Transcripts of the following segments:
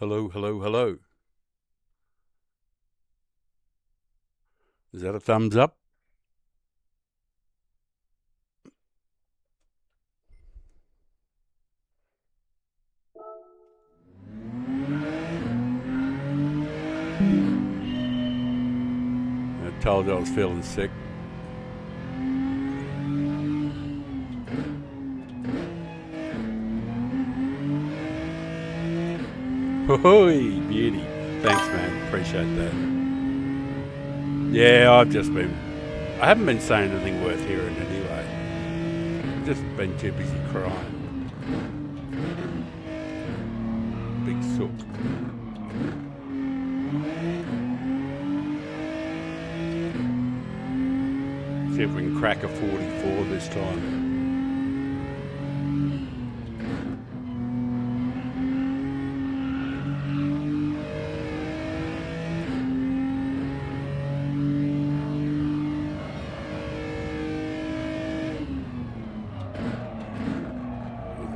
Hello, hello, hello. Is that a thumbs up? I told you I was feeling sick. Hoi, beauty. Thanks, man. Appreciate that. Yeah, I haven't been saying anything worth hearing anyway. I've just been too busy crying. Big sook. See if we can crack a 44 this time.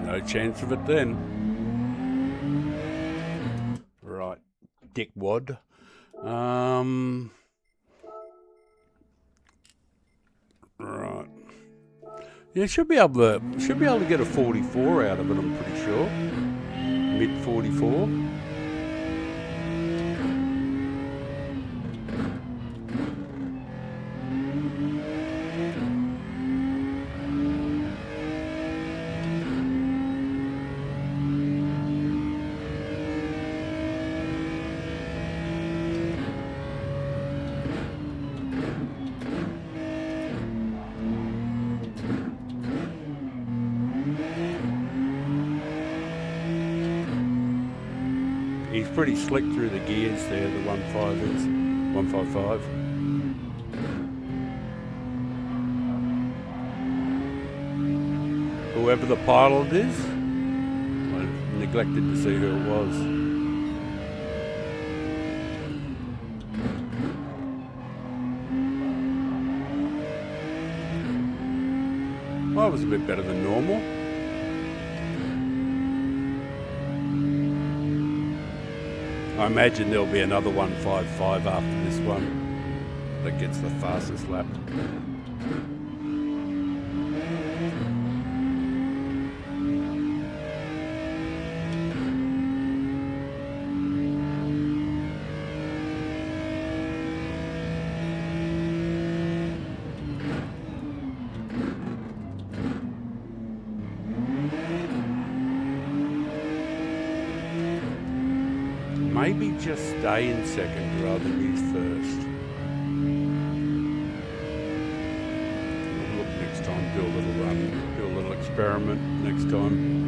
No chance of it then. Right, dickwad. Right. Yeah, should be able to get a 44 out of it. I'm pretty sure. Mid 44. He's pretty slick through the gears there, the 1.5 is. 155. Whoever the pilot is, I neglected to see who it was. Well, it was a bit better than normal. I imagine there'll be another 155 after this one that gets the fastest lap. Maybe just stay in second rather than use first. Look, next time, do a little run, do a little experiment next time.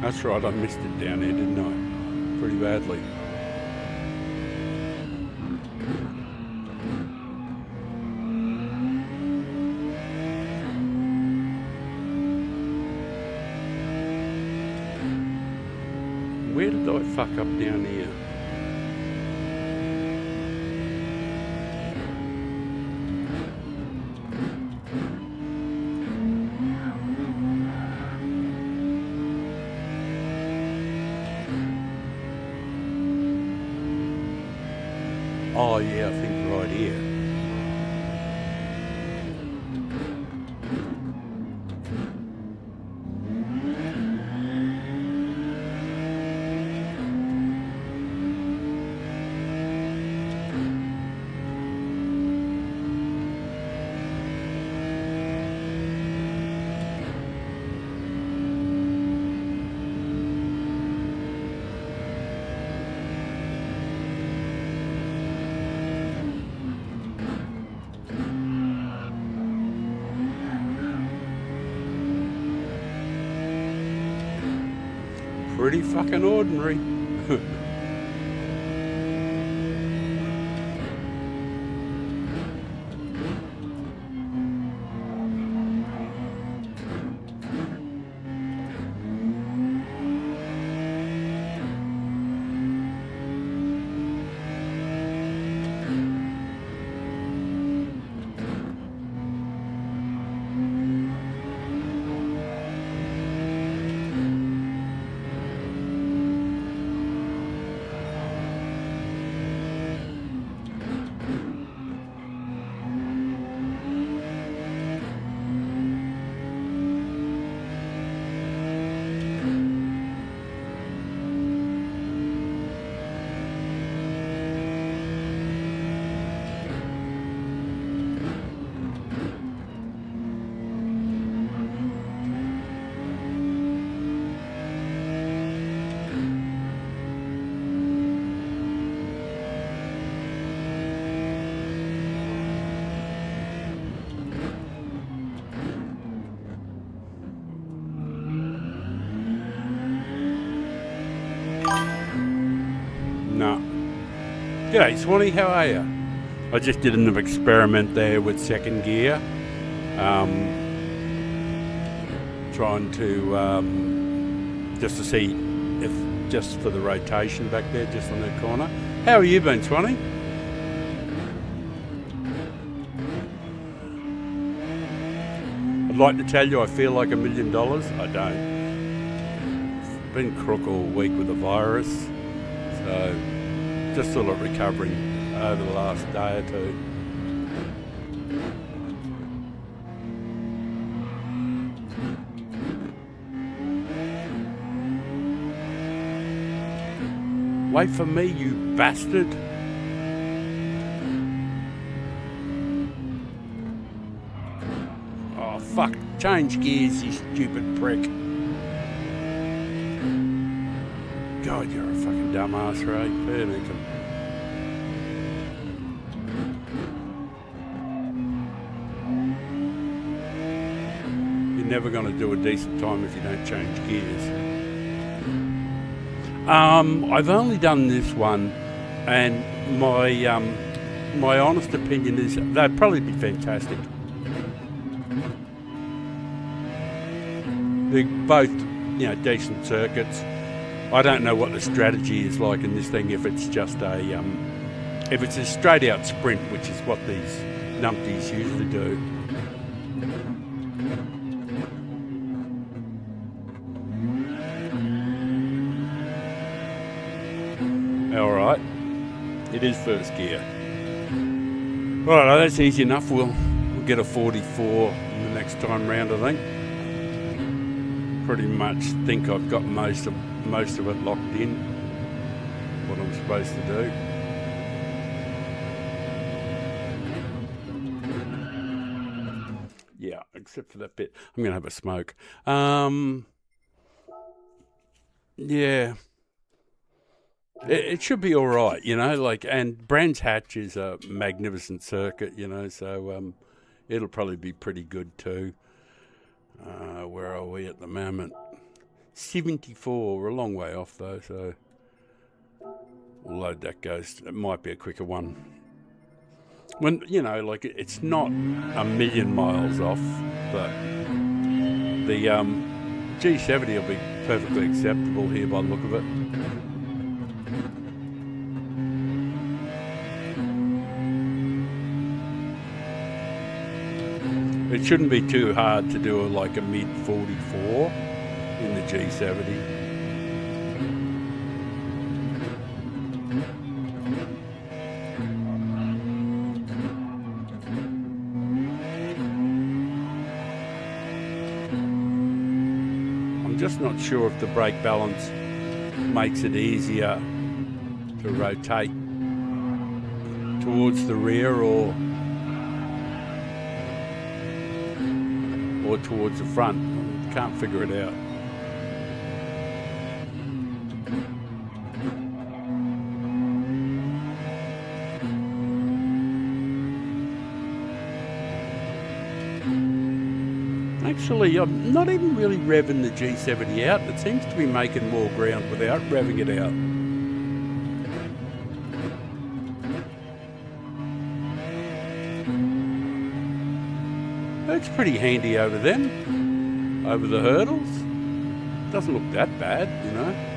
That's right, I missed it down here, didn't I? Pretty badly. Where did I fuck up down here? Oh yeah, I think right here. pretty fucking ordinary. No. G'day Swanee, how are you? I just did an experiment there with second gear. Trying to, just to see if, just for the rotation back there, just on that corner. How have you been, Swanee? I'd like to tell you I feel like $1 million. I don't. Been crook all week with the virus, so just sort of recovering over the last day or two. Wait for me, you bastard. Oh, fuck. Change gears, you stupid prick. God, you're a fucking dumbass, Ray. Fair dinkum. You're never going to do a decent time if you don't change gears. I've only done this one, and my honest opinion is they'd probably be fantastic. They're both, decent circuits. I don't know what the strategy is like in this thing. If it's just if it's a straight out sprint, which is what these numpties usually do. All right, it is first gear. All right, that's easy enough. We'll get a 44 the next time round, I think. Pretty much think I've got most of it locked in. What I'm supposed to do. Yeah, except for that bit. I'm gonna have a smoke. Yeah. It should be all right, and Brands Hatch is a magnificent circuit, so it'll probably be pretty good too. Where are we at the moment? 74, we're a long way off though, so we'll load that goes. It might be a quicker one. When, it's not a million miles off, but the G70 will be perfectly acceptable here by the look of it. It shouldn't be too hard to do a mid 44 in the G70. I'm just not sure if the brake balance makes it easier to rotate towards the rear or towards the front. Can't figure it out. Actually, I'm not even really revving the G70 out. It seems to be making more ground without revving it out. It's pretty handy over them, over the hurdles. Doesn't look that bad, you know.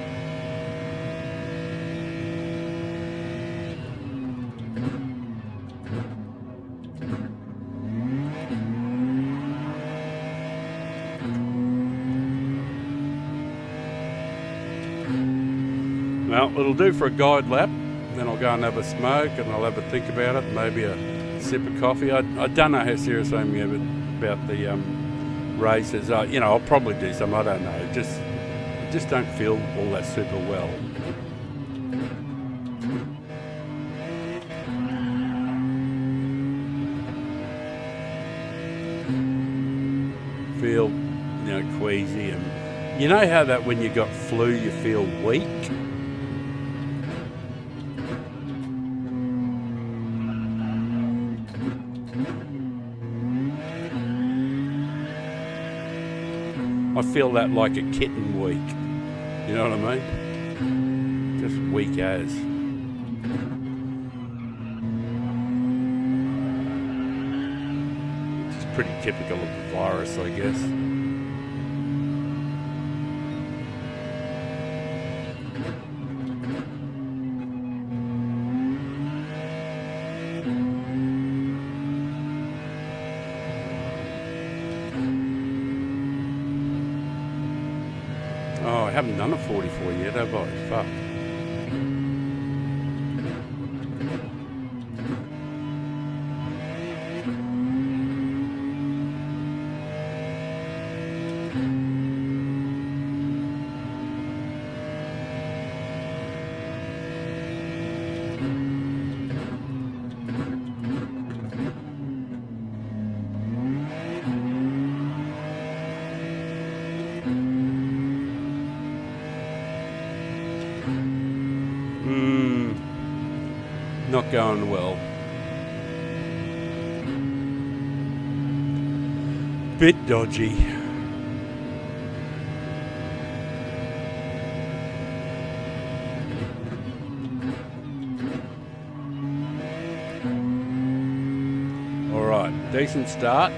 Well, it'll do for a guide lap. Then I'll go and have a smoke and I'll have a think about it. Maybe a sip of coffee. I don't know how serious I am about the races. You know, I'll probably do some. I don't know. I just don't feel all that super well. Feel, you know, queasy, and you know how that when you got flu you feel weak. I feel that like a kitten weak. You know what I mean? Just weak as. It's pretty typical of the virus, I guess. Oh, I haven't done a 44 yet, have I? Fuck. Not going well. Bit dodgy. Alright, decent start.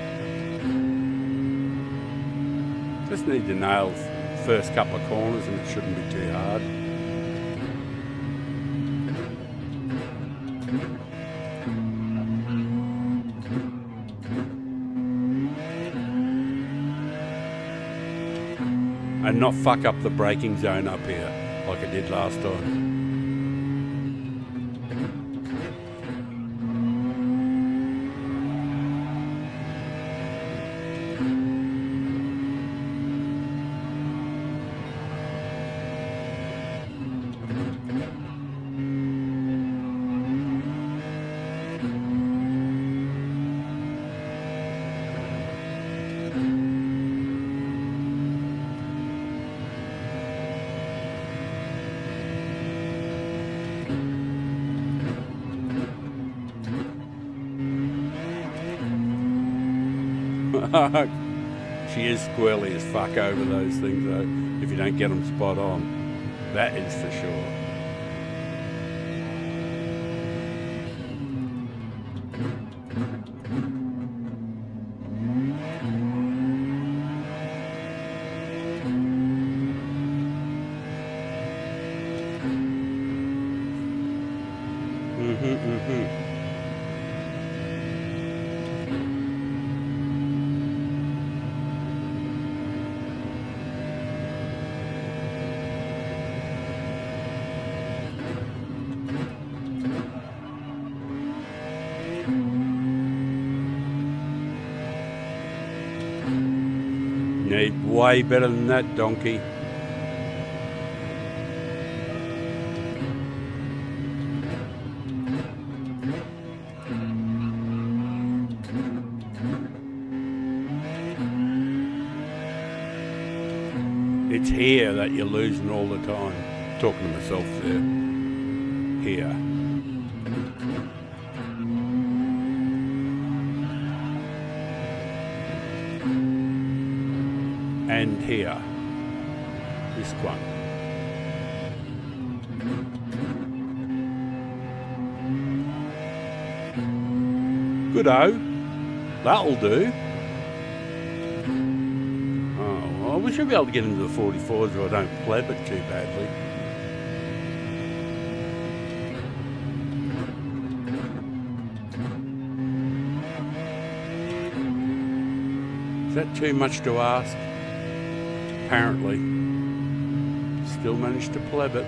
Just need to nail the first couple of corners and it shouldn't be too hard. And not fuck up the braking zone up here like I did last time. She is squirrely as fuck over those things though, if you don't get them spot on. That is for sure. Need way better than that, donkey. It's here that you're losing all the time. Talking to myself there. Here. end here. This one. Good-o. That'll do. Oh, well, we should be able to get into the 44s if I don't pleb it too badly. Is that too much to ask? Apparently. Still managed to pleb it.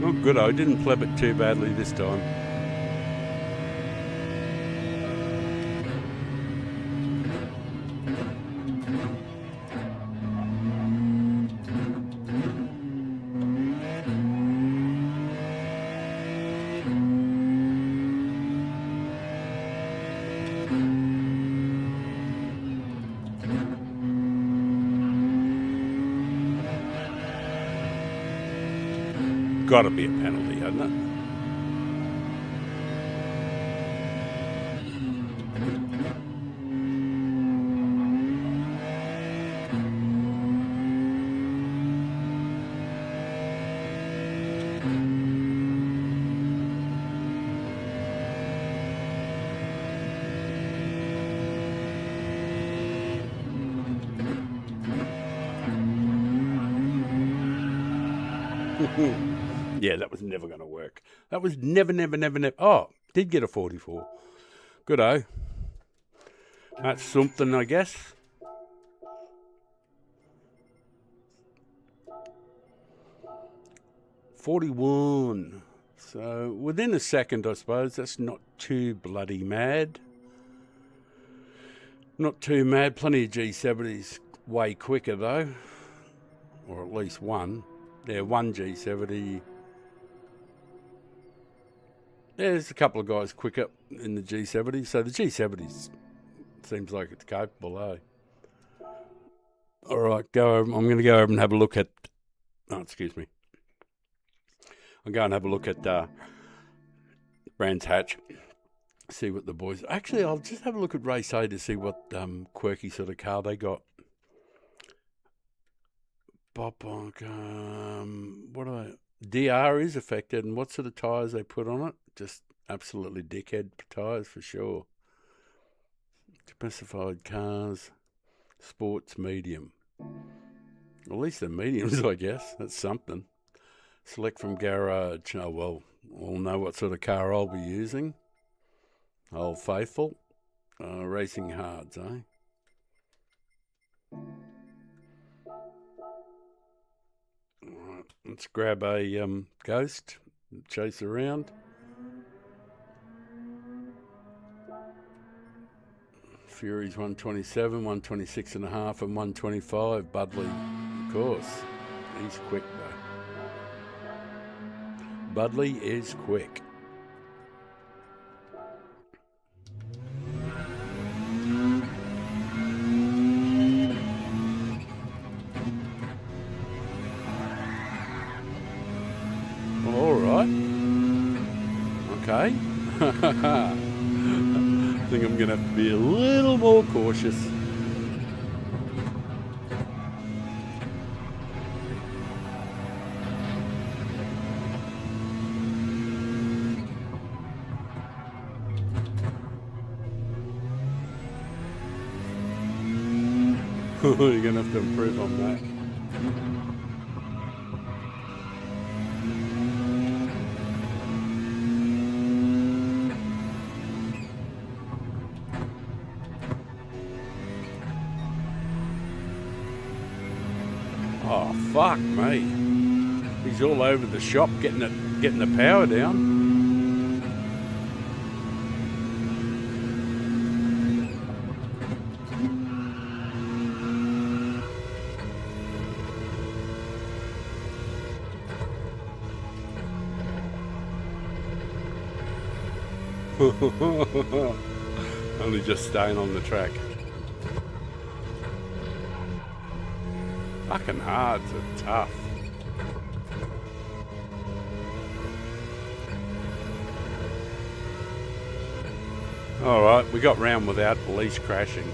Oh, good. I didn't pleb it too badly this time. Got to be a penalty, hasn't it? Yeah, that was never going to work. That was never. Oh, did get a 44. Good-o. That's something, I guess. $41. So within a second, I suppose. That's not too bloody mad. Not too mad. Plenty of G70s way quicker, though. Or at least one. Yeah, one G70. There's a couple of guys quicker in the G70. So the G70 seems like it's capable, eh? All right, I'm going to go over and have a look at... Oh, excuse me. I'll go and have a look at Brands Hatch. See what the boys... Actually, I'll just have a look at Race A to see what quirky sort of car they got. What are they? DR is affected, and what sort of tyres they put on it? Just absolutely dickhead tyres for sure. Specified cars, sports medium. At least they're mediums, I guess. That's something. Select from garage. Oh, well, we'll know what sort of car I'll be using. Old Faithful. Racing hards, eh? Alright, let's grab a Ghost and chase around. Fury's 127, 126 and a half, and 125. Budley, of course. He's quick, though. Budley is quick. All right. Okay. I think I'm going to have to be a little more cautious. You're going to have to improve on that. Oh, fuck me. He's all over the shop getting it getting the power down. Only just staying on the track. Fucking hards are tough. Alright, we got round without police crashing.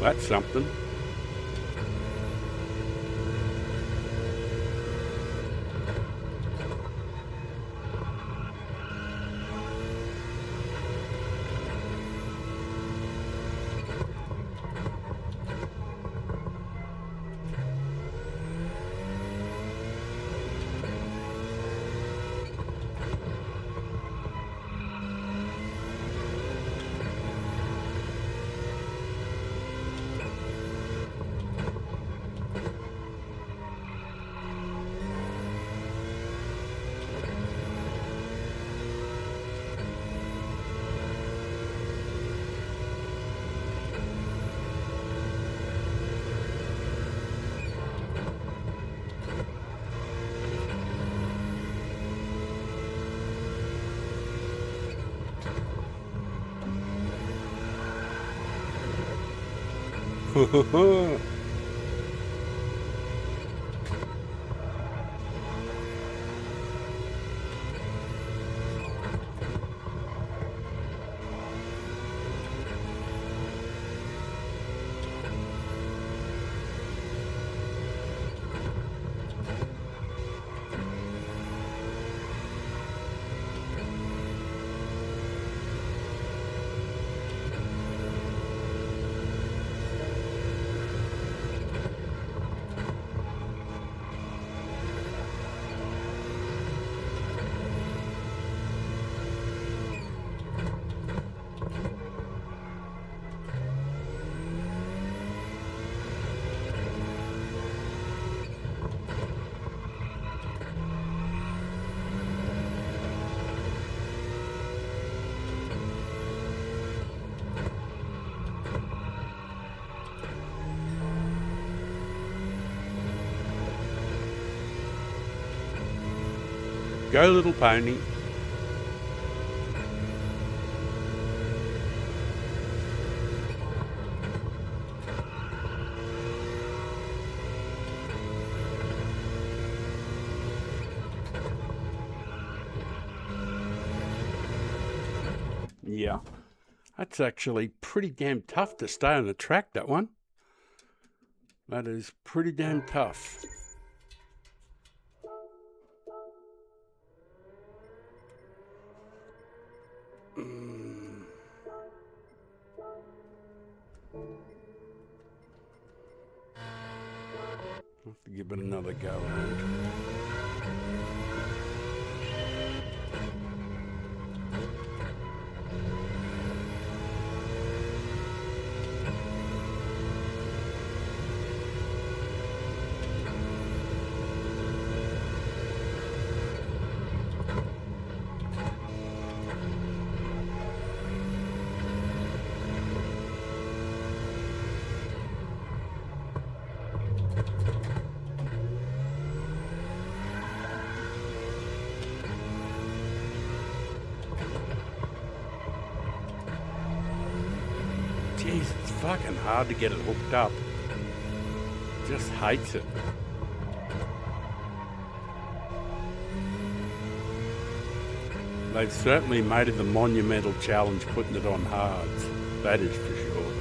That's something. Go, little pony. Yeah, that's actually pretty damn tough to stay on the track, that one. That is pretty damn tough. I'll have to give it another go around. Jeez, it's fucking hard to get it hooked up. Just hates it. They've certainly made it a monumental challenge putting it on hards. That is for sure.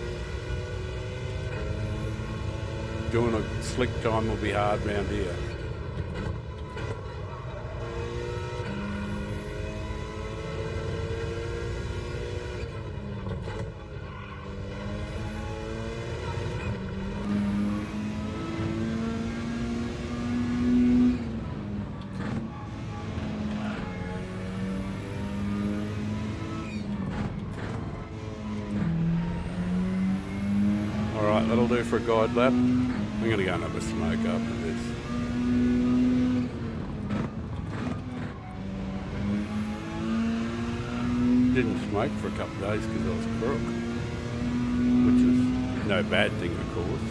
Doing a slick time will be hard round here. That'll do for a guide lap. I'm going to go and have a smoke after this. Didn't smoke for a couple of days because I was crook, which is no bad thing, of course.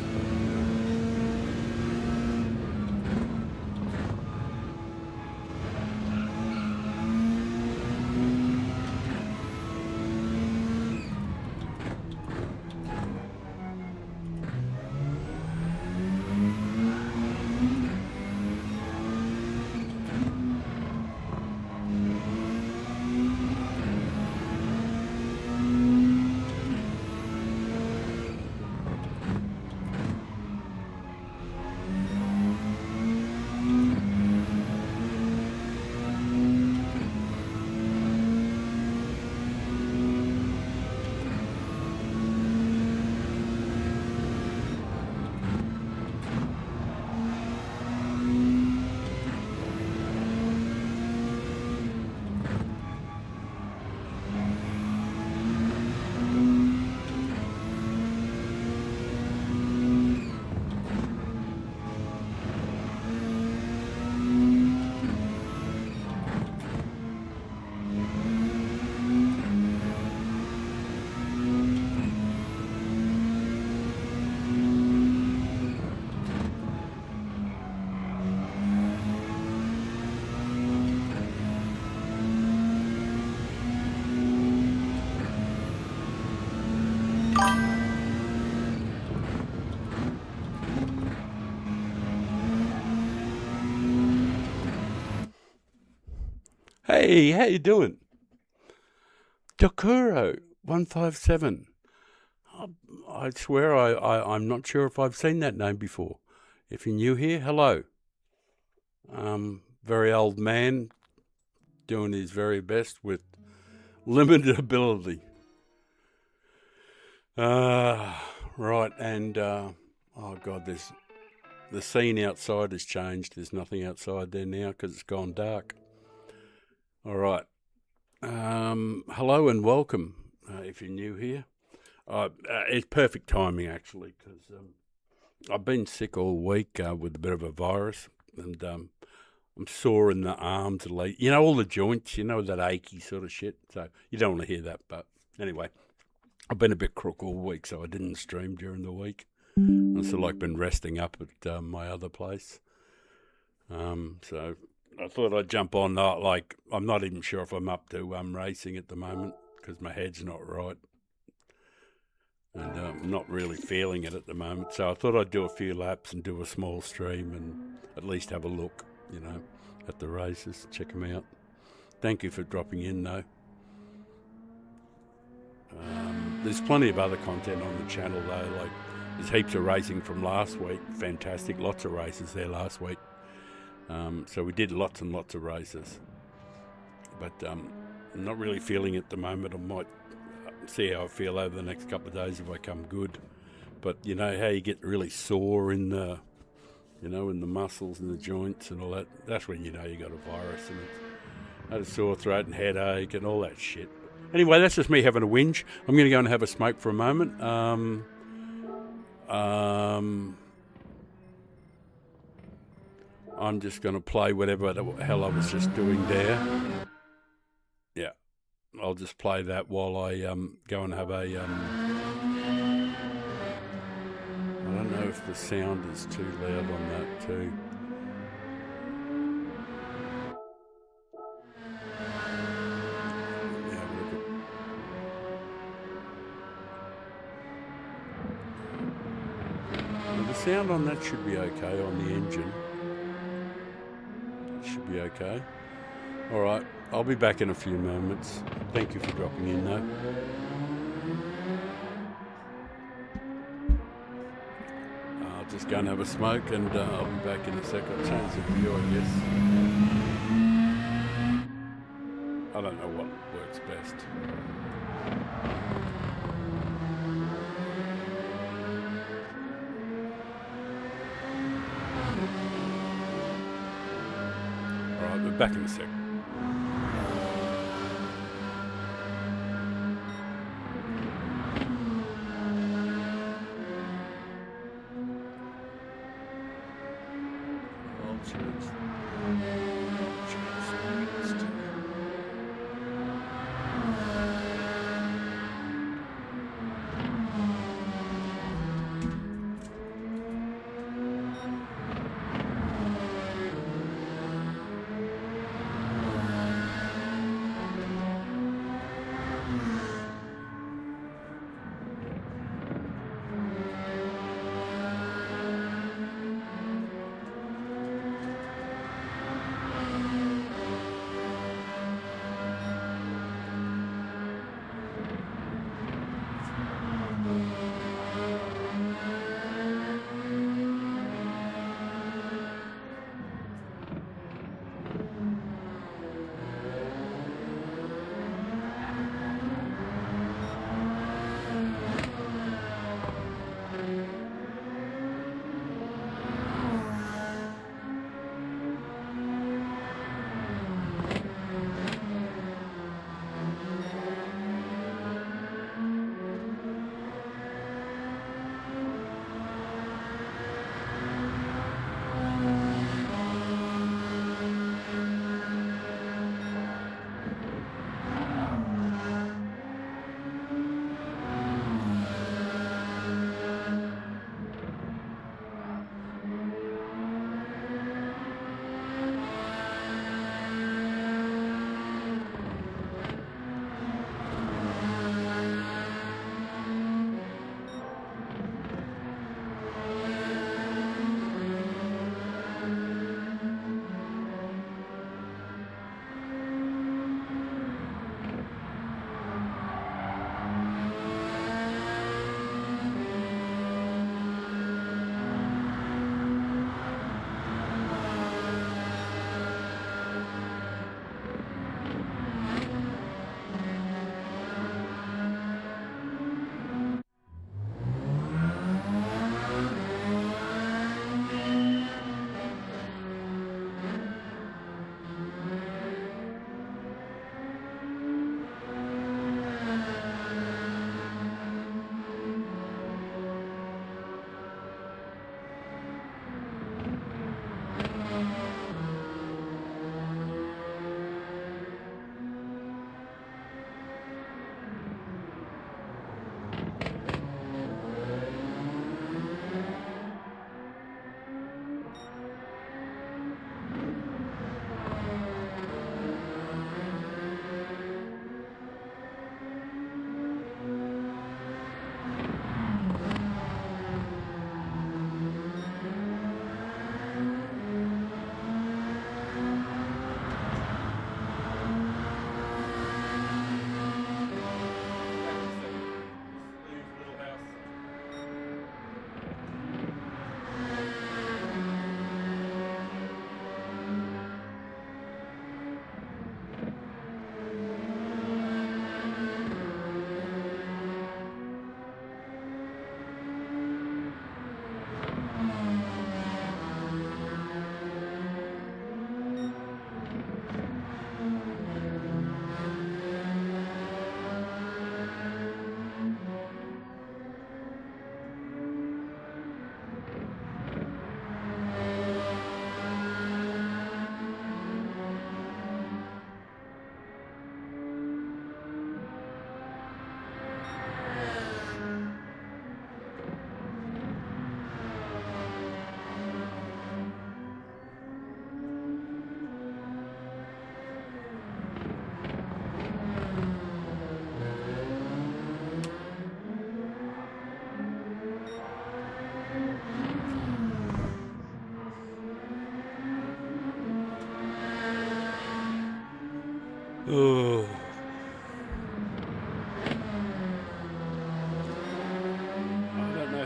Hey, how you doing? Dokuro157. I swear I'm not sure if I've seen that name before. If you're new here, hello. Very old man doing his very best with limited ability. Right, and oh God, the scene outside has changed. There's nothing outside there now because it's gone dark. All right. Hello and welcome if you're new here. It's perfect timing, actually, because I've been sick all week with a bit of a virus, and I'm sore in the arms, all the joints, that achy sort of shit. So you don't want to hear that, but anyway, I've been a bit crook all week, so I didn't stream during the week. I've sort of like been resting up at my other place. So I thought I'd jump on. I'm not even sure if I'm up to racing at the moment because my head's not right, and I'm not really feeling it at the moment. So I thought I'd do a few laps and do a small stream and at least have a look, at the races, check them out. Thank you for dropping in, though. There's plenty of other content on the channel, though. Like, there's heaps of racing from last week. Fantastic, lots of races there last week. So we did lots and lots of races, but I'm not really feeling it at the moment. I might see how I feel over the next couple of days if I come good. But you know how you get really sore in the, in the muscles and the joints and all that. That's when you know you got a virus, and I had a sore throat and headache and all that shit. Anyway, that's just me having a whinge. I'm going to go and have a smoke for a moment. I'm just going to play whatever the hell I was just doing there. Yeah, I'll just play that while I go and have a... I don't know if the sound is too loud on that too. The sound on that should be okay on the engine. Should be okay. All right, I'll be back in a few moments. Thank you for dropping in, though. I'll just go and have a smoke, and I'll be back in a sec. I'll change the view, I guess. I don't know what works best. Back in a sec.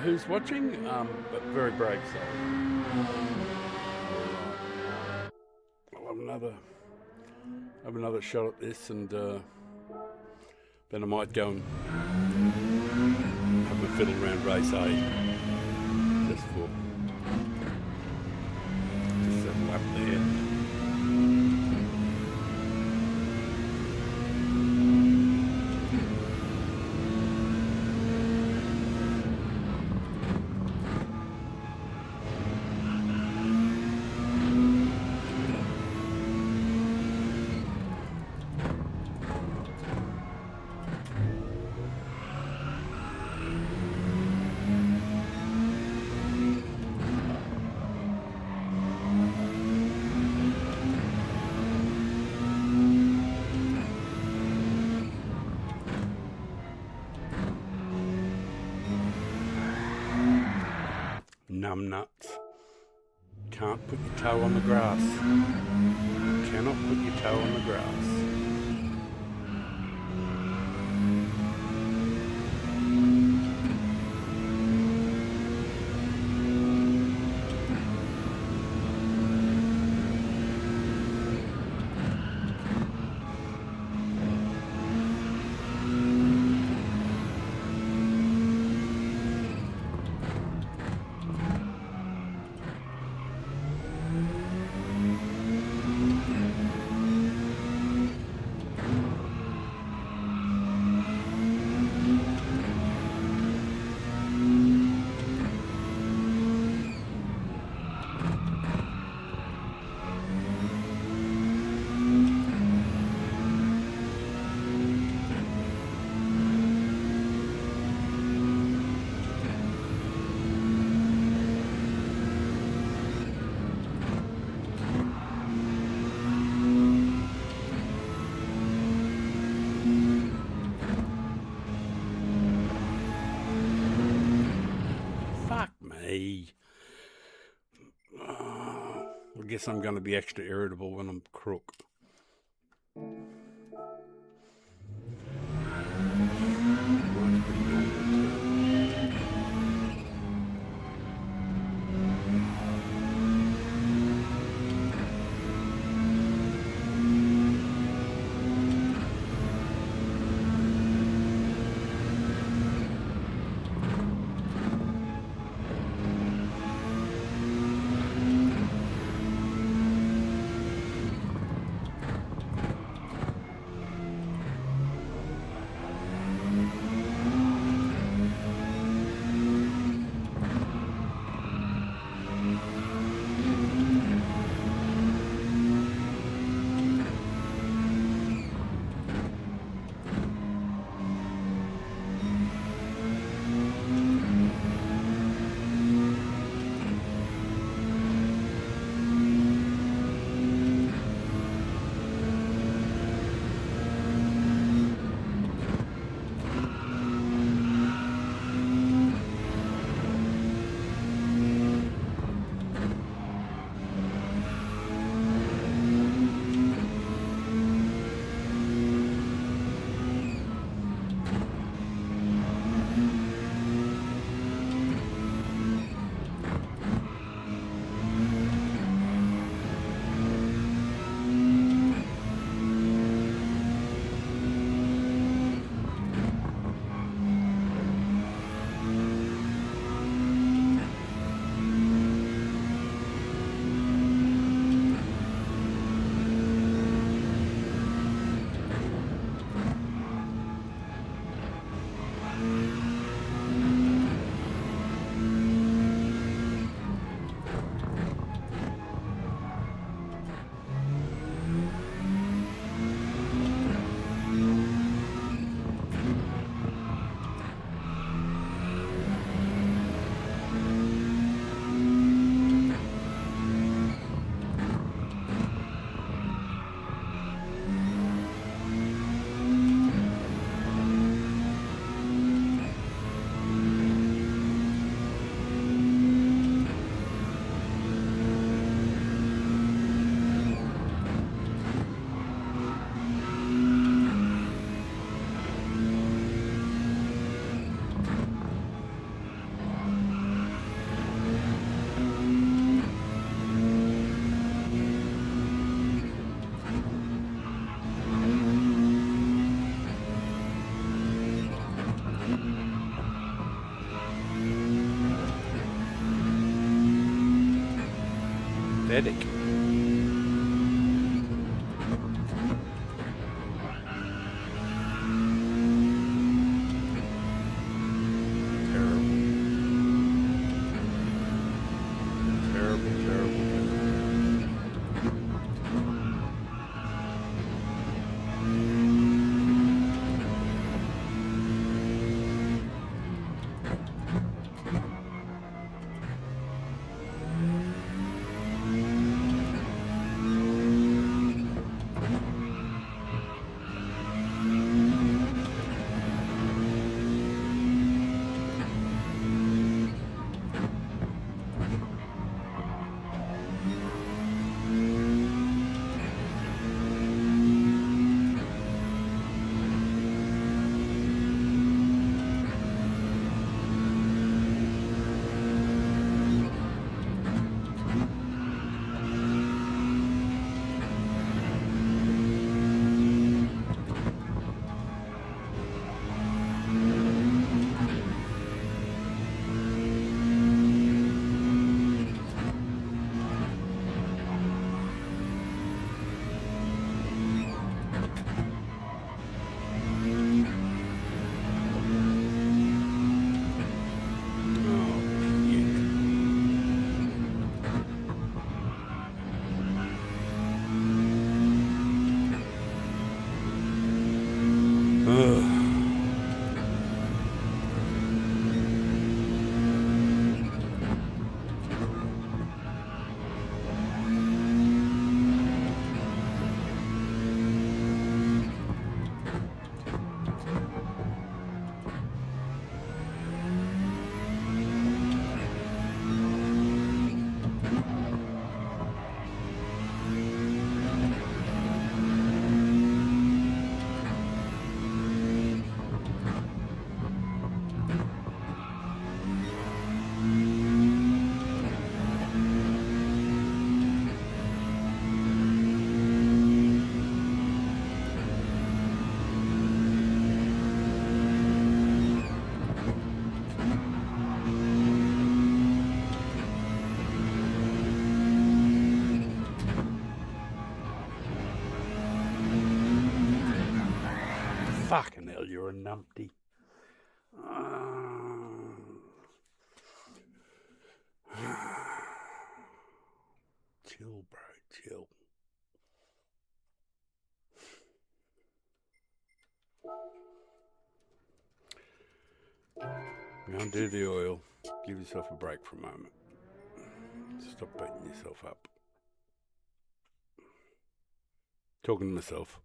Who's watching? But very brave soul. I'll have another shot at this, and then I might go and have a fiddle around race A, just a lap there. Numb nuts. Can't put your toe on the grass. Cannot put your toe on the grass. I guess I'm going to be extra irritable when I'm crook. Mine's pretty normal too. pathetic. Fucking hell, you're a numpty. Chill, bro, chill. Go and do the oil. Give yourself a break for a moment. Stop beating yourself up. Talking to myself.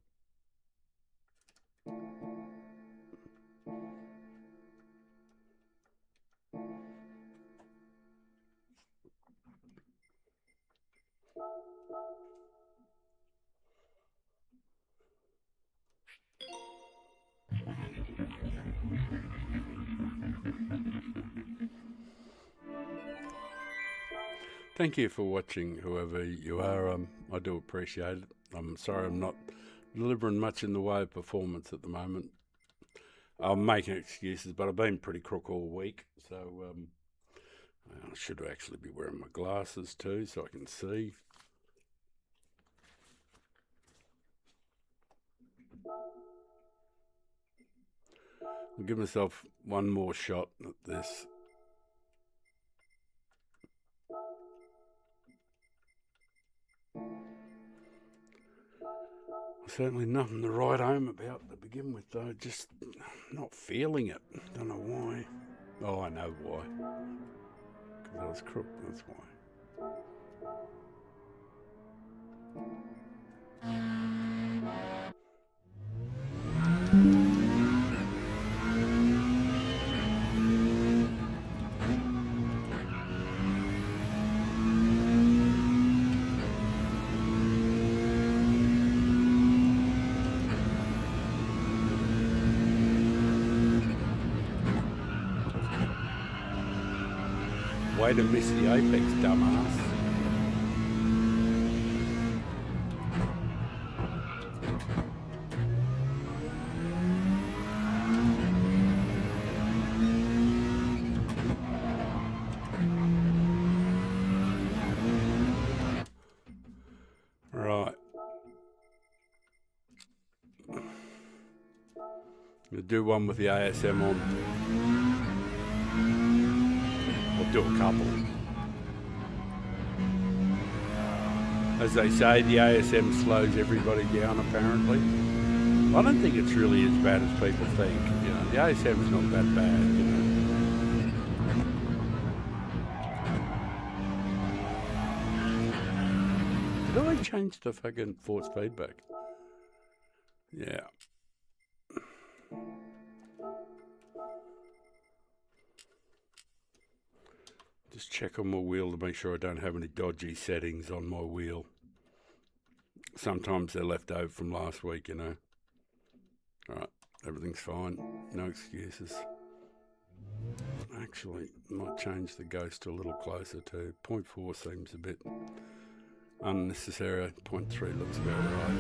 Thank you for watching, whoever you are. I do appreciate it. I'm sorry I'm not delivering much in the way of performance at the moment. I'm making excuses, but I've been pretty crook all week, so I should actually be wearing my glasses too so I can see. I'll give myself one more shot at this. Certainly nothing to write home about to begin with, though. Just not feeling it. Don't know why. Oh, I know why. Because I was crook, that's why. Way to miss the apex, dumbass. We'll do one with the ASM on. We'll do a couple. As they say, the ASM slows everybody down, apparently. I don't think it's really as bad as people think. You know, the ASM's not that bad, you know. Did I change the fucking force feedback? Yeah. Just check on my wheel to make sure I don't have any dodgy settings on my wheel. Sometimes they're left over from last week, you know. Alright, everything's fine. No excuses. Actually, might change the ghost a little closer too. 0.4 seems a bit unnecessary. 0.3 looks about right.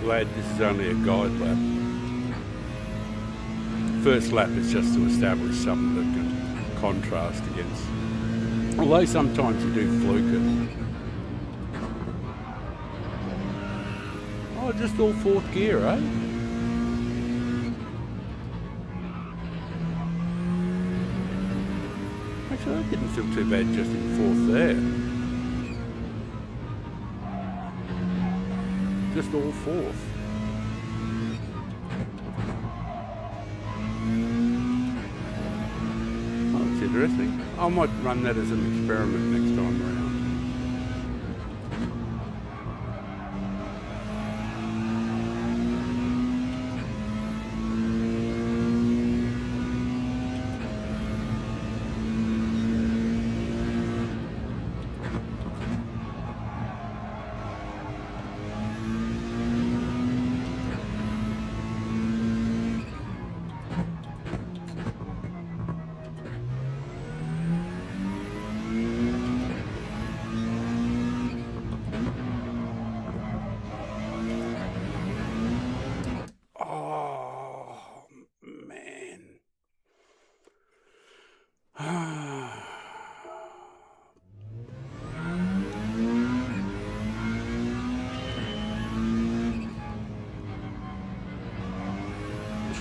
Glad this is only a guide lap. First lap is just to establish something that can contrast against. Although sometimes you do fluke it. Oh, just all fourth gear, eh? Actually, that didn't feel too bad just in fourth there. Just all fourth. Oh, that's interesting. I might run that as an experiment next time around.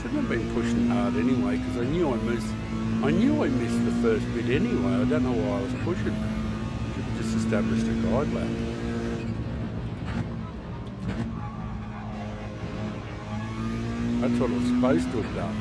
Shouldn't have been pushing hard anyway, because I knew I missed the first bit anyway. I don't know why I was pushing. Should have just established a guide lap. That's what I was supposed to have done.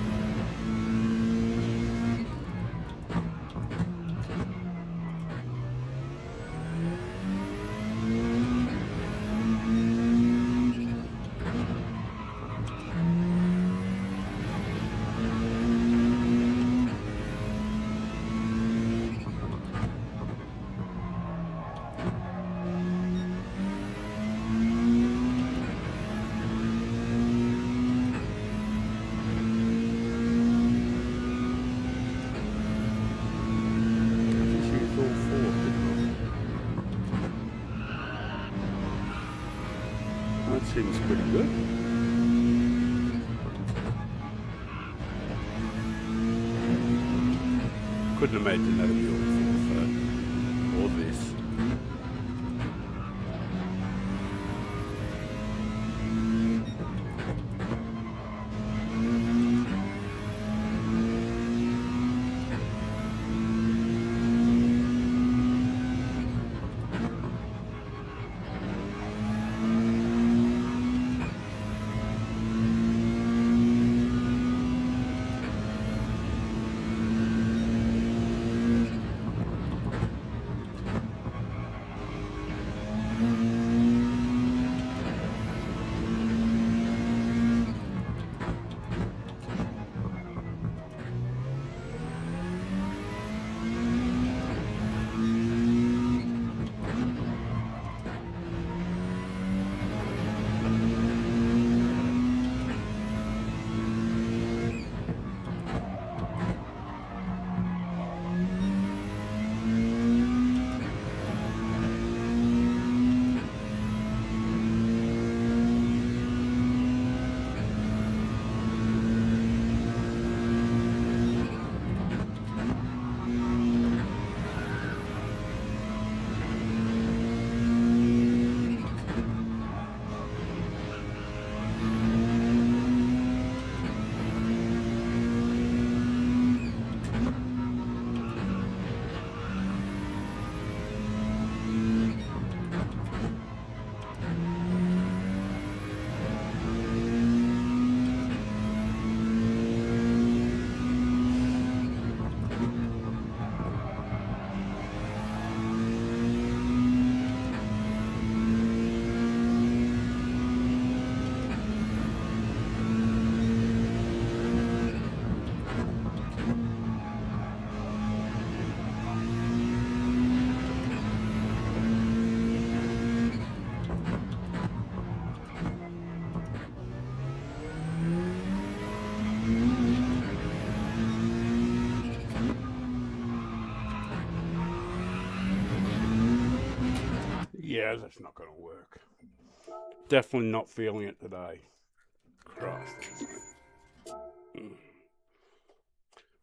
Seems pretty good. Couldn't imagine that'd be all for this. Yeah, that's not going to work. Definitely not feeling it today. Christ.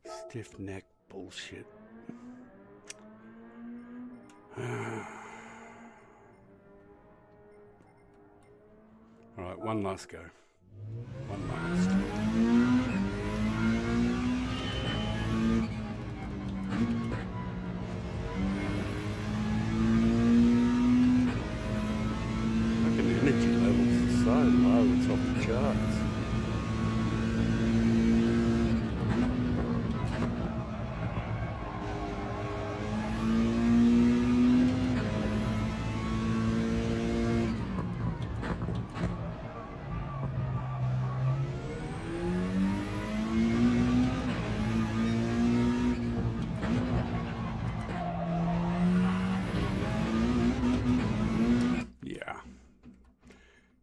Stiff neck bullshit. Alright, one last go. One last. Fucking energy levels are so low, it's off the charts.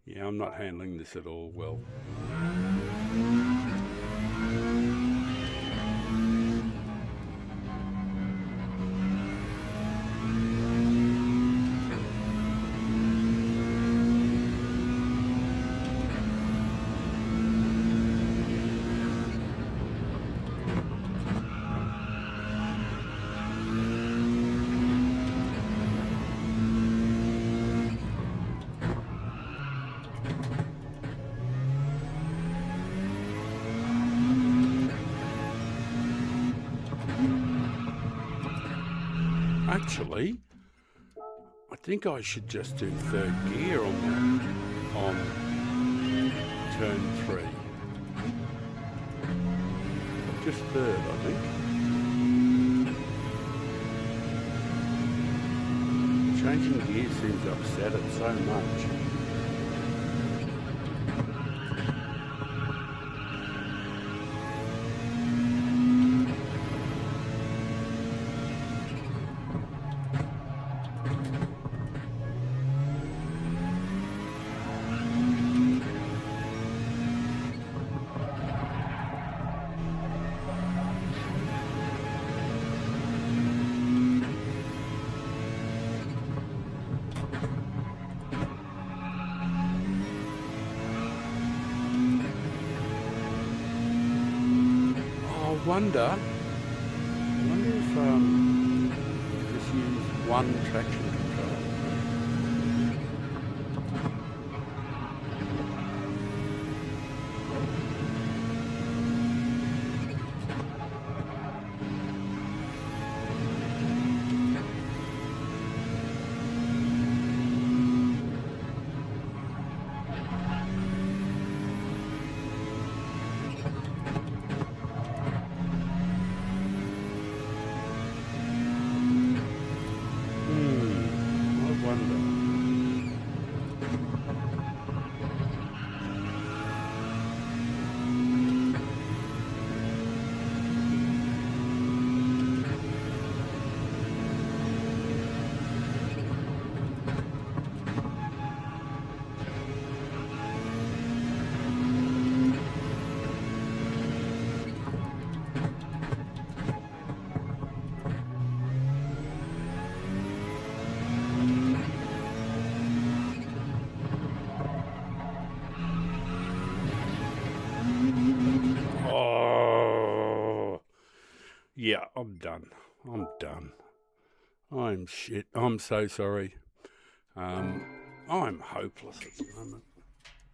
Yeah, I'm not handling this at all well. Actually, I think I should just do third gear on turn 3. Just third, I think. Changing gear seems to upset it so much. I wonder if just use one traction control. Yeah, I'm done. I'm shit. I'm so sorry. I'm hopeless at the moment.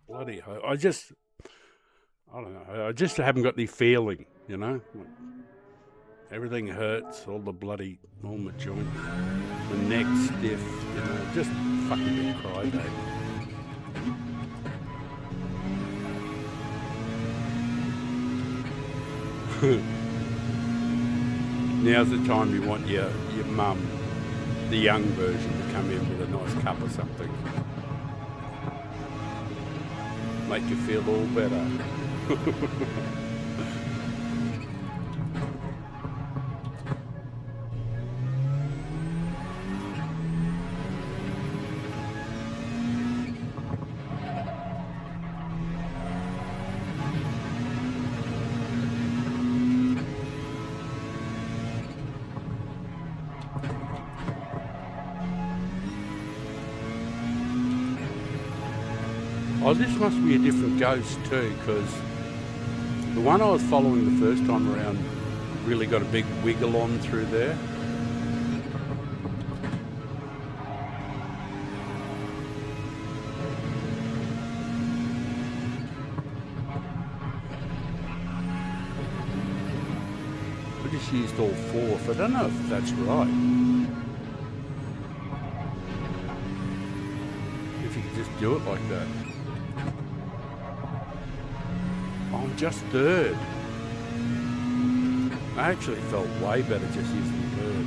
Bloody hope. I don't know. I just haven't got any feeling, you know? Everything hurts, all my joints, the neck stiff, you know, just fucking big crybaby. Now's the time you want your mum, the young version, to come in with a nice cup or something. Make you feel all better. Oh, this must be a different ghost too, because the one I was following the first time around really got a big wiggle on through there. I just used all four, so I don't know if that's right. If you could just do it like that. Oh, I'm just third. I actually felt way better just using third.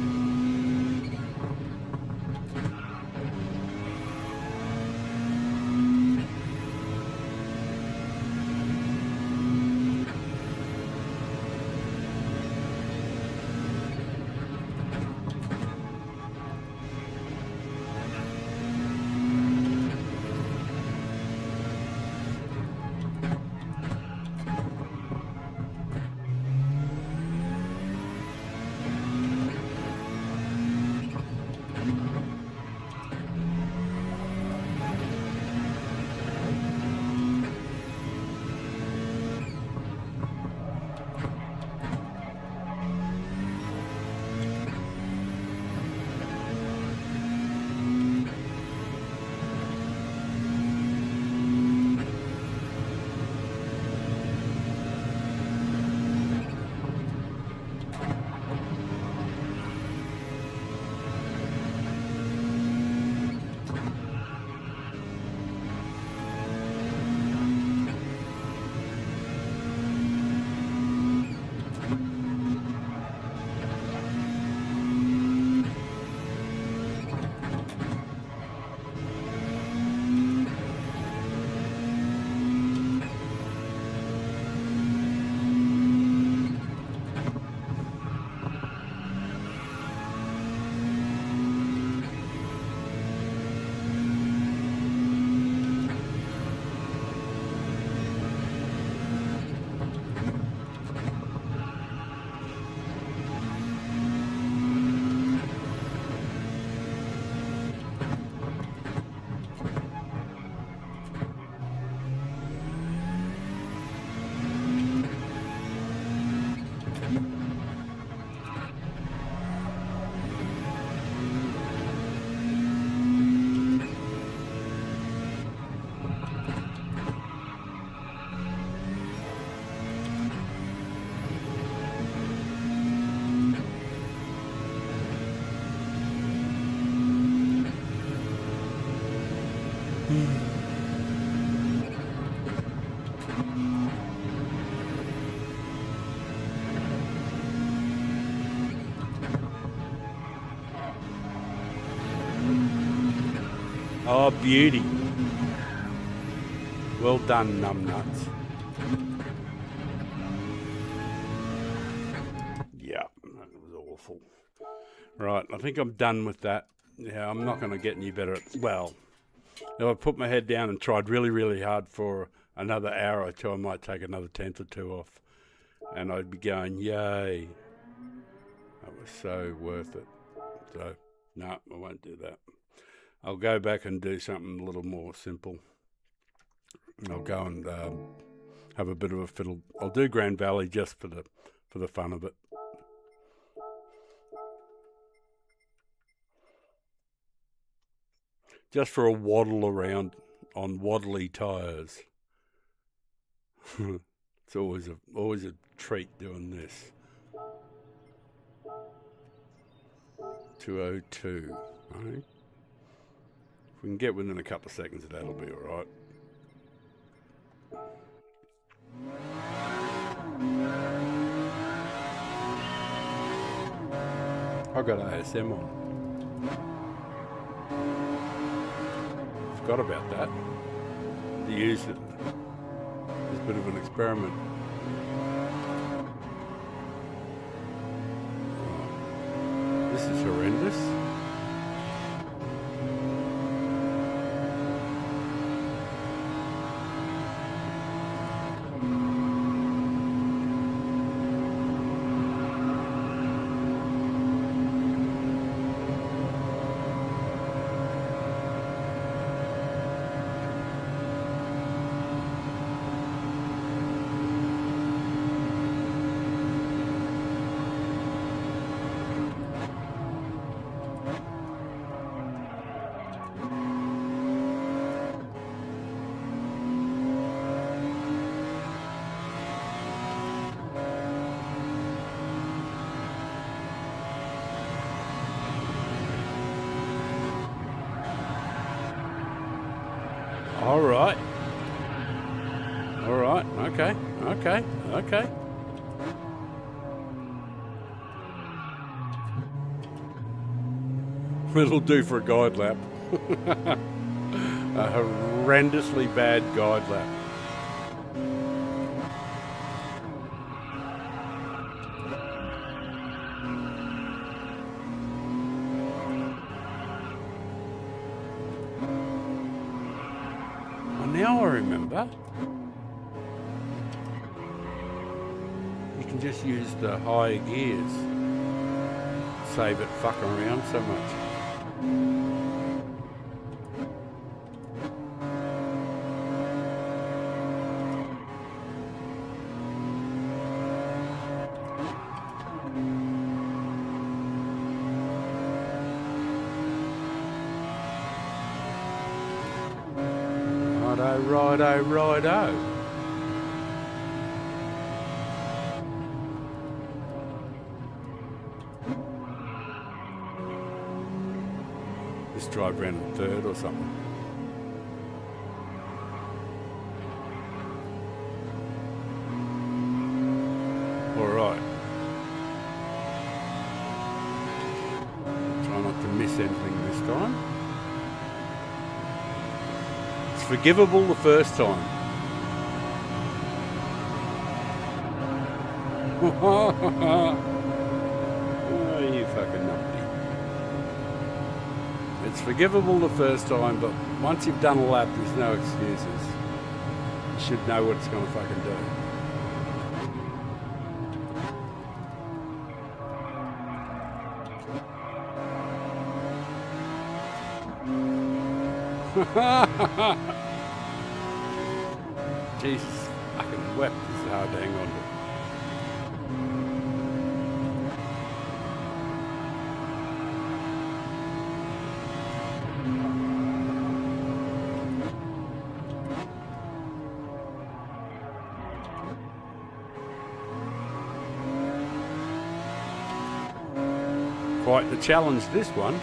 Oh, beauty. Well done, numbnuts. Yeah, that was awful. Right, I think I'm done with that. Yeah, I'm not going to get any better at... Well, if I put my head down and tried really, really hard for another hour or two, I might take another tenth or two off. And I'd be going, yay. That was so worth it. So, no, I won't do that. I'll go back and do something a little more simple. I'll go and have a bit of a fiddle. I'll do Grand Valley just for the fun of it. Just for a waddle around on waddly tyres. It's always a treat doing this. 202. Right? If we can get within a couple of seconds, that'll be all right. I've got ASM on. Forgot about that. To use it as a bit of an experiment. This is horrendous. All right. All right. Okay. Okay. Okay. It'll do for a guide lap. A horrendously bad guide lap. Oh, now I remember. You can just use the higher gears. Save it fucking around so much. Righto, righto. Just drive around in third or something. All right. Try not to miss anything this time. It's forgivable the first time. Oh, you fucking numpty. It's forgivable the first time, but once you've done a lap, there's no excuses. You should know what it's going to fucking do. Jesus fucking wept. It's hard to hang on to. Quite the challenge, this one.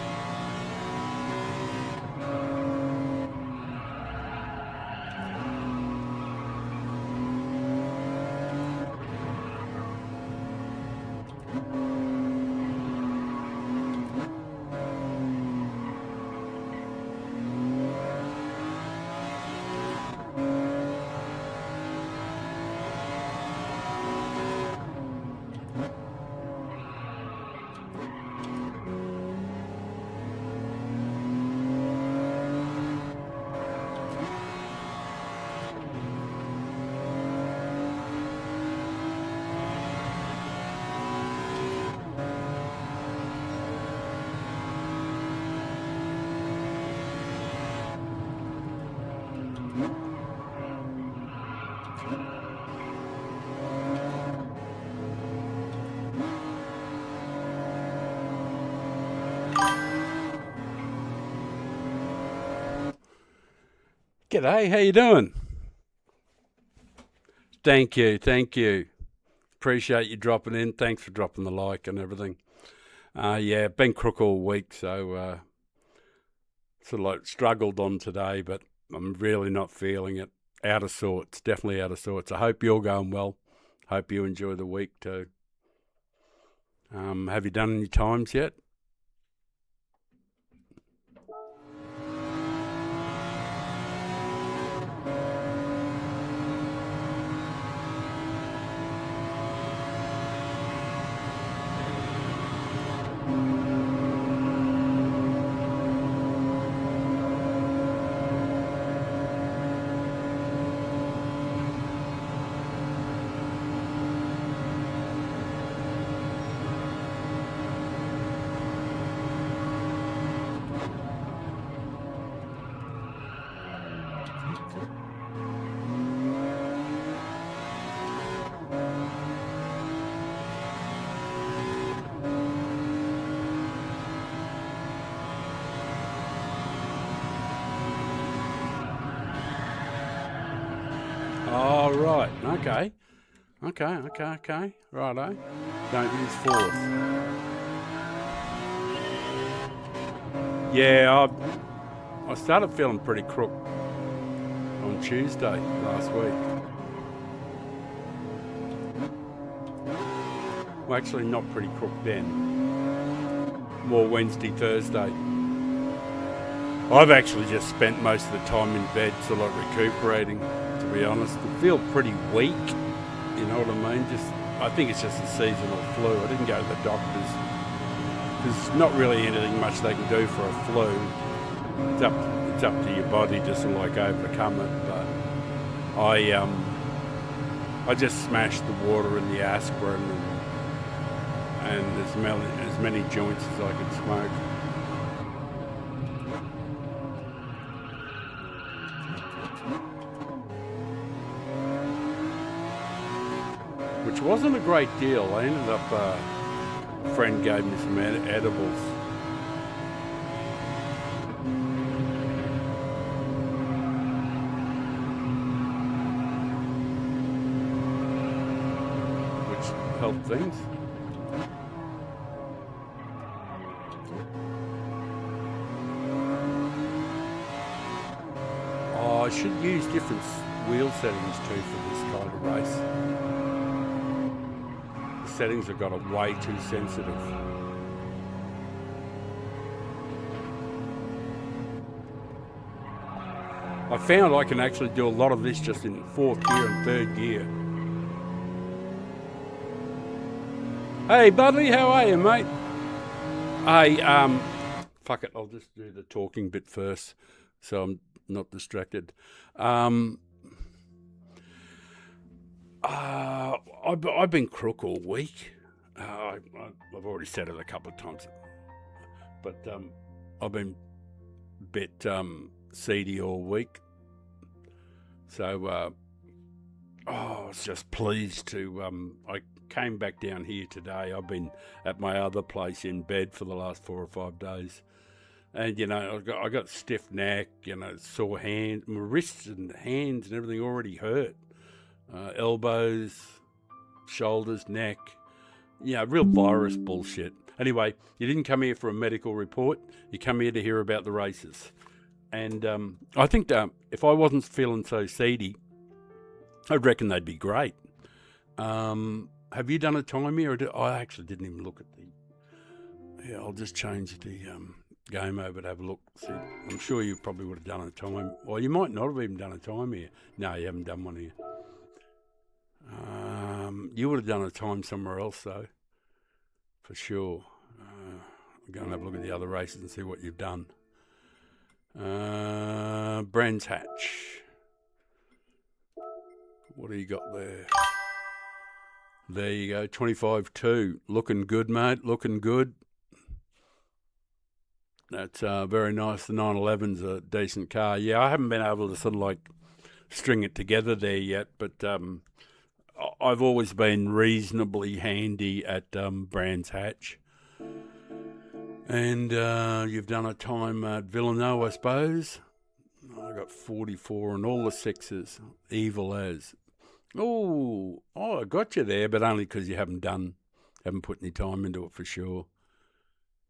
G'day, how you doing? Thank you, thank you. Appreciate you dropping in. Thanks for dropping the like and everything. Yeah, been crook all week, so sort of like struggled on today, but I'm really not feeling it. Out of sorts, definitely out of sorts. I hope you're going well. Hope you enjoy the week too. Have you done any times yet? Oh, right. Okay. Okay. Righto. Don't use fourth. Yeah, I started feeling pretty crook on Tuesday last week. Well, actually not pretty crook then. More Wednesday, Thursday. I've actually just spent most of the time in bed sort of like recuperating, to be honest. I feel pretty weak, you know what I mean? I think it's just a seasonal flu. I didn't go to the doctors. There's not really anything much they can do for a flu. It's up to your body to sort of like overcome it. But I just smashed the water in the aspirin and as many joints as I could smoke. Which wasn't a great deal. I ended up, a friend gave me some edibles. Which helped things. Oh, I should use different wheel settings too for this kind of race. Settings have got it way too sensitive. I found I can actually do a lot of this just in 4th gear and 3rd gear. Hey buddy, how are you, mate? Hey, fuck it, I'll just do the talking bit first so I'm not distracted. I've been crook all week. I've already said it a couple of times, but I've been a bit seedy all week. So I was just pleased to. I came back down here today. I've been at my other place in bed for the last 4 or 5 days, and you know I got stiff neck, you know, sore hands, my wrists and hands and everything already hurt. Elbows, shoulders, neck, real virus bullshit. Anyway, you didn't come here for a medical report. You come here to hear about the races. And I think if I wasn't feeling so seedy, I reckon they'd be great. Have you done a time here? I actually didn't even look at the... Yeah, I'll just change the game over to have a look. See, I'm sure you probably would have done a time. Or you might not have even done a time here. No, you haven't done one here. You would have done a time somewhere else, though, for sure. I'll go and have a look at the other races and see what you've done. Brands Hatch. What do you got there? There you go, 25-2. Looking good, mate, looking good. That's very nice. The 911's a decent car. Yeah, I haven't been able to sort of like string it together there yet, but... I've always been reasonably handy at Brands Hatch. And you've done a time at Villeneuve, I suppose. I got 44 and all the 6s. Evil as. Oh, I got you there, but only because you haven't put any time into it for sure.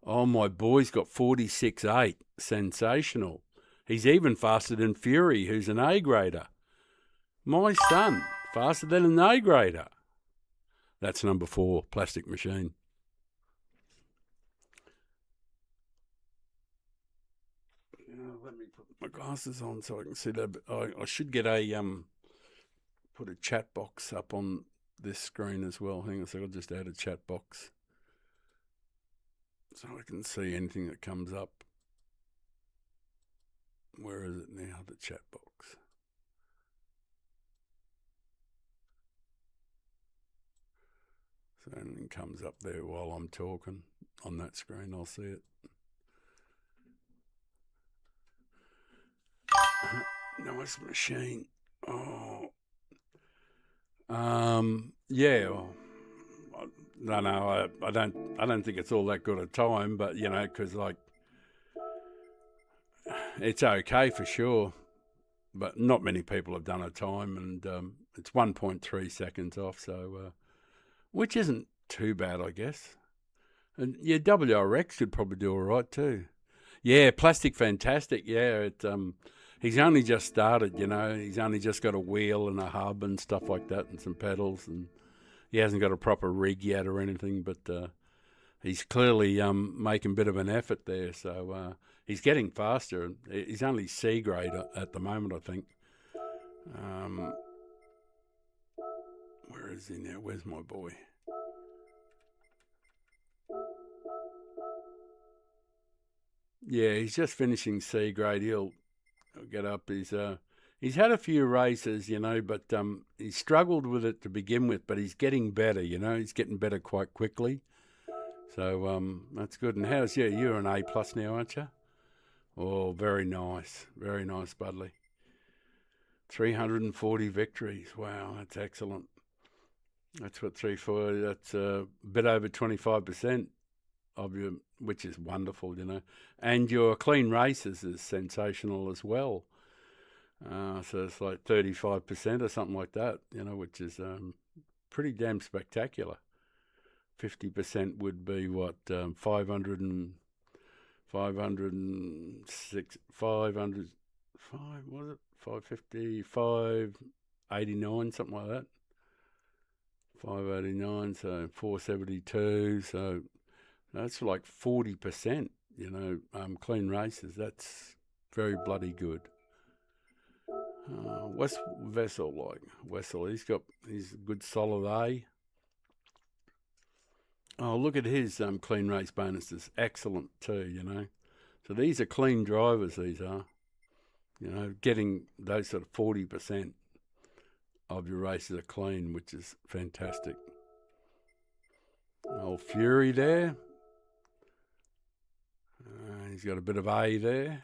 Oh, my boy's got 46.8. Sensational. He's even faster than Fury, who's an A-grader. My son. Faster than an A-grader. That's number 4, Plastic Machine. Let me put my glasses on so I can see that. I should get put a chat box up on this screen as well. Hang on a second, I'll just add a chat box so I can see anything that comes up. Where is it now, the chat box? So anything comes up there while I'm talking on that screen, I'll see it. Nice machine. Oh. Yeah. Well, no, I don't think it's all that good a time, but you know, because like it's okay for sure, but not many people have done a time, and it's 1.3 seconds off, so which isn't too bad, I guess. And yeah, WRX should probably do all right too. Yeah, Plastic Fantastic. Yeah, he's only just started, you know. He's only just got a wheel and a hub and stuff like that and some pedals, and he hasn't got a proper rig yet or anything, but he's clearly making a bit of an effort there. So he's getting faster. He's only C grade at the moment, I think. Where is he now? Where's my boy? Yeah, he's just finishing C grade. He'll get up. He's had a few races, you know, but he struggled with it to begin with. But he's getting better, you know. He's getting better quite quickly. So that's good. And how's you? You're an A plus now, aren't you? Oh, very nice, Budley. 340 victories. Wow, that's excellent. That's what 340. That's a bit over 25% of your, which is wonderful, you know. And your clean races is sensational as well. So it's like 35% or something like that, you know, which is pretty damn spectacular. 50% would be what, 500 and 506, 500, was it? 550, 589, something like that. 589, so 472, so that's like 40%, you know, clean races. That's very bloody good. What's Vessel like? Wessel, he's a good solid A. Oh, look at his clean race bonuses. Excellent too, you know. So these are clean drivers, these are. You know, getting those sort of 40% of your races are clean, which is fantastic. Old Fury there. He's got a bit of A there.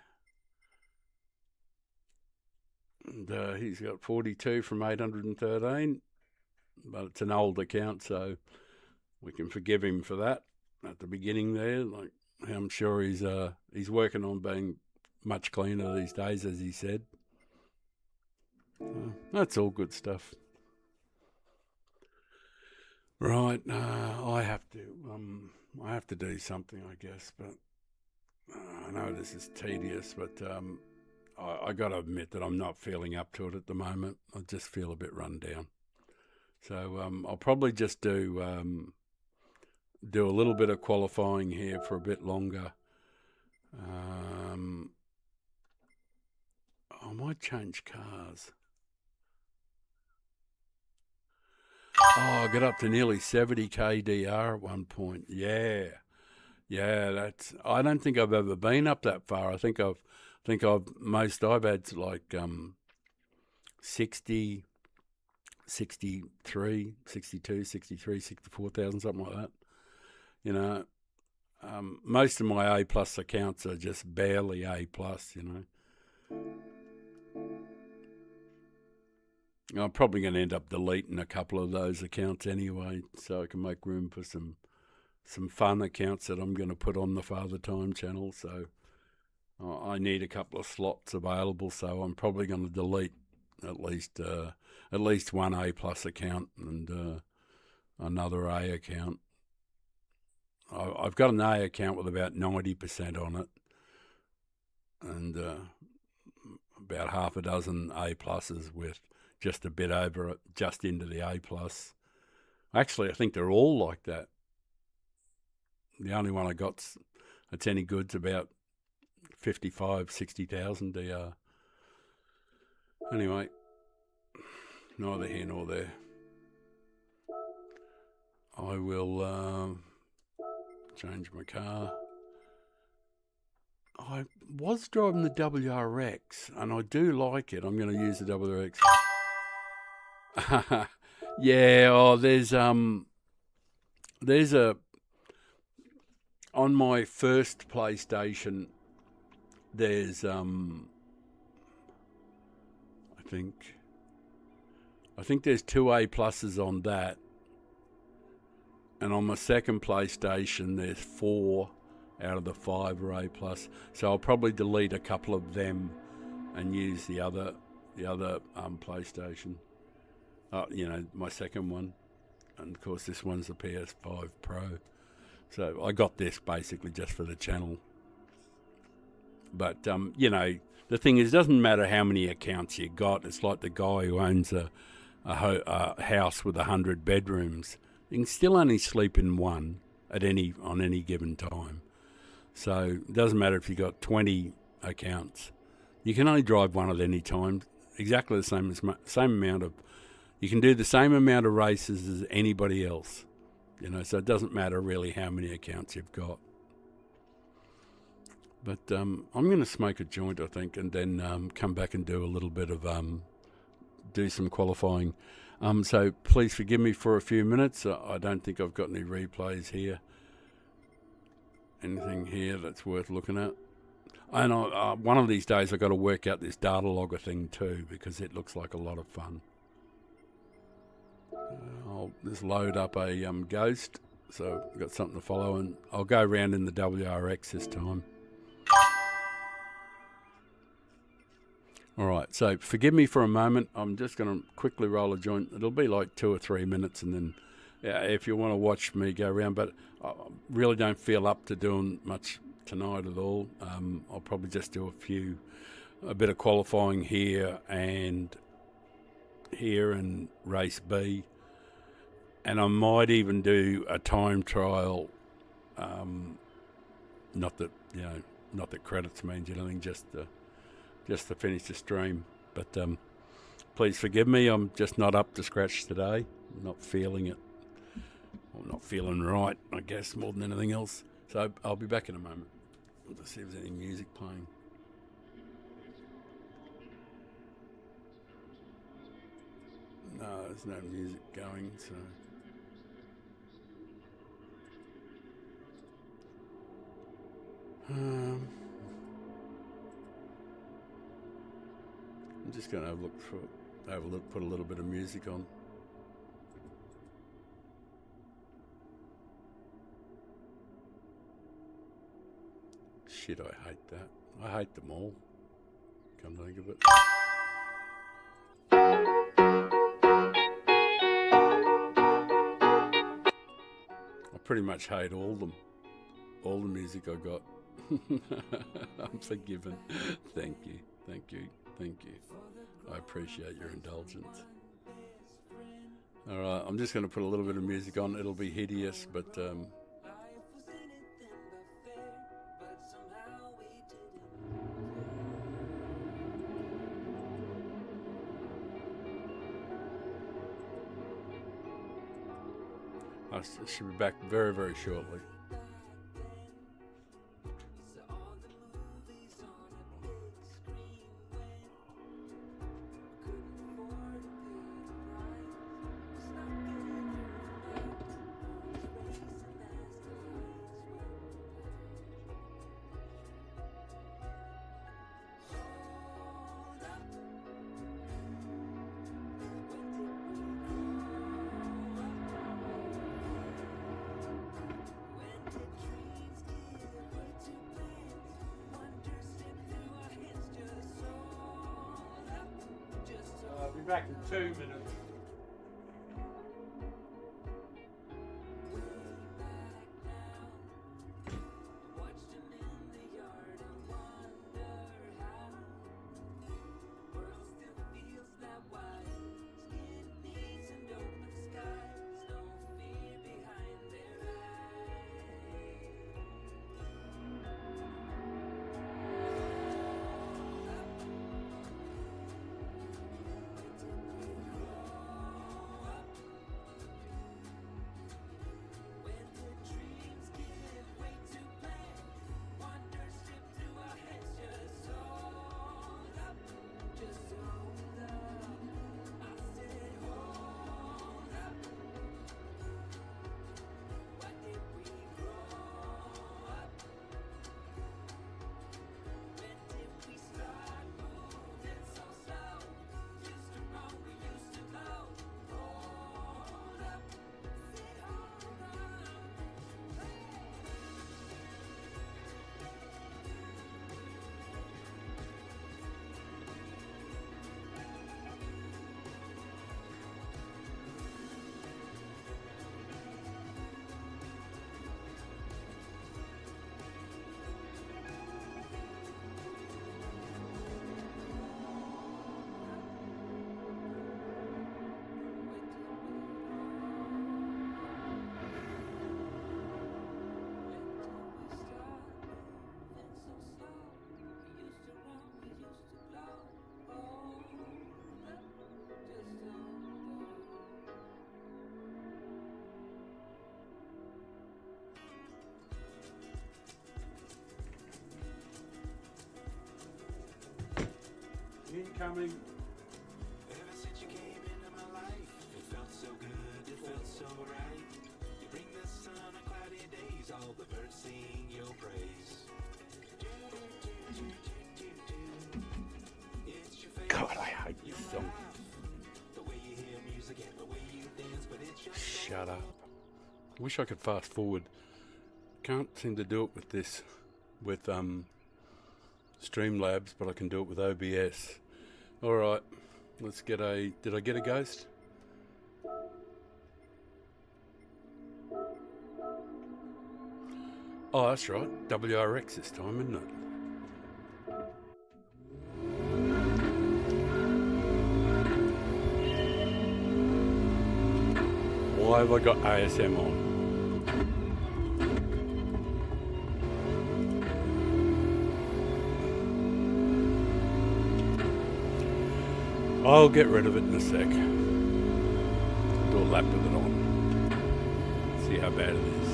And he's got 42 from 813. But it's an old account, so we can forgive him for that at the beginning there. Like, I'm sure he's working on being much cleaner these days, as he said. That's all good stuff. Right, I have to do something, I guess, but I know this is tedious, but I got to admit that I'm not feeling up to it at the moment. I just feel a bit run down. So I'll probably just do a little bit of qualifying here for a bit longer. I might change cars. Oh, I got up to nearly 70 kdr at one point. Yeah, that's. I don't think I've ever been up that far. I think I've most I've had like 60, 63, 62, 63, 64,000, something like that. You know, most of my A plus accounts are just barely A plus. You know. I'm probably going to end up deleting a couple of those accounts anyway, so I can make room for some fun accounts that I'm going to put on the Father Time channel. So I need a couple of slots available, so I'm probably going to delete at least one A plus account and another A account. I've got an A account with about 90% on it, and about half a dozen A pluses with just a bit over it, just into the A plus. Actually, I think they're all like that. The only one I got that's any good's about 55, 60,000 DR. Anyway, neither here nor there. I will change my car. I was driving the WRX, and I do like it. I'm going to use the WRX. Yeah, there's a on my first PlayStation. There's I think there's 2 A pluses on that, and on my second PlayStation there's 4 out of the 5 are A plus. So I'll probably delete a couple of them and use the other PlayStation. My second one, and of course this one's the PS5 Pro. So I got this basically just for the channel. But, you know, the thing is, it doesn't matter how many accounts you got. It's like the guy who owns a house with 100 bedrooms. You can still only sleep in one on any given time. So it doesn't matter if you've got 20 accounts. You can only drive one at any time. Exactly the same amount of. You can do the same amount of races as anybody else. You know, so it doesn't matter really how many accounts you've got. But I'm going to smoke a joint, I think, and then come back and do a little bit of do some qualifying. So please forgive me for a few minutes. I don't think I've got any replays here. Anything here that's worth looking at. And one of these days I've got to work out this data logger thing too, because it looks like a lot of fun. I'll just load up a Ghost, so I've got something to follow, and I'll go around in the WRX this time. All right, so forgive me for a moment. I'm just going to quickly roll a joint. It'll be like 2 or 3 minutes, and then if you want to watch me go around, but I really don't feel up to doing much tonight at all. I'll probably just do a bit of qualifying here and race B, and I might even do a time trial. Not that credits means anything, just to finish the stream. But please forgive me. I'm just not up to scratch today. I'm not feeling it. Or not feeling right, I guess, more than anything else. So I'll be back in a moment. Let's see if there's any music playing. No, there's no music going, so. I'm just going to put a little bit of music on. Shit, I hate that. I hate them all. Come to think of it. I pretty much hate all them. All the music I got. I'm forgiven. Thank you. I appreciate your indulgence. Alright, I'm just going to put a little bit of music on. It'll be hideous, but I should be back very, very shortly. I'll be back in 2 minutes. coming. Ever since you came into my life, it felt so good, it felt so right. You bring the sun on cloudy days, all the birds sing your praise. It's your favorite God, I hate this song. the way you hear music and the way you dance, but it's your Shut up. I wish I could fast forward. Can't seem to do it with this, with Streamlabs, but I can do it with OBS. All right, let's get a. Did I get a ghost? Oh, that's right. WRX this time, isn't it? Why have I got ASM on? I'll get rid of it in a sec. Do a lap with it on. See how bad it is.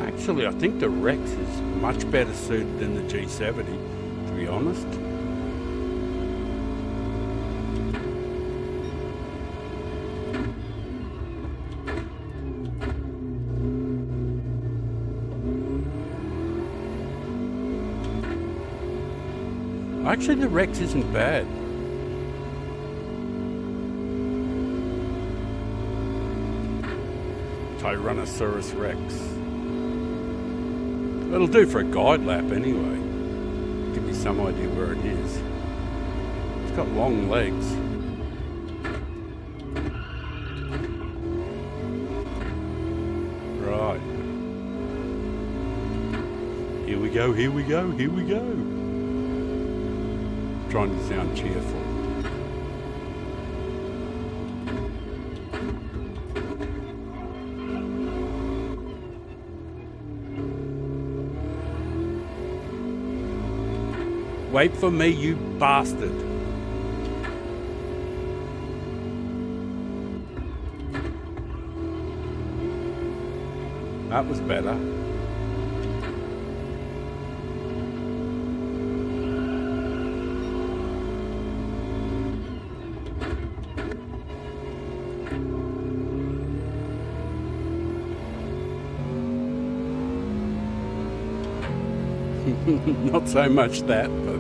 Actually, I think the Rex is much better suited than the G70, to be honest. Actually, the Rex isn't bad. Tyrannosaurus Rex. It'll do for a guide lap anyway. Give me some idea where it is. It's got long legs. Right. Here we go, here we go, here we go. Trying to sound cheerful. Wait for me, you bastard. That was better. Not so much that, but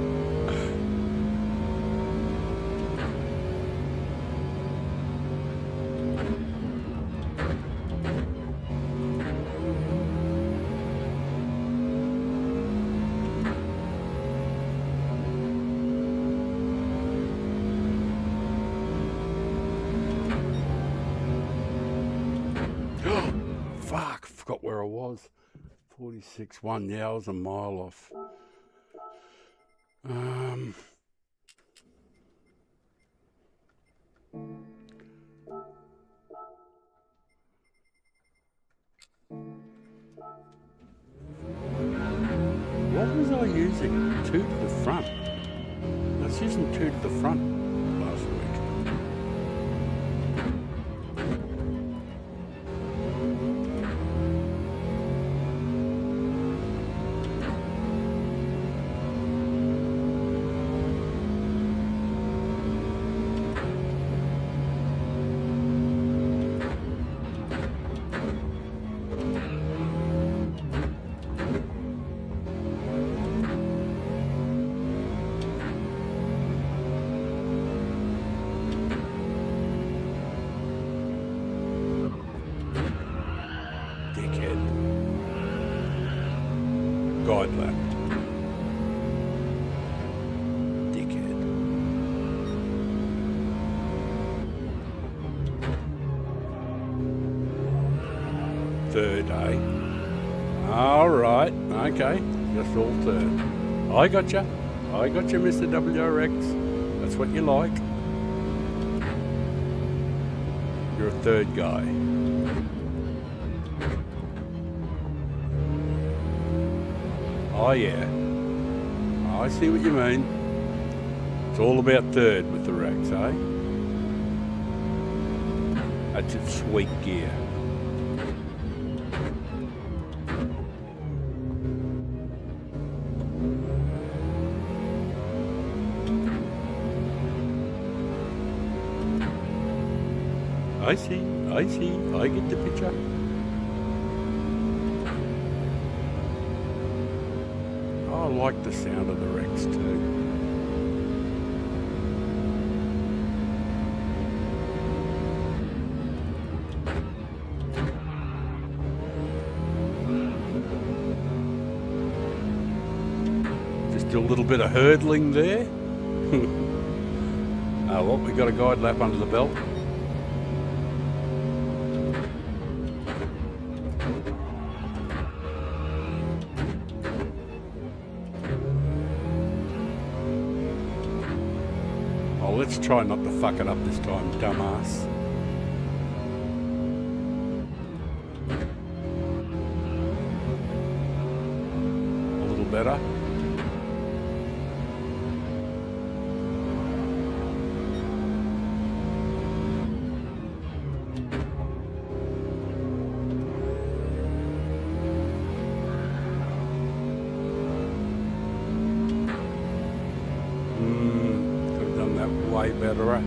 fuck, forgot where I was. 46.1, yeah, I was a mile off. What was I using? 2 to the front. I was using 2 to the front last week. Okay. All right. Okay. Just all third. I gotcha. I gotcha, Mr. WRX. That's what you like. You're a third guy. Oh, yeah. I see what you mean. It's all about third with the Rex, eh? That's its sweet gear. I see. I get the picture. I like the sound of the Rex too. Just do a little bit of hurdling there. What, we got a guide lap under the belt. Oh, let's try not to fuck it up this time, dumbass. A little better. Could have done that way better.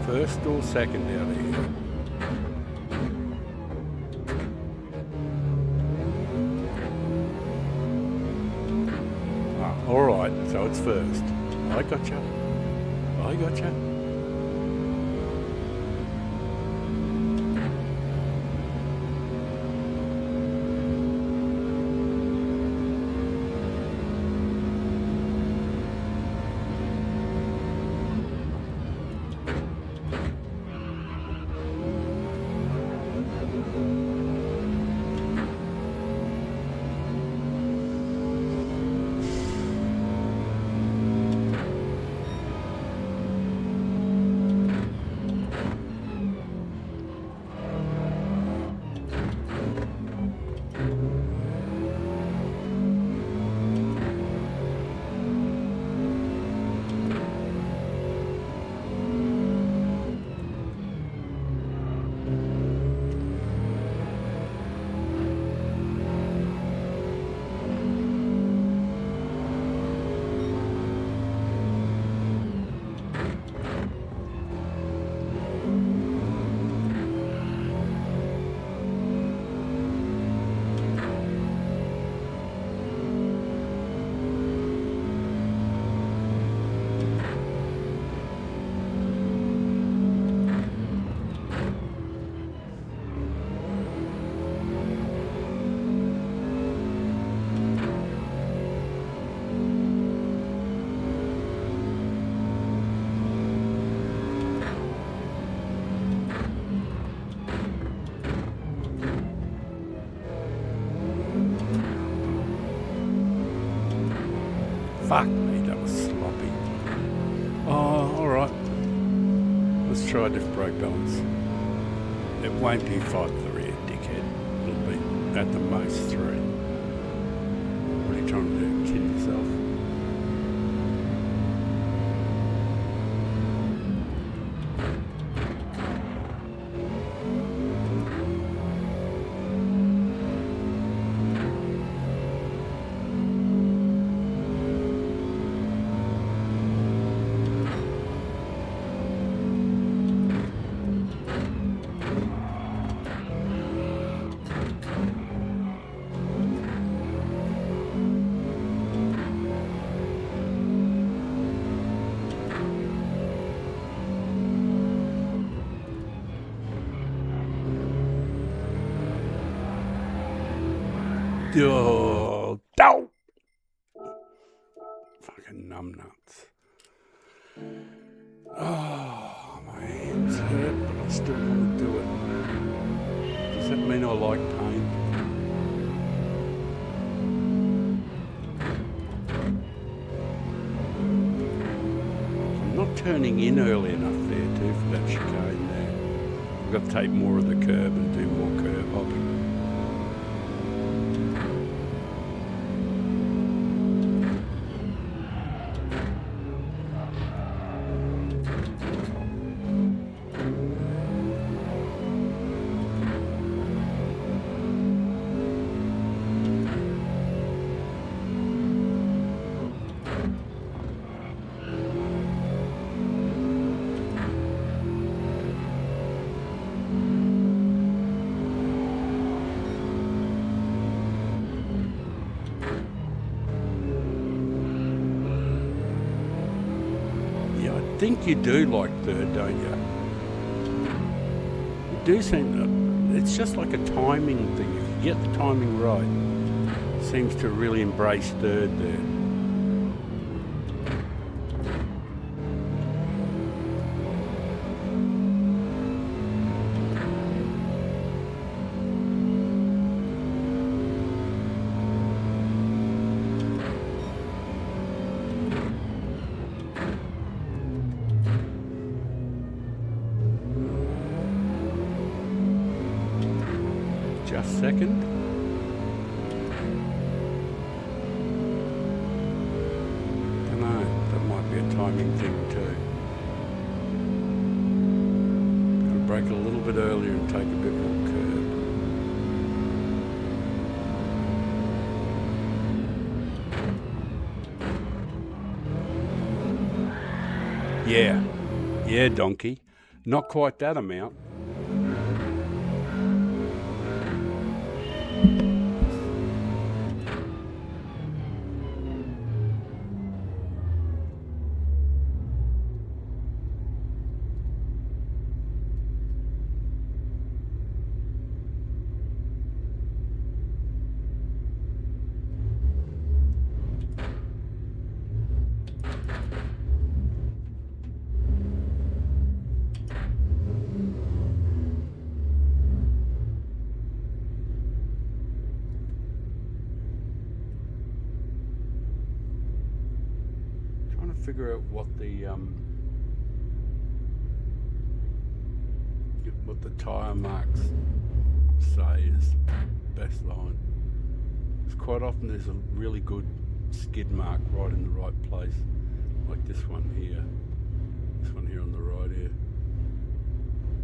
First or second out of here? Alright, so it's first. I gotcha. Fuck me, that was sloppy. Oh, alright. Let's try a different brake balance. It won't be 5 to the rear, dickhead. It'll be at the most 3. What are you trying to do? Kid yourself? Oh, ow! Fucking numbnuts. Oh, my hands hurt, but I still want to do it. Does that mean I like pain? I'm not turning in early enough there too for that chicane there. I've got to take more of the curb and do more curb hopping. I think you do like third, don't you? You do seem to, it's just like a timing thing. If you get the timing right, it seems to really embrace third there. Just second. Dunno, that might be a timing thing too. Gotta brake a little bit earlier and take a bit more curb. Yeah, donkey. Not quite that amount. Figure out what the tyre marks say is best line. Because quite often there's a really good skid mark right in the right place, like this one here. This one here on the right here.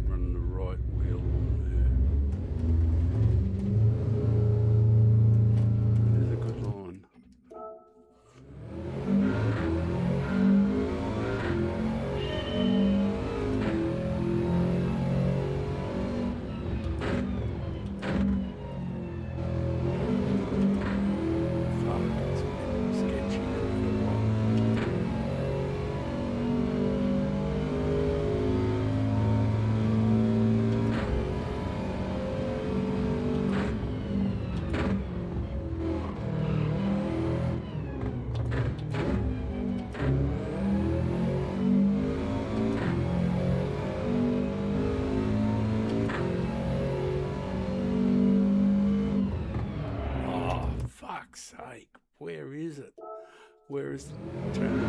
Running the right wheel on there. That is a good line. Sake, where is it? Where is the turn?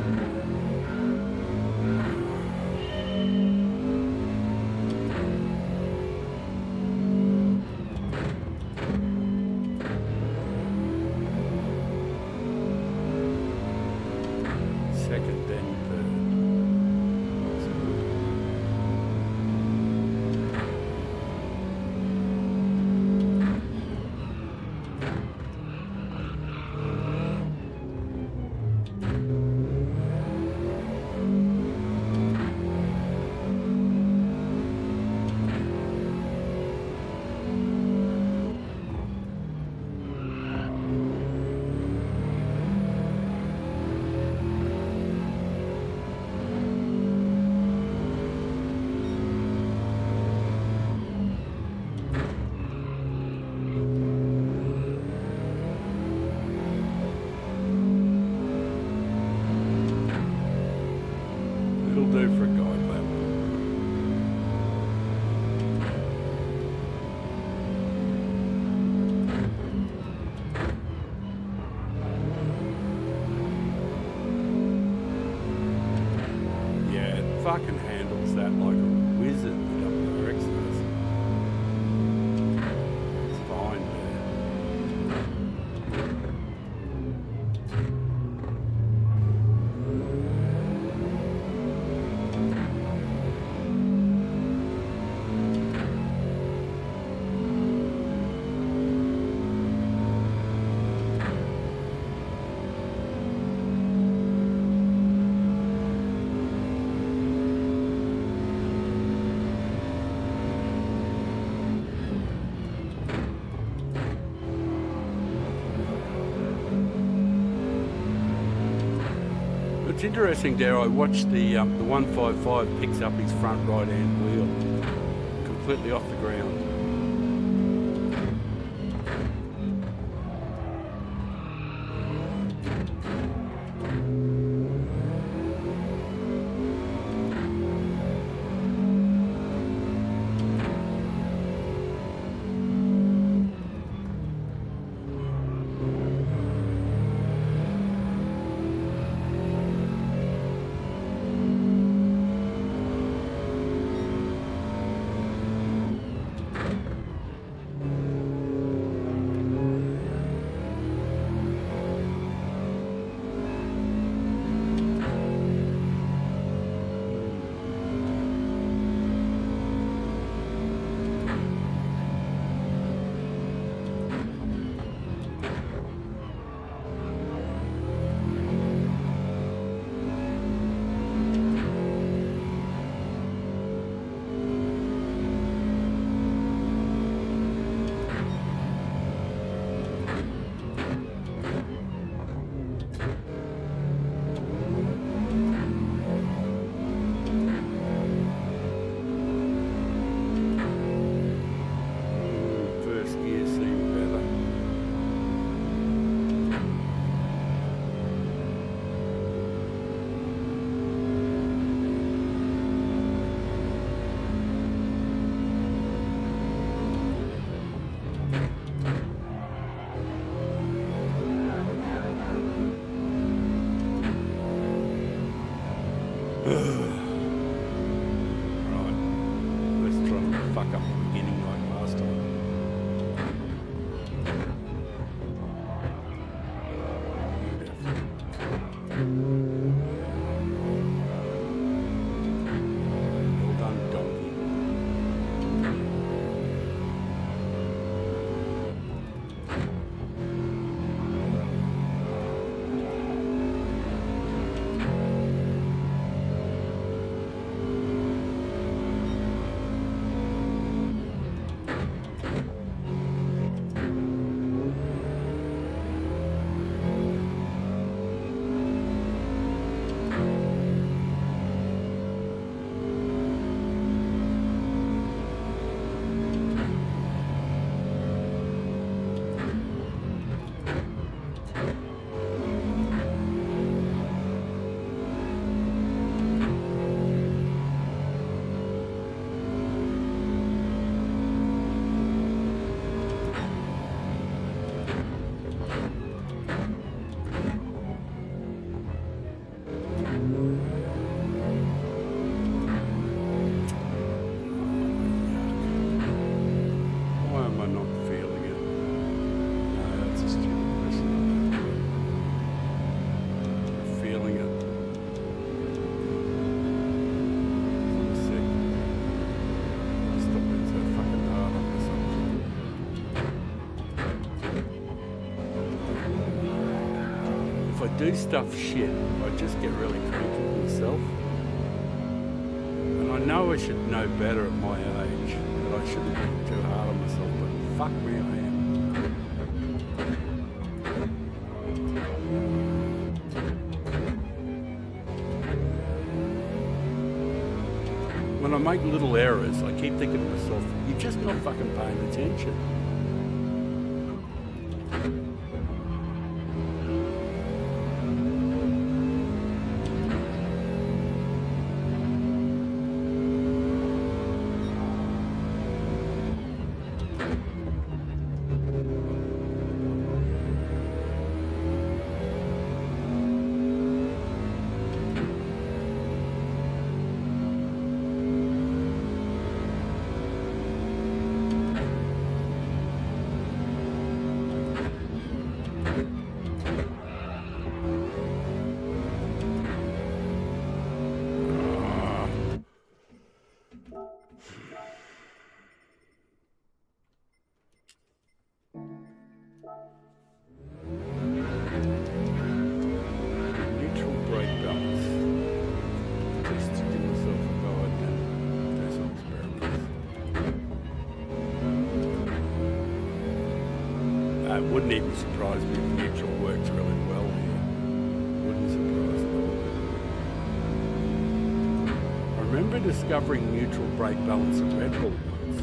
Second, then third. fucking handles that like a wizard, the WRX does. It's fine, man. It's interesting, Dare. I watched the 155 picks up his front right-hand wheel completely off the ground. First gear seemed better. Right, let's try and fuck up the beginning like last time. Well done, donkey. Why am I not feeling it? No, that's a stupid question. I'm feeling it. One sec. Stop being so fucking hard on myself. If I do stuff shit, I just get really cranky with myself. And I know I should know better at my age, that I shouldn't be too hard on myself, but fuck me, I am. When I make little errors, I keep thinking to myself, you're just not fucking paying attention. Wouldn't even surprise me if neutral works really well here. Wouldn't surprise me. I remember discovering neutral brake balance at Red Bull once.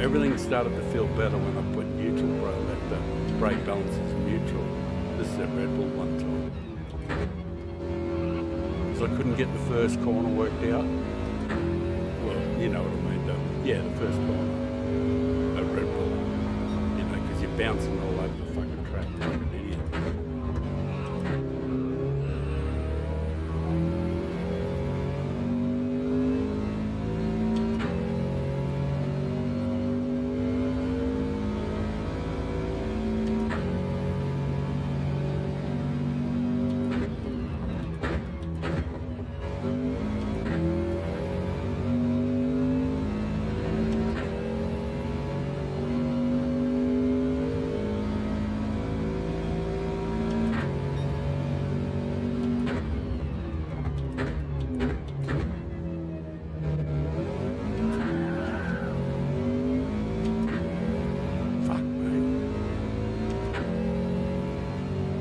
Everything started to feel better when I put neutral brake balance as neutral. This is at Red Bull one time. So I couldn't get the first corner worked out. Well, you know what I mean, though. Yeah, the first corner at Red Bull. You know, because you're bouncing all over the fucking track like an idiot.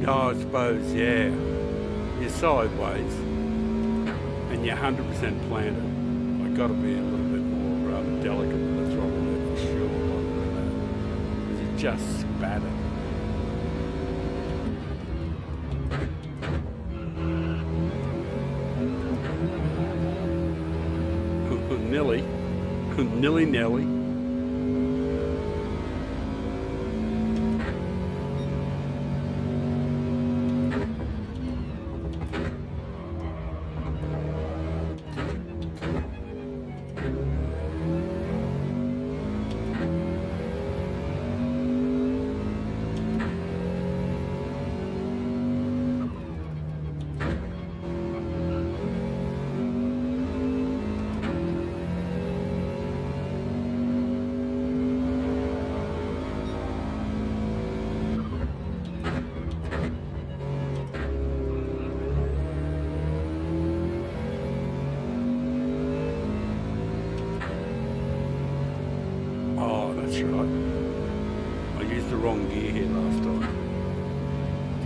Oh, I suppose, yeah. You're sideways and you're 100% planted. I've got to be a little bit more delicate with the throttle there for sure. Because you just spat it. Nilly. Oh, that's right. I used the wrong gear here last time.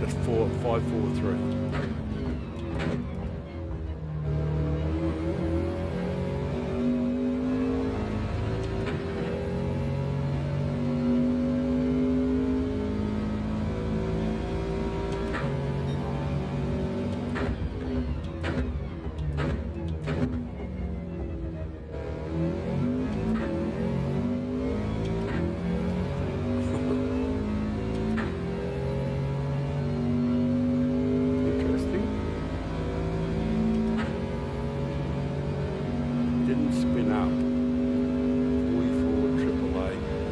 Just 543. Spin up. 44 triple A.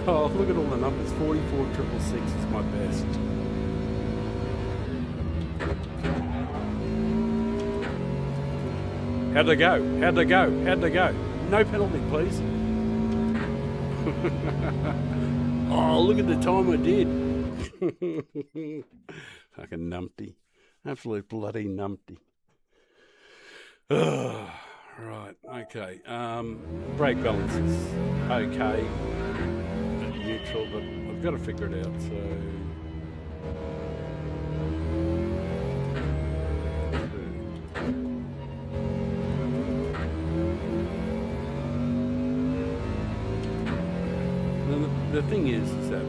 Oh, look at all the numbers. 44 triple 6 is my best. How'd they go? No penalty, please. Oh, look at the time I did. Fucking numpty. Absolute bloody numpty. Oh. Right, okay. Brake balance is okay, neutral, but I've got to figure it out, so... The thing is that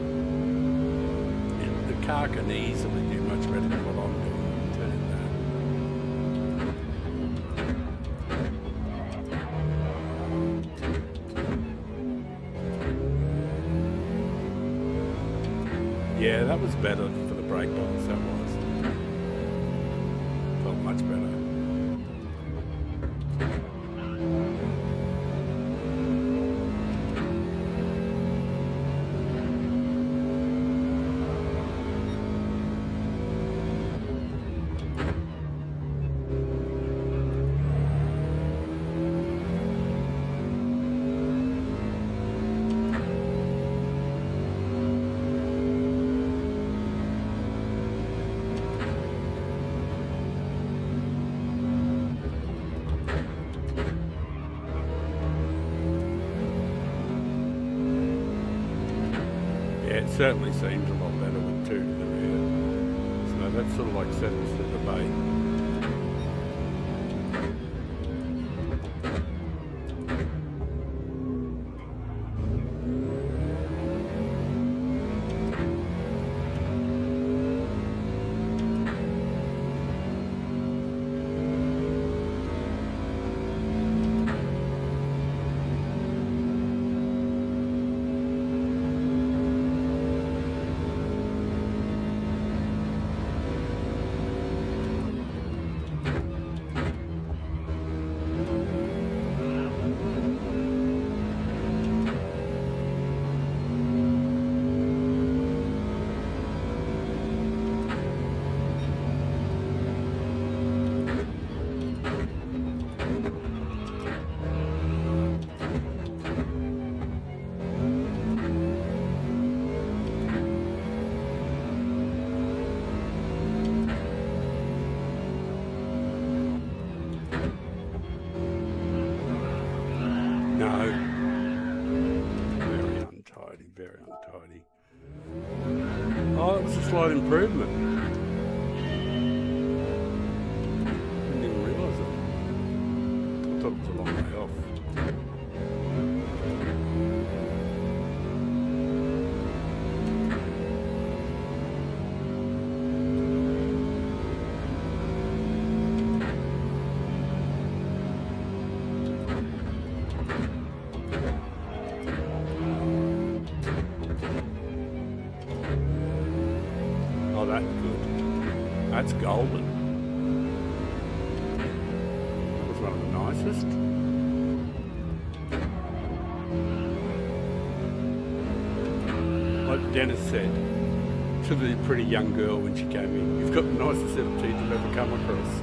the car can easily do much better than what I'm doing. Yeah, that was better for the brake balance, that was. Felt much better. it certainly seems a lot better with two to the rear. So that sort of like settles the debate. No. Very untidy, very untidy. Oh, it was a slight improvement. Didn't even realise it. I thought it was a long way off. Oh, that's good. That's golden. That was one of the nicest. Like Dennis said to the pretty young girl when she came in, you've got the nicest set of teeth I've ever come across.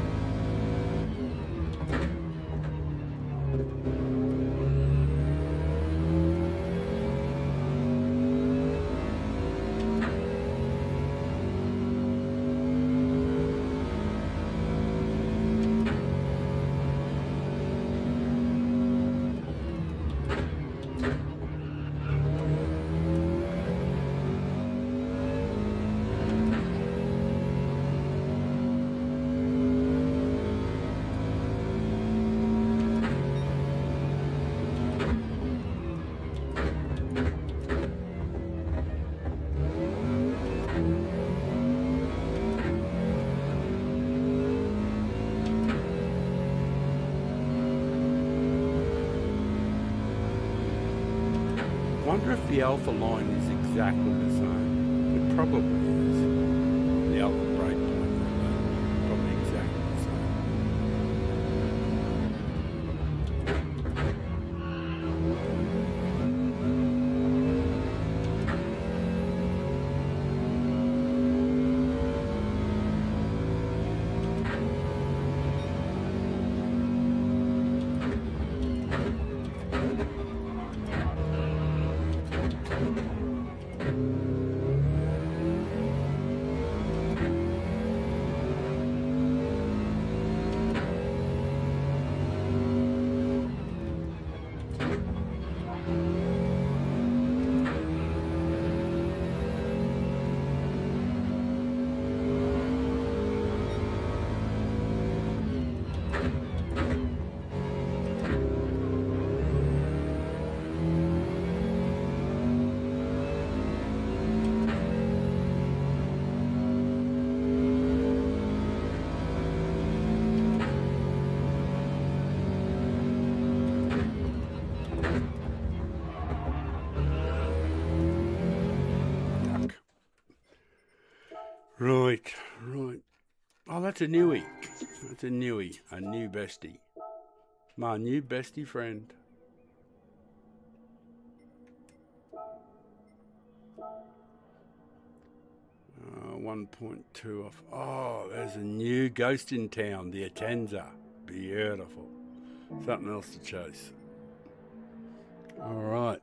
I wonder if the Alpha line is exactly the same. It probably is. The Alpha brake line is probably exactly the same. Right. Oh, that's a newie. That's a newie. A new bestie. My new bestie friend. 1.2 off. Oh, there's a new ghost in town, the Atenza. Beautiful. Something else to chase. All right.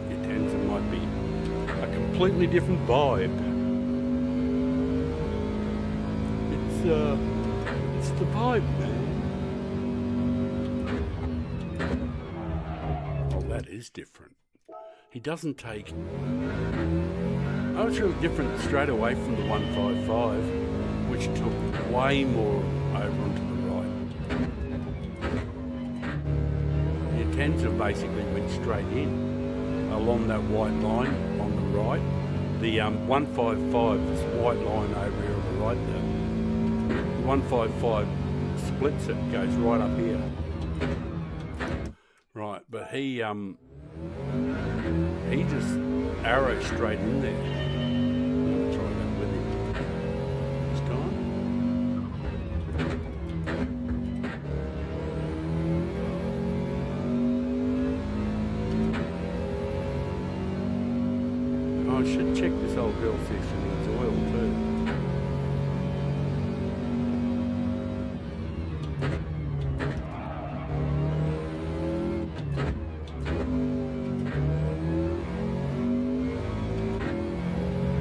The Atenza might be a completely different vibe. it's the vibe, man. Oh, that is different. He doesn't take. Oh, it's really different straight away from the 155, which took way more over onto the right. The tens have basically went straight in along that white line on the right. The 155 is white line over here on the right there. The 155 splits it, goes right up here. Right, but he just arrows straight in there. I'm going to try that with him this time. Oh, I should check this old girl, see if she needs oil too.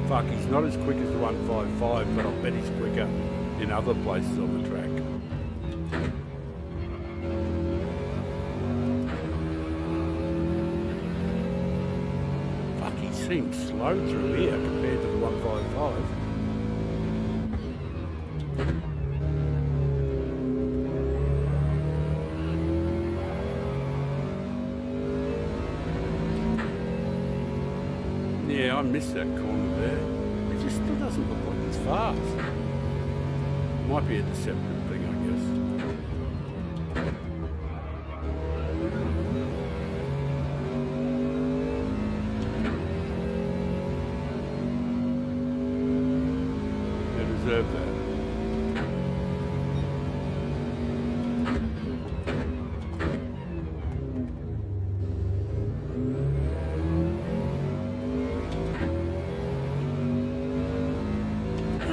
Fuck, he's not as quick as the 155, but I'll bet he's quicker in other places on the track. Fuck, he seems slow through here compared to the 155. Yeah, I missed that corner there. It just still doesn't look like it's fast. Might be a deceptive thing, I guess. They deserve that.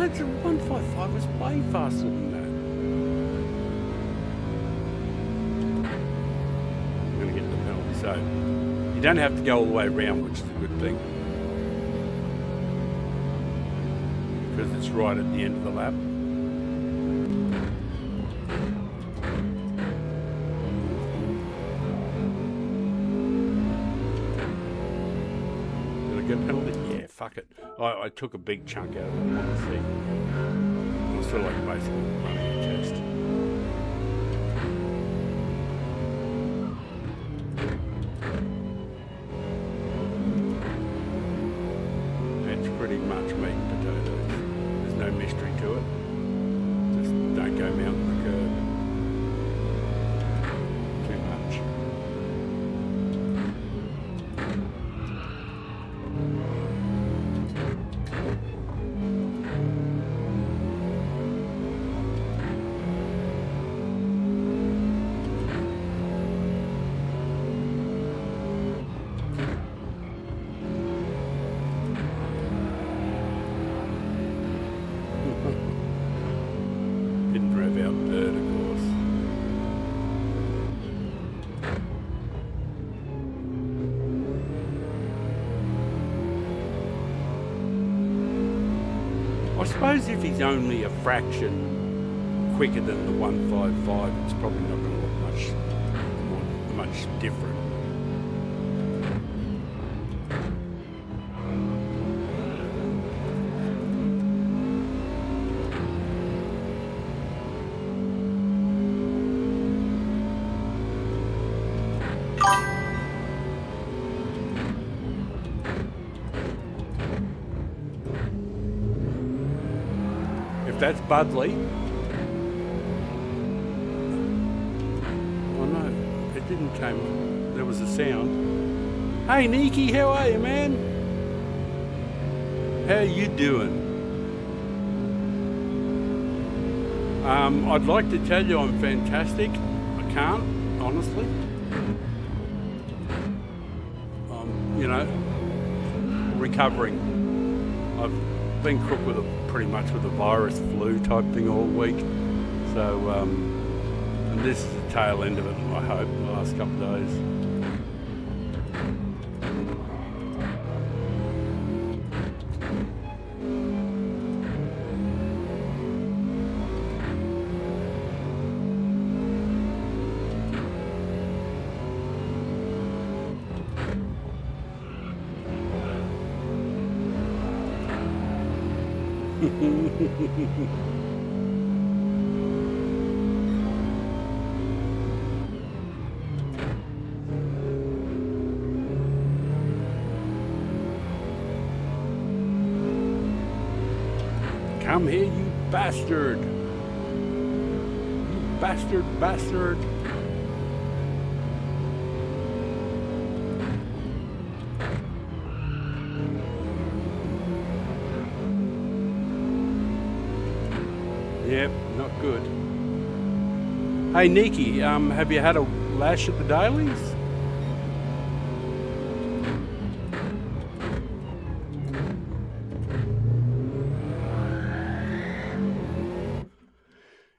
The 155 was way faster than that. I'm going to get the penalty. So you don't have to go all the way around, which is a good thing. Because it's right at the end of the lap. Did I get a penalty? Yeah, fuck it. I took a big chunk out of it. I want to see. It's sort of like basically running a test. It's pretty much meat and potatoes. There's no mystery to it. Just don't go mounting the curb. Too much. Didn't rev out third, of course. I suppose if he's only a fraction quicker than the 155, it's probably not going to look much different. If that's Budley, oh no, it didn't come. There was a sound. Hey Nikki, how are you, man? How you doing? I'd like to tell you I'm fantastic. I can't, honestly. Recovering. I've been crook with pretty much with a virus flu type thing all week. So, and this is the tail end of it, I hope, the last couple of days. Come here, you bastard! You bastard! Yep, not good. Hey, Nikki, have you had a lash at the dailies?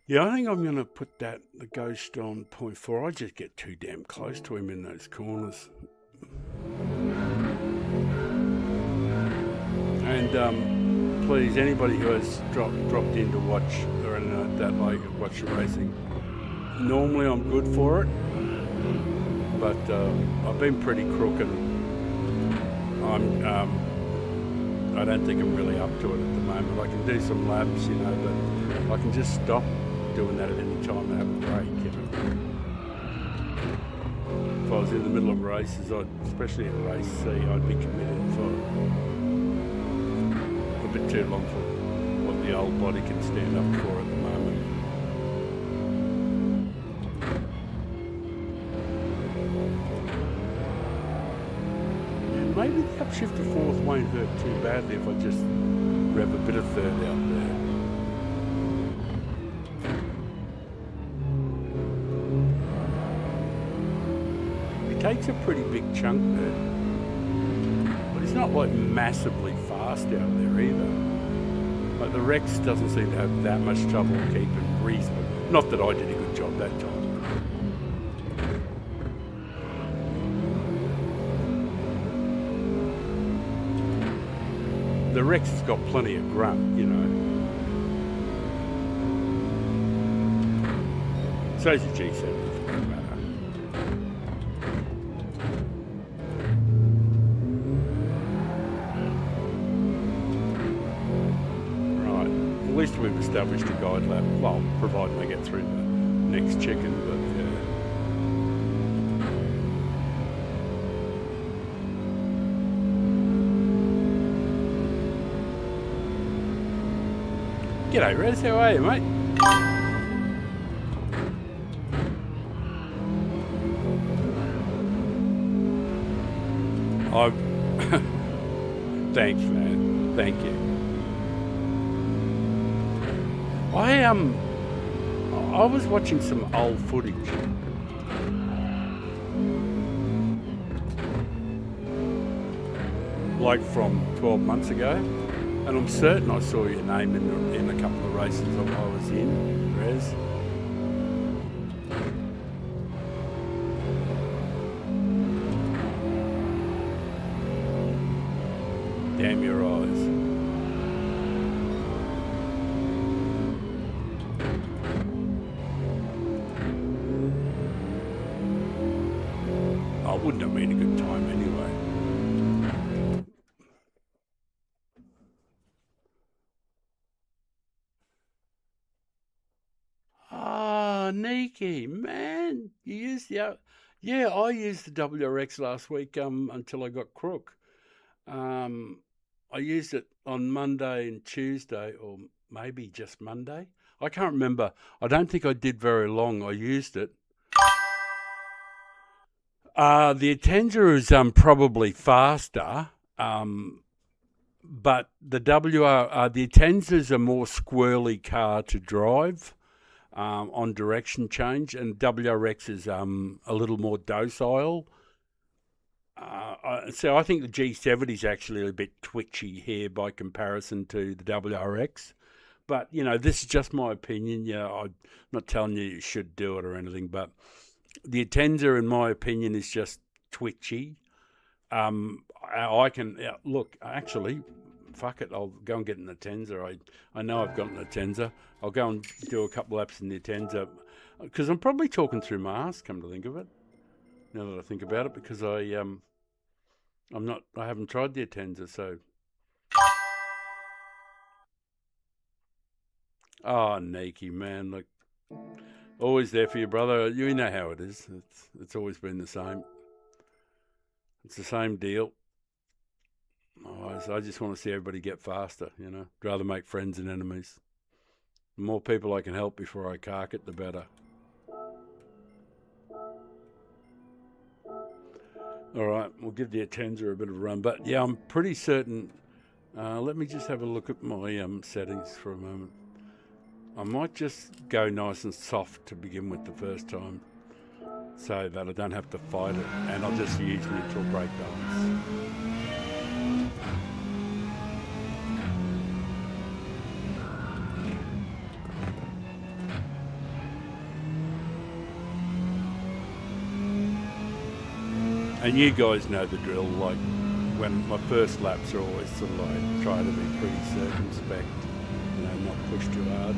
Yeah, I think I'm going to put the ghost on point four. I just get too damn close to him in those corners. And please, anybody who has dropped in to watch or anything like that, like watch the racing, normally I'm good for it, but I've been pretty crook and I don't think I'm really up to it at the moment. I can do some laps, but I can just stop doing that at any time and have a break. If I was in the middle of races, especially in race C, I'd be committed for a bit too long for what the old body can stand up for at the moment. And maybe the upshift to fourth won't hurt too badly if I just rev a bit of third out there. Takes a pretty big chunk there, but he's not like massively fast out there either. Like the Rex doesn't seem to have that much trouble keeping reasonable. Not that I did a good job that time. The Rex has got plenty of grunt, So's the G7 for that matter. At least we've established a guide lap. Well, provided I get through the next chicken, but yeah. G'day, Rez. How are you, mate? Thanks, man. Thank you. I was watching some old footage. Like from 12 months ago, and I'm certain I saw your name in a couple of races that I was in, Rez. Damn your eyes. Wouldn't have been a good time anyway. Ah, Nikki, man, you used the yeah, I used the WRX last week until I got crook. Um, I used it on Monday and Tuesday, or maybe just Monday. I can't remember. I don't think I did very long. I used it. The Atenza is probably faster, but the the Atenza is a more squirrely car to drive on direction change, and WRX is a little more docile. So I think the G70 is actually a bit twitchy here by comparison to the WRX. But this is just my opinion. I'm not telling you should do it or anything, but the Atenza, in my opinion, is just twitchy. I can look. Actually, fuck it. I'll go and get an Atenza. I know I've got an Atenza. I'll go and do a couple laps in the Atenza because I'm probably talking through my ass. Come to think of it, now that I think about it, because I haven't tried the Atenza, so. Oh, Nikki, man, look, always there for your brother. You know how it is. It's always been the same. It's the same deal. Oh, I just want to see everybody get faster. I'd rather make friends than enemies. The more people I can help before I cark it, the better. All right, we'll give the Atenza a bit of a run. But yeah, I'm pretty certain. Let me just have a look at my settings for a moment. I might just go nice and soft to begin with the first time, so that I don't have to fight it, and I'll just use neutral brake balance. And you guys know the drill, like when my first laps are always sort of like try to be pretty circumspect, not push too hard.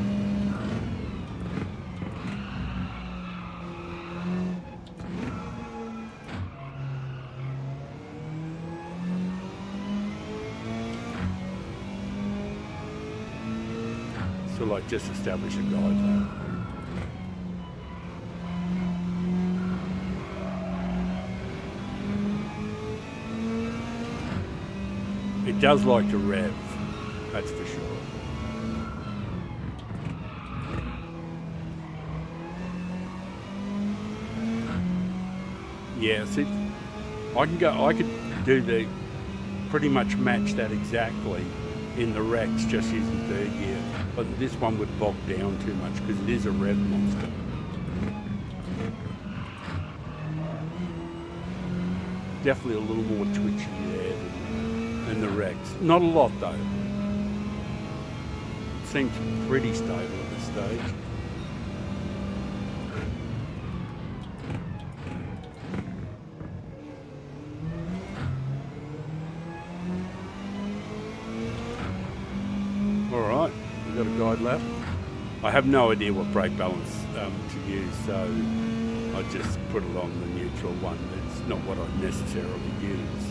So like just establish a guide lap. It does like to rev, that's for sure. Yeah, see, I could do pretty much match that exactly in the Rex just using third gear, but this one would bog down too much because it is a rev monster. Definitely a little more twitchy there than the Rex. Not a lot though. It seems pretty stable at this stage. Alright, we've got a guide lap. I have no idea what brake balance to use, so I just put it on the neutral one. It's not what I necessarily use.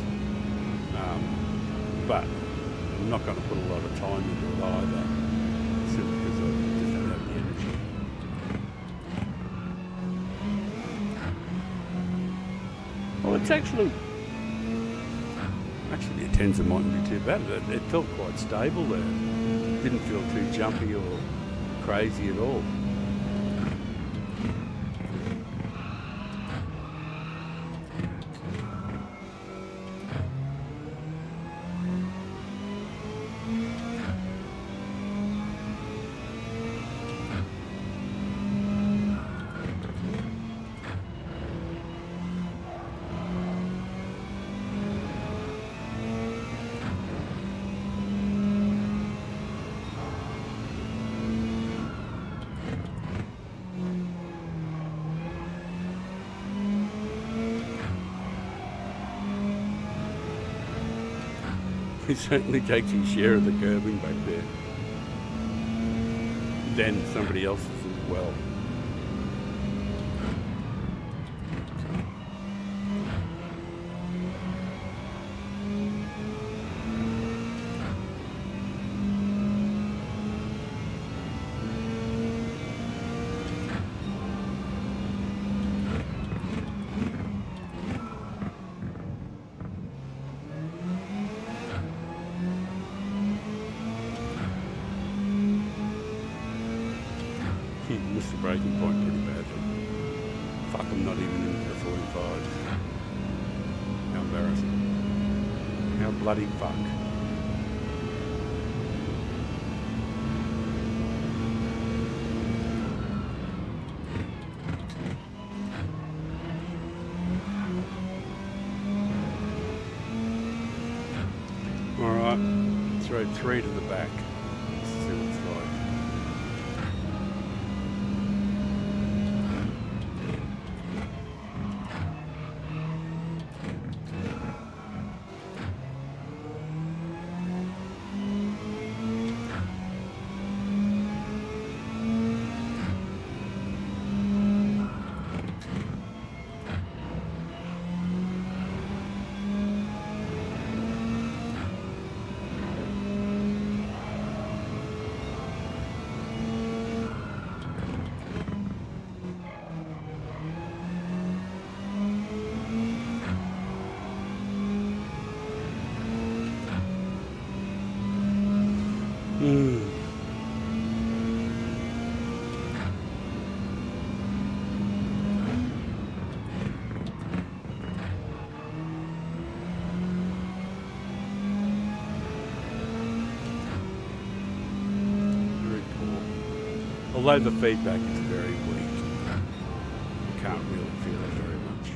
But I'm not going to put a lot of time into it either, simply because I just don't have the energy. Well, it's actually the Atenza mightn't be too bad. It felt quite stable there. Didn't feel too jumpy or crazy at all. He certainly takes his share of the curbing back there. Then somebody else's as well. Missed the breaking point pretty badly. Fuck, I'm not even into the 45s. How embarrassing. How bloody fuck. Alright, throw 3 to the back. Let's see what it's like. Mm. Very poor. Although the feedback is very weak, you can't really feel it very much.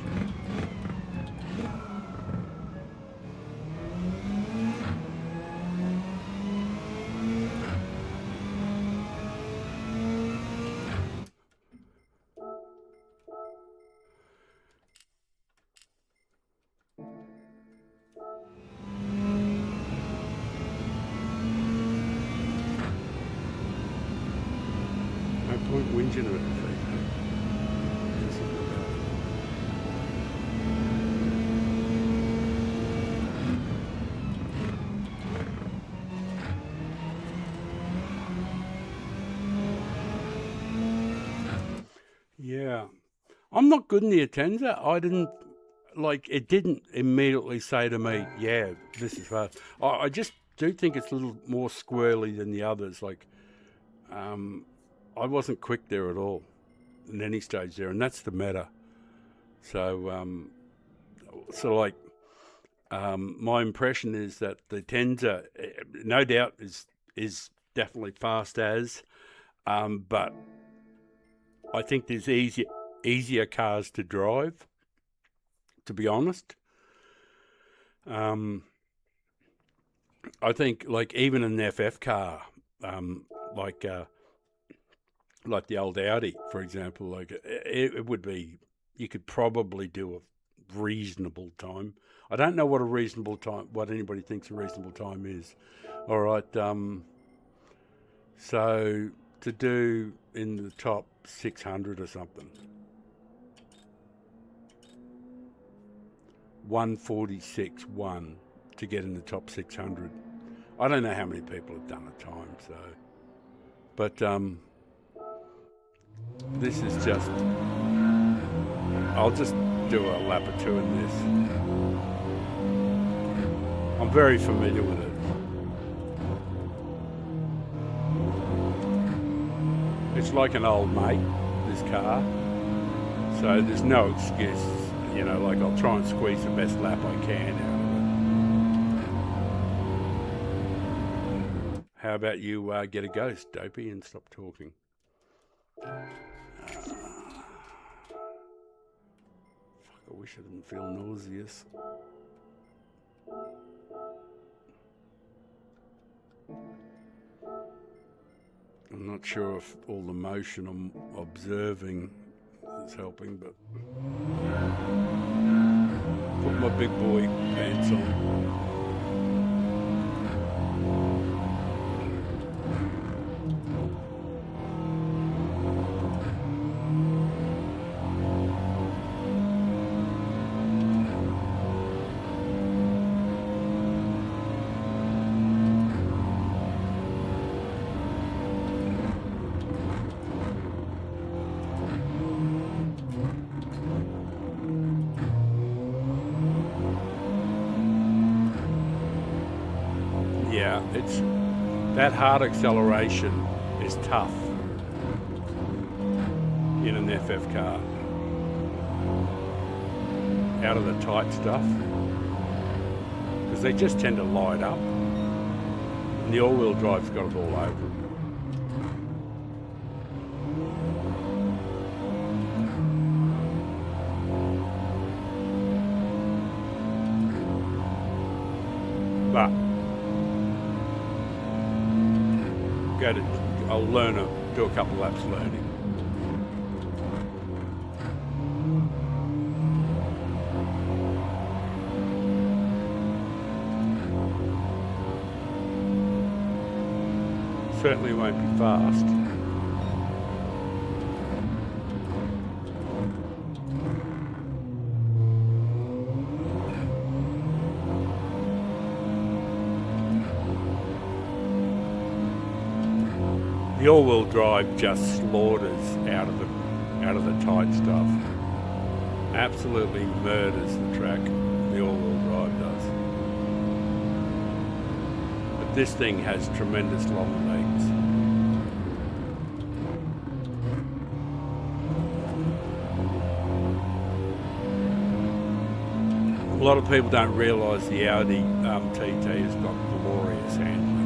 No point whinging about the feedback. Do something about it. Yeah. I'm not good in the Atenza. I didn't like it didn't immediately say to me, yeah, this is fast. I just do think it's a little more squirrely than the others. Like um, I wasn't quick there at all in any stage there, and that's the meta. So like my impression is that the Tenza, no doubt, is definitely fast as, but I think there's easier cars to drive. To be honest, um, I think like even an FF car, um, like uh, like the old Audi, for example, like it would be you could probably do a reasonable time. I don't know what a reasonable time, what anybody thinks a reasonable time is. All right, so to do in the top 600 or something, 146.1 to get in the top 600. I don't know how many people have done a time, so, but this is just. I'll just do a lap or two in this. I'm very familiar with it. It's like an old mate, this car. So there's no excuse. You know, like I'll try and squeeze the best lap I can out of it. How about you get a ghost, Dopey, and stop talking? Fuck, I wish I didn't feel nauseous. I'm not sure if all the motion I'm observing is helping, but put my big boy pants on. Yeah, it's that hard acceleration is tough in an FF car. Out of the tight stuff, because they just tend to light up, and the all-wheel drive's got it all over them. But I'll do a couple laps learning. Certainly won't be fast. The all-wheel drive just slaughters out of the tight stuff. Absolutely murders the track. The all-wheel drive does. But This thing has tremendous long legs. A lot of people don't realise the Audi TT has got glorious handling.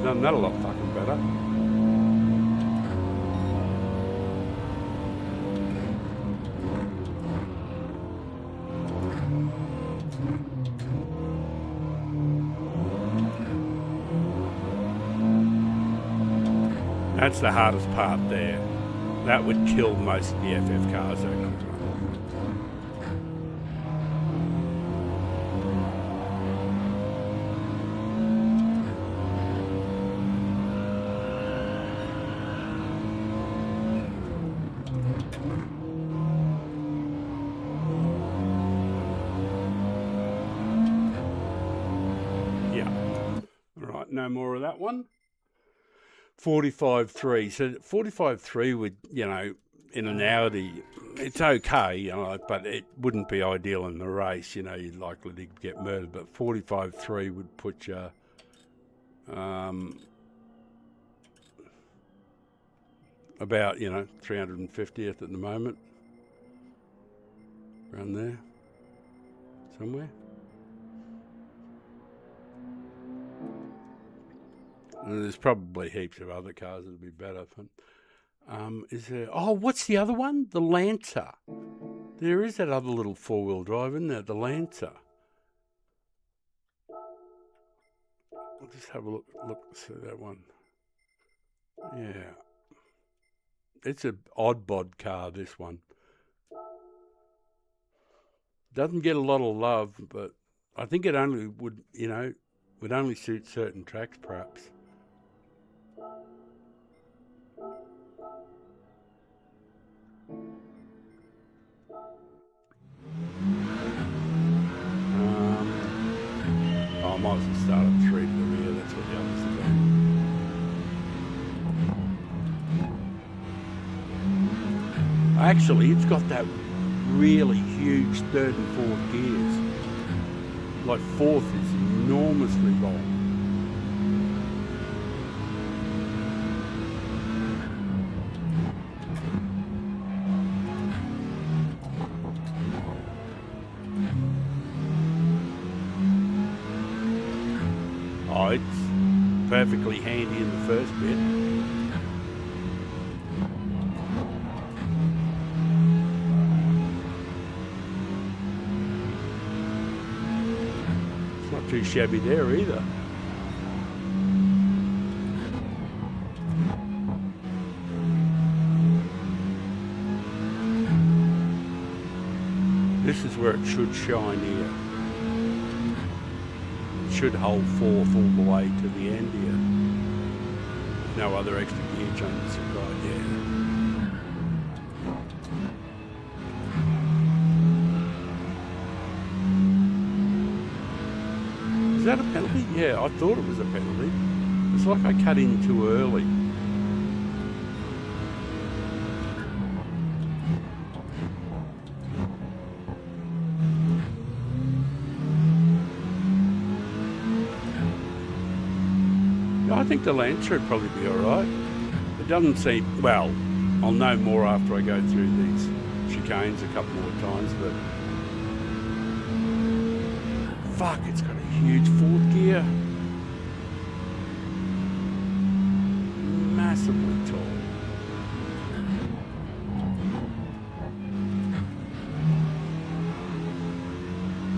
Done that a lot fucking better. That's the hardest part there. That would kill most of the FF cars that comes around. No more of that one. 45.3. So 45.3 would, in an Audi, it's okay, but it wouldn't be ideal in the race. You're likely to get murdered. But 45.3 would put you about, 350th at the moment. Around there. Somewhere. And there's probably heaps of other cars that'd be better. Is there? Oh, what's the other one? The Lancer. There is that other little four-wheel drive, isn't there? The Lancer. I'll just have a look. See that one. Yeah. It's an odd bod car, this one. Doesn't get a lot of love, but I think it only would, would only suit certain tracks, perhaps. I might as well start up 3 to the rear. That's what the others are doing. Actually, it's got that really huge third and fourth gears. Like fourth is enormously long. Oh, it's perfectly handy in the first bit. It's not too shabby there either. This is where it should shine here. Should hold fourth all the way to the end here. no other extra gear changes required. Yeah. Is that a penalty? Yeah, I thought it was a penalty. It's like I cut in too early. I think the Lancer would probably be alright. It doesn't seem, well, I'll know more after I go through these chicanes a couple more times, but fuck, it's got a huge fourth gear. Massively tall.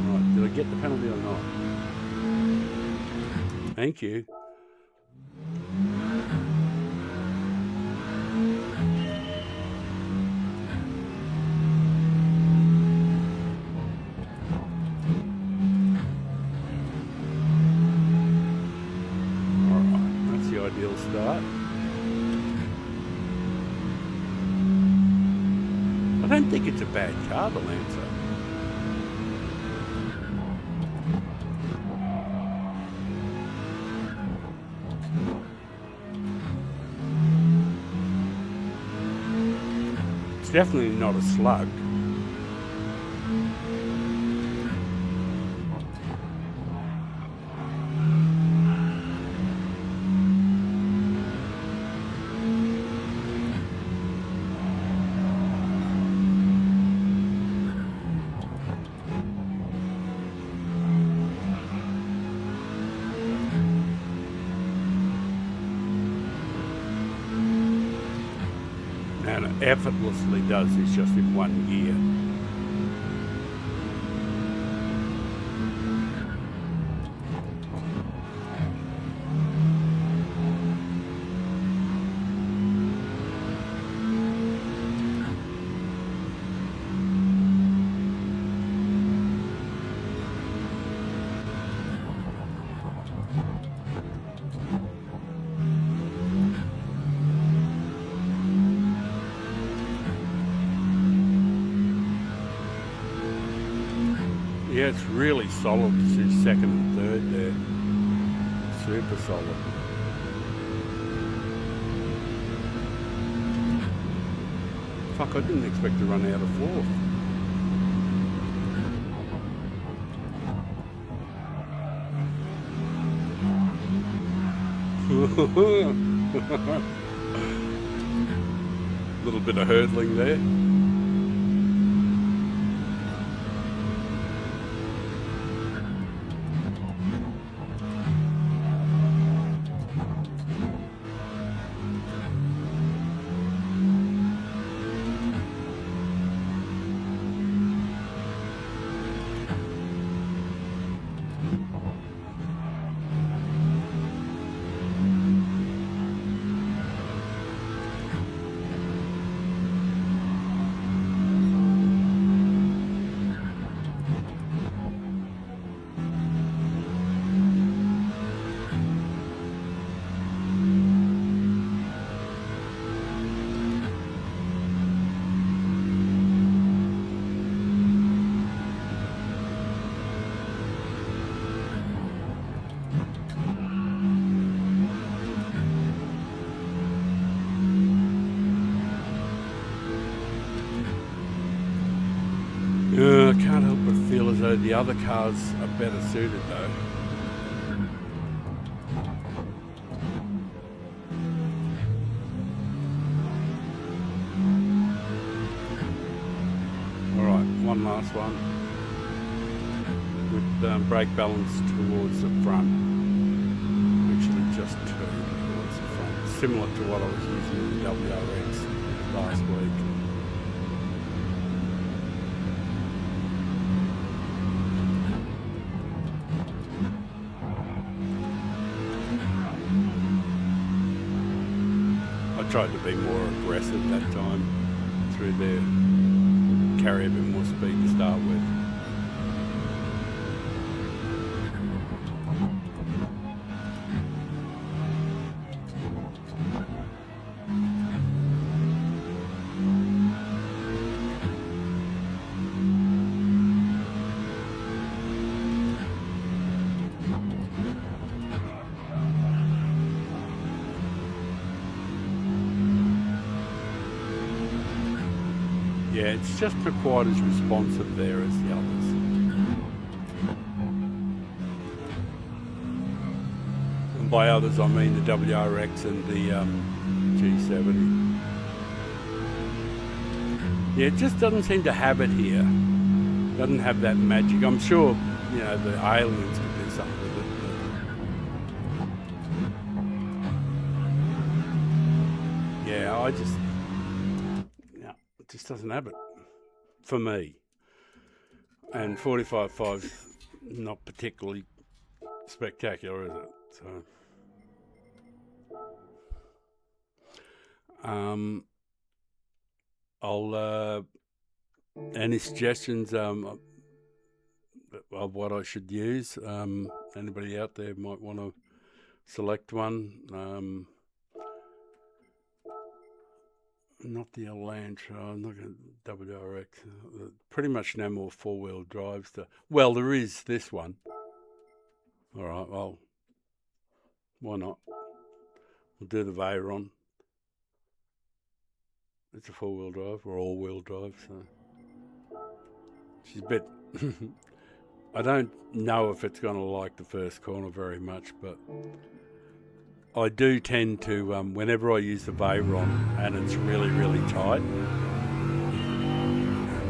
Right, did I get the penalty or not? Thank you. Ideal start. I don't think it's a bad car, the Lancer. It's definitely not a slug. And it effortlessly does this just in one gear. Yeah, it's really solid. This is second and third there. Super solid. Fuck, I didn't expect to run out of fourth. Little bit of hurdling there. I can't help but feel as though the other cars are better suited though. Alright, one last one. With brake balance towards the front. Actually just two towards the front. Similar to what I was using in the WRX last week. I tried to be more aggressive that time through there, carry a bit more speed to start with. Yeah, it's just not quite as responsive there as the others. And by others, I mean the WRX and the G70. Yeah, it just doesn't seem to have it here. Doesn't have that magic. I'm sure, you know, the aliens could do something with it. But yeah, it just doesn't have it for me. And 45.5's not particularly spectacular, is it? So, I'll any suggestions of what I should use? Anybody out there might want to select one. Not the Elantra, I'm not going to WRX. Pretty much no more four-wheel drives. Well, there is this one. All right, well, why not? We'll do the Veyron. It's a four-wheel drive or all-wheel drive, so she's a bit. I don't know if it's going to like the first corner very much, but I do tend to, whenever I use the Veyron and it's really, really tight,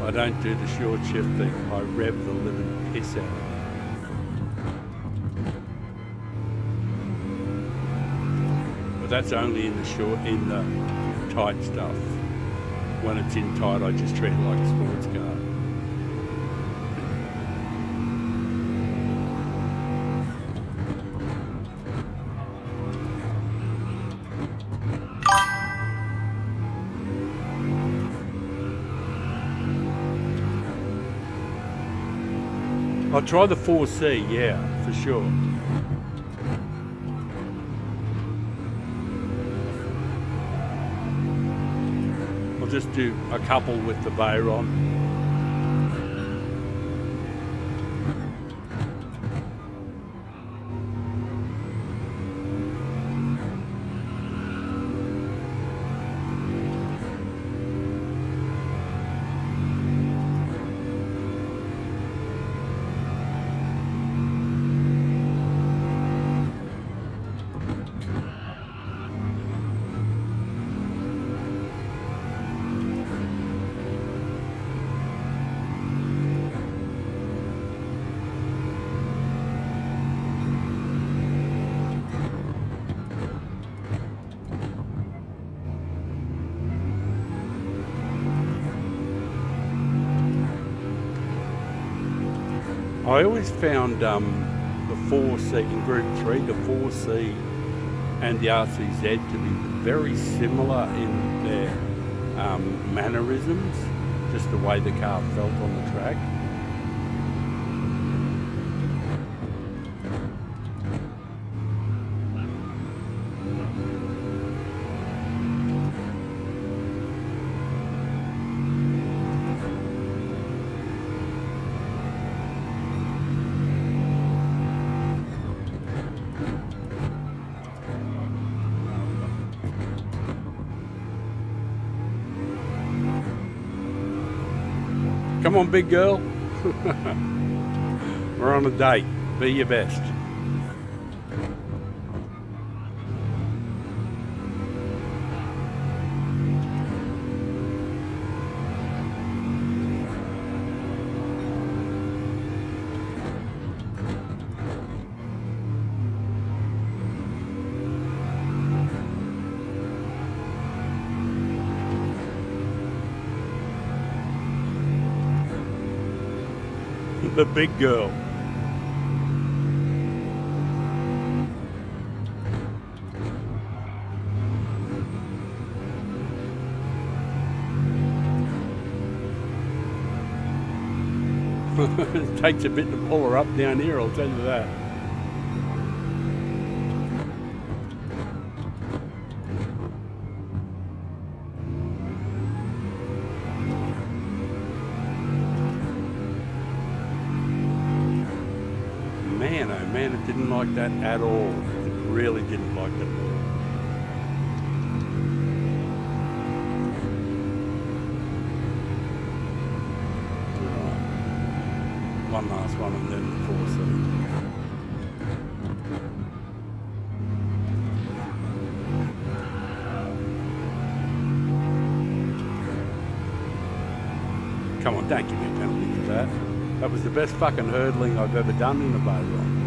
I don't do the short shift thing. I rev the living piss out of it. But that's only in the tight stuff. When it's in tight, I just treat it like a sports car. I'll try the 4C, yeah, for sure. I'll just do a couple with the Veyron. I always found the 4C in Group 3, the 4C and the RCZ to be very similar in their mannerisms, just the way the car felt on the track. Come on, big girl. We're on a date. Be your best. The big girl. It takes a bit to pull her up down here, I'll tell you that. Man, oh man, it didn't like that at all. It really didn't like that at all. 1 and then the 4C. Come on, don't give me a penalty for that. That was the best fucking hurdling I've ever done in a boat ride.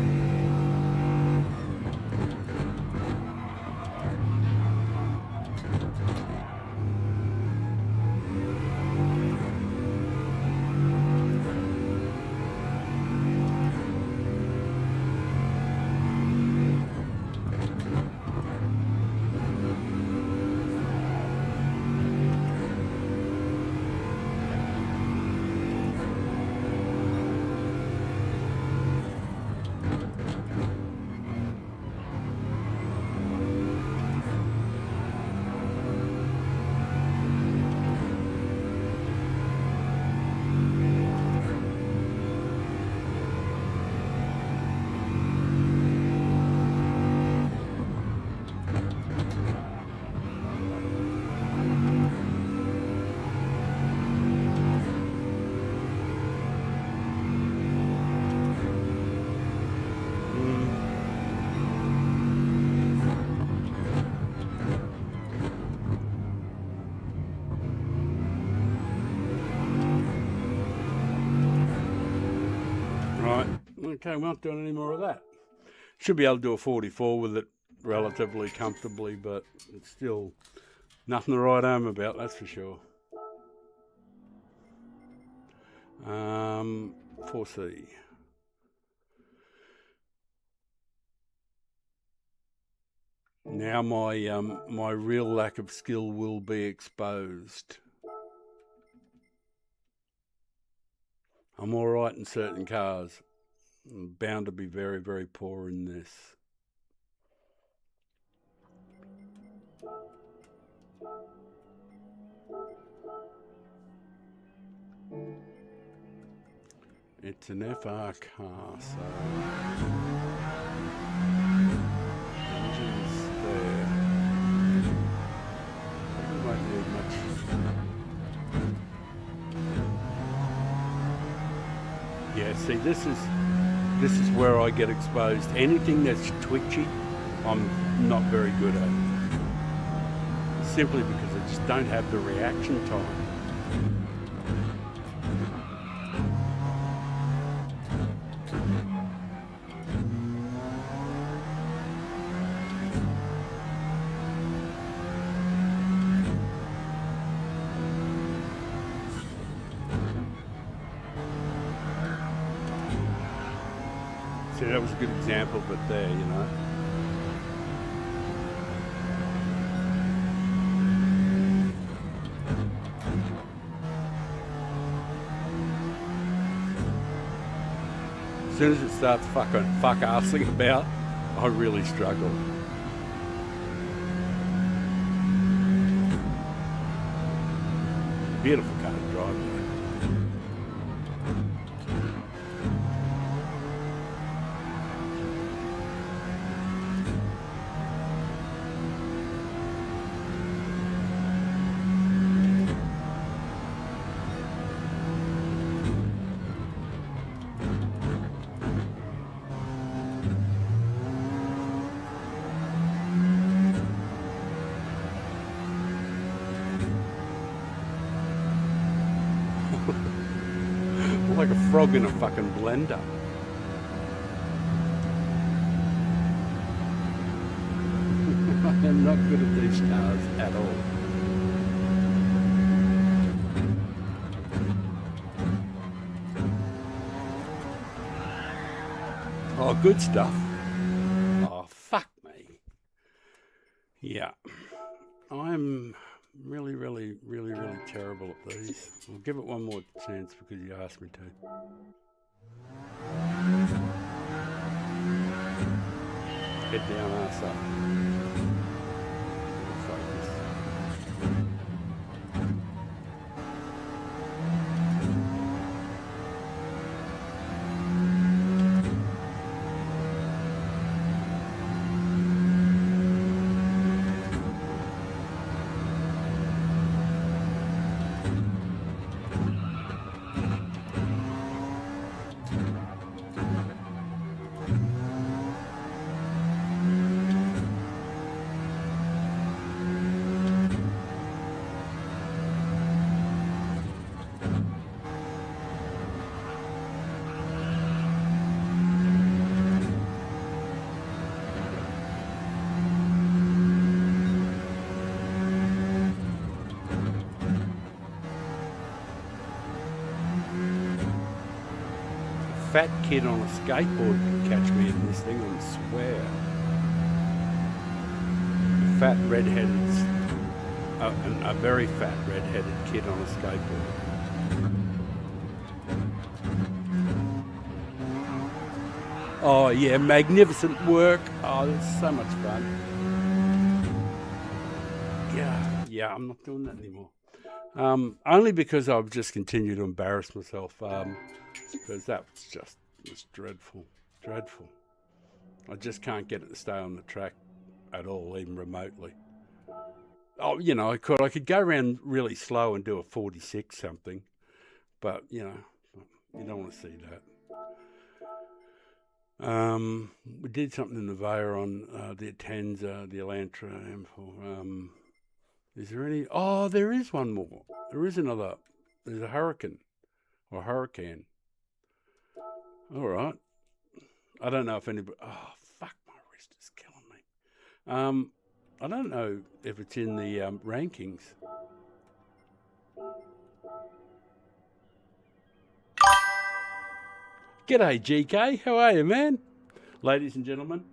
Okay, we aren't doing any more of that. Should be able to do a 44 with it relatively comfortably, but it's still nothing to write home about, that's for sure. 4C. Now my real lack of skill will be exposed. I'm all right in certain cars. I'm bound to be very, very poor in this. It's an FR car, so engine's there. Probably won't need much. Yeah, see, this is where I get exposed. Anything that's twitchy, I'm not very good at. Simply because I just don't have the reaction time. See, that was a good example of it there, you know. As soon as it starts fuck-assing about, I really struggle. Beautiful car to drive. Like a frog in a fucking blender. I am not good at these cars at all. Oh, good stuff. Oh, fuck me. Yeah. I'm really terrible at these. I'll give it one more chance because you asked me to. Head down, ass up. Focus. fat kid on a skateboard could catch me in this thing, I swear. A fat red-headed, a very fat red-headed kid on a skateboard. Oh yeah, magnificent work. Oh, that's so much fun. Yeah, I'm not doing that anymore. Only because I've just continued to embarrass myself. Because that's just, it's dreadful. Dreadful. I just can't get it to stay on the track at all, even remotely. Oh, I could go around really slow and do a 46 something, but you don't want to see that. We did something in the Vaya on the Atenza, the Elantra, M4. Is there any? Oh, there is one more. There is another. There's a hurricane or hurricane. All right. I don't know if anybody. Oh, fuck! My wrist is killing me. I don't know if it's in the rankings. G'day, GK. How are you, man? Ladies and gentlemen,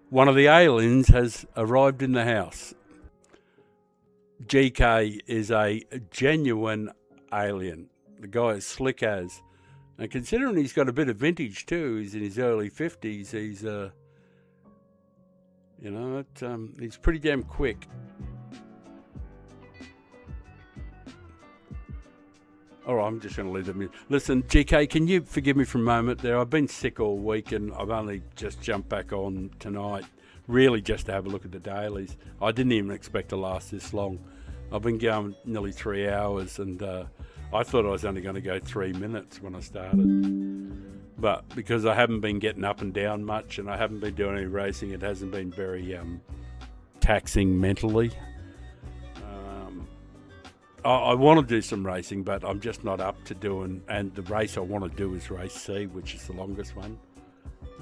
one of the aliens has arrived in the house. GK is a genuine alien. The guy is slick as. And considering he's got a bit of vintage too, he's in his early 50s, he's, he's pretty damn quick. All right, I'm just going to leave them in. Listen, GK, can you forgive me for a moment there? I've been sick all week and I've only just jumped back on tonight, really just to have a look at the dailies. I didn't even expect to last this long. I've been going nearly 3 hours and I thought I was only going to go 3 minutes when I started. But because I haven't been getting up and down much and I haven't been doing any racing, it hasn't been very taxing mentally. I want to do some racing, but I'm just not up to doing, and the race I want to do is race C, which is the longest one.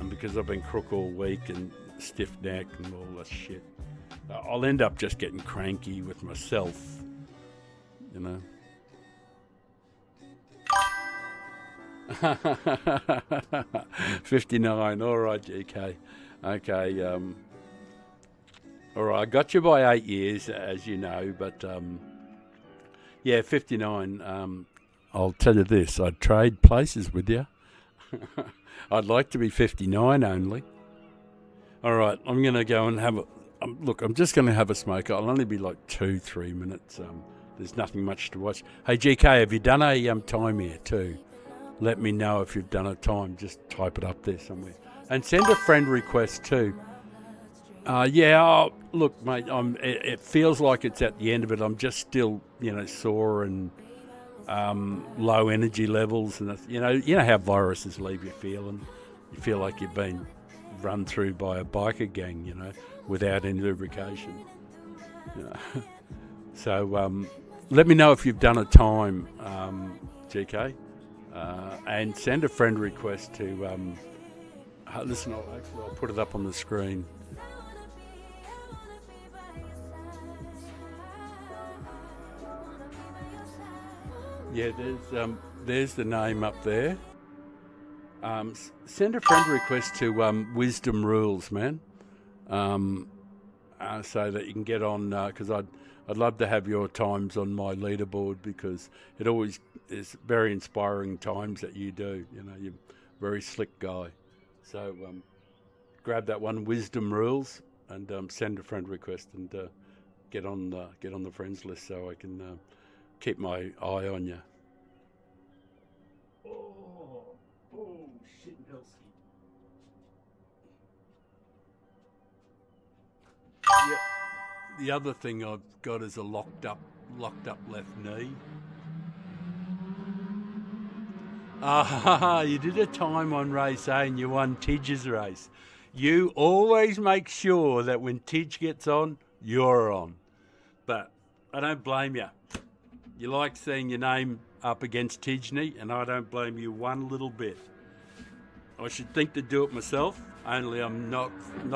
And because I've been crook all week and stiff neck and all that shit, I'll end up just getting cranky with myself, 59, all right, GK. Okay, all right, I got you by 8 years, as you know, but... yeah, 59. I'll tell you this, I'd trade places with you. I'd like to be 59 only. All right, I'm going to go and have a... look, I'm just going to have a smoke. I'll only be like 2-3 minutes. There's nothing much to watch. Hey, GK, have you done a time here too? Let me know if you've done a time. Just type it up there somewhere. And send a friend request too. Look, mate, it feels like it's at the end of it. I'm just still, sore and low energy levels. And, you know how viruses leave you feeling. You feel like you've been run through by a biker gang, without any lubrication. So let me know if you've done a time, GK. And send a friend request to... listen, I'll put it up on the screen. Yeah, there's the name up there. Send a friend request to Wisdom Rules, man, so that you can get on. Because I'd love to have your times on my leaderboard because it always is very inspiring times that you do. You're a very slick guy. So grab that one, Wisdom Rules, and send a friend request and get on the friends list so I can. Keep my eye on you. Oh, shit, Helsky. Yeah. The other thing I've got is a locked up left knee. You did a time on race A and you won Tidge's race. You always make sure that when Tidge gets on, you're on. But I don't blame you. You like seeing your name up against Tidgeney, and I don't blame you one little bit. I should think to do it myself, only I'm not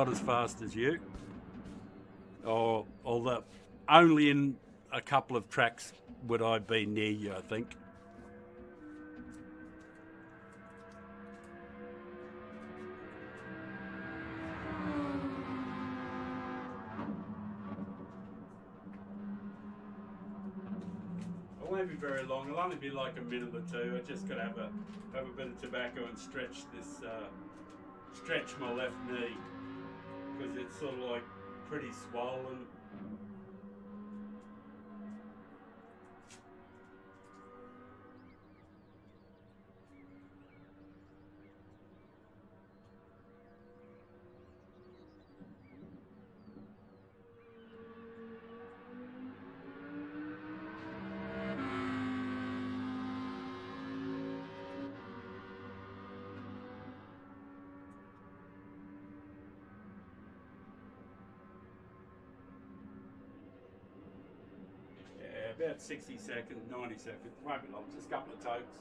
as fast as you. Or although only in a couple of tracks would I be near you, I think. won't be very long. It'll only be like a minute or two. I just got to have a bit of tobacco and stretch my left knee because it's sort of like pretty swollen. Yeah, about 60 seconds, 90 seconds. Won't be long, just a couple of takes.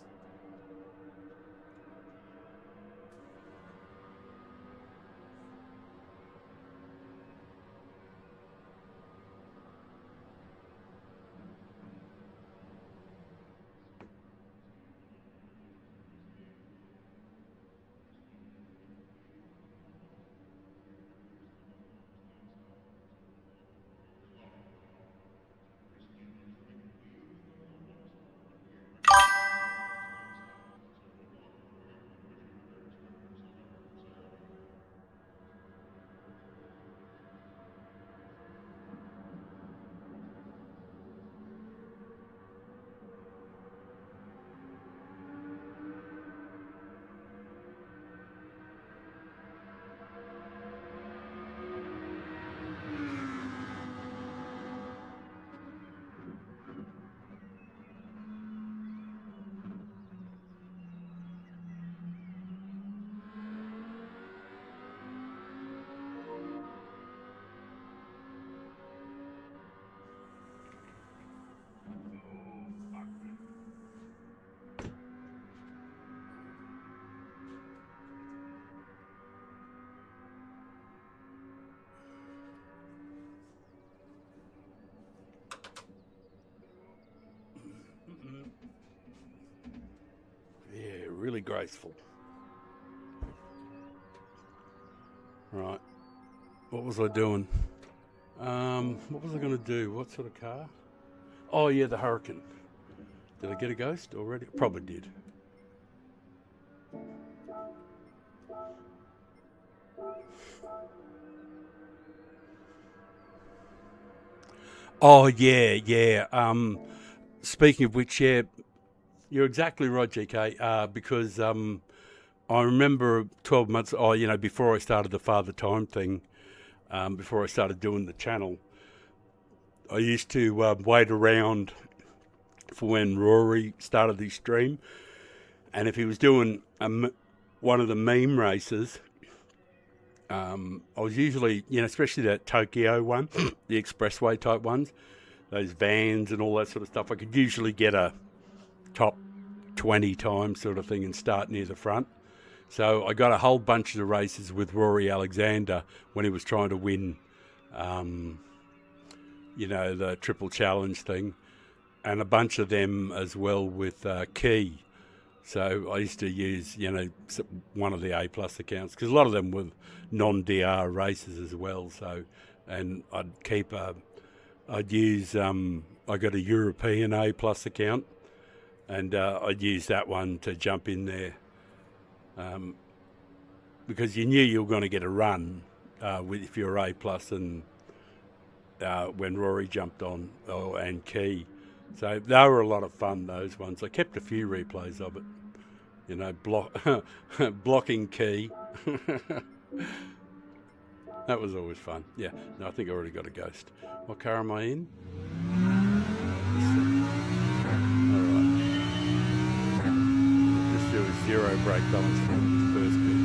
Yeah, really graceful. Right. What was I doing? What was I going to do? What sort of car? Oh, yeah, the Hurricane. Did I get a ghost already? Probably did. Oh, yeah, yeah. Speaking of which, yeah, you're exactly right, GK, because I remember 12 months, before I started the Father Time thing, before I started doing the channel, I used to wait around for when Rory started his stream. And if he was doing one of the meme races, I was usually, especially that Tokyo one, the expressway type ones, those vans and all that sort of stuff, I could usually get a top 20 times sort of thing and start near the front. So I got a whole bunch of the races with Rory Alexander when he was trying to win, the Triple Challenge thing, and a bunch of them as well with Key. So I used to use, one of the A plus accounts because a lot of them were non-DR races as well. So, and I'd use, I got a European A plus account, and I'd use that one to jump in there because you knew you were going to get a run if you're A plus, and when Rory jumped on, and Key. So they were a lot of fun, those ones. I kept a few replays of it, blocking Key. That was always fun. Yeah, no, I think I already got a ghost. What car am I in? All right. Just do a zero brake balance for the first bit.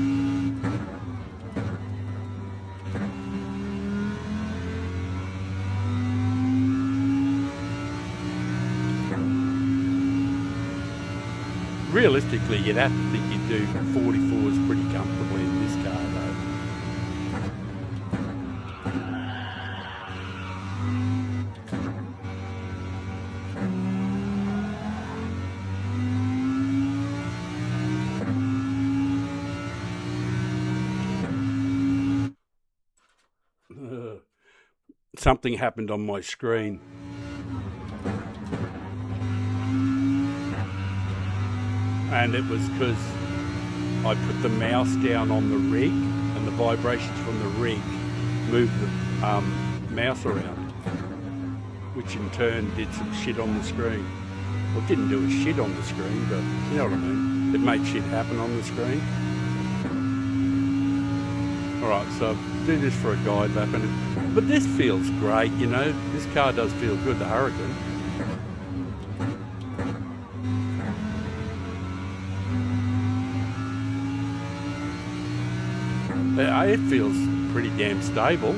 Realistically, you'd have to think you'd do 44s pretty comfortably in this car, though. Something happened on my screen. and it was because I put the mouse down on the rig, and the vibrations from the rig moved the mouse around, which in turn did some shit on the screen. Well, it didn't do a shit on the screen, but you know what I mean. It made shit happen on the screen. Alright, so I'll do this for a guide lap, but this feels great, you know. This car does feel good, the Hurricane. It feels pretty damn stable.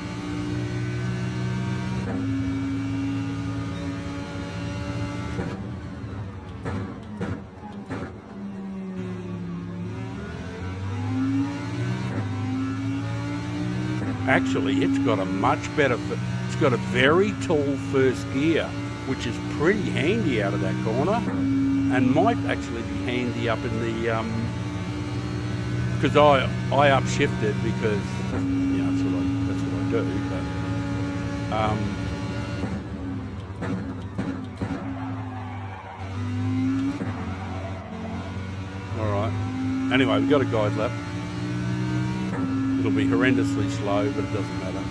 Actually, it's got a much better, it's got a very tall first gear, which is pretty handy out of that corner, and might actually be handy up in the, because I upshifted because, you know, that's what I do, but, alright, anyway, we've got a guide lap. It'll be horrendously slow, but it doesn't matter.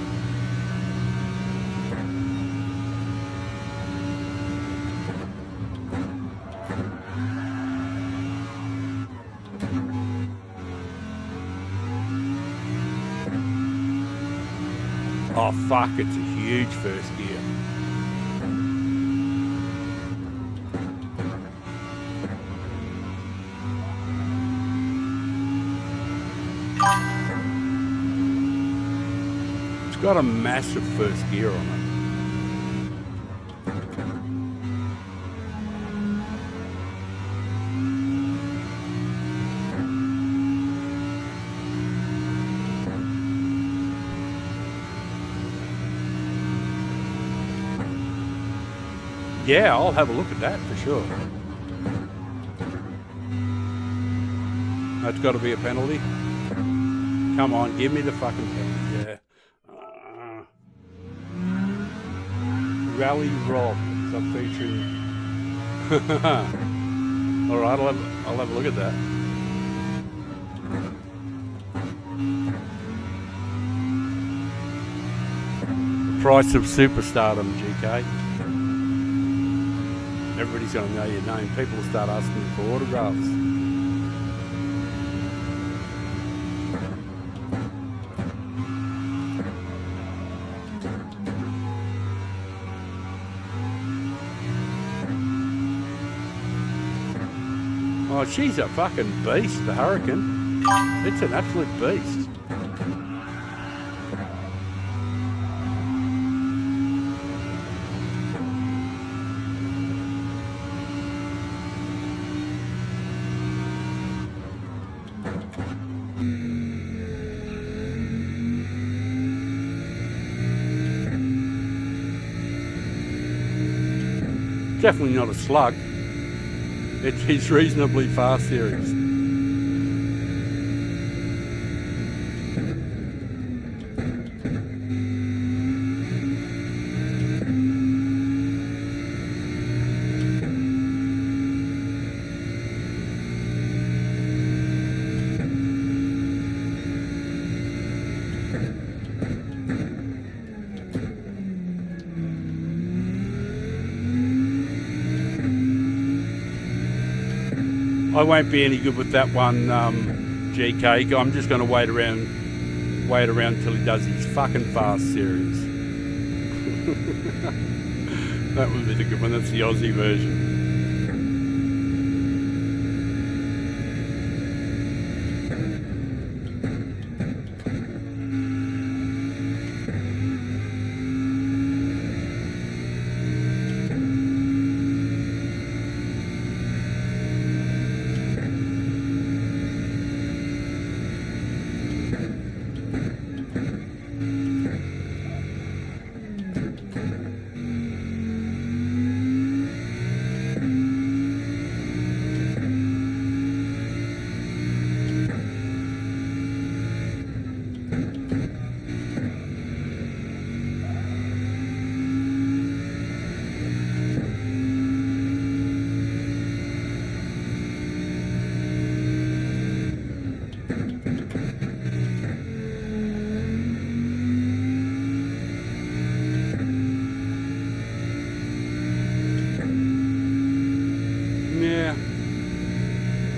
Oh fuck, it's a huge first gear. It's got a massive first gear on it. Yeah, I'll have a look at that for sure. That's got to be a penalty. Come on, give me the fucking penalty. Yeah. Rally Rob, sub featuring. All right, I'll have a look at that. The price of superstardom, GK. Everybody's going to know your name. People will start asking you for autographs. Oh, she's a fucking beast, the Hurricane. It's an absolute beast. Definitely not a slug. It's his reasonably fast series. I won't be any good with that one, GK. I'm just going to wait around till he does his fucking fast series. That would be the good one. That's the Aussie version.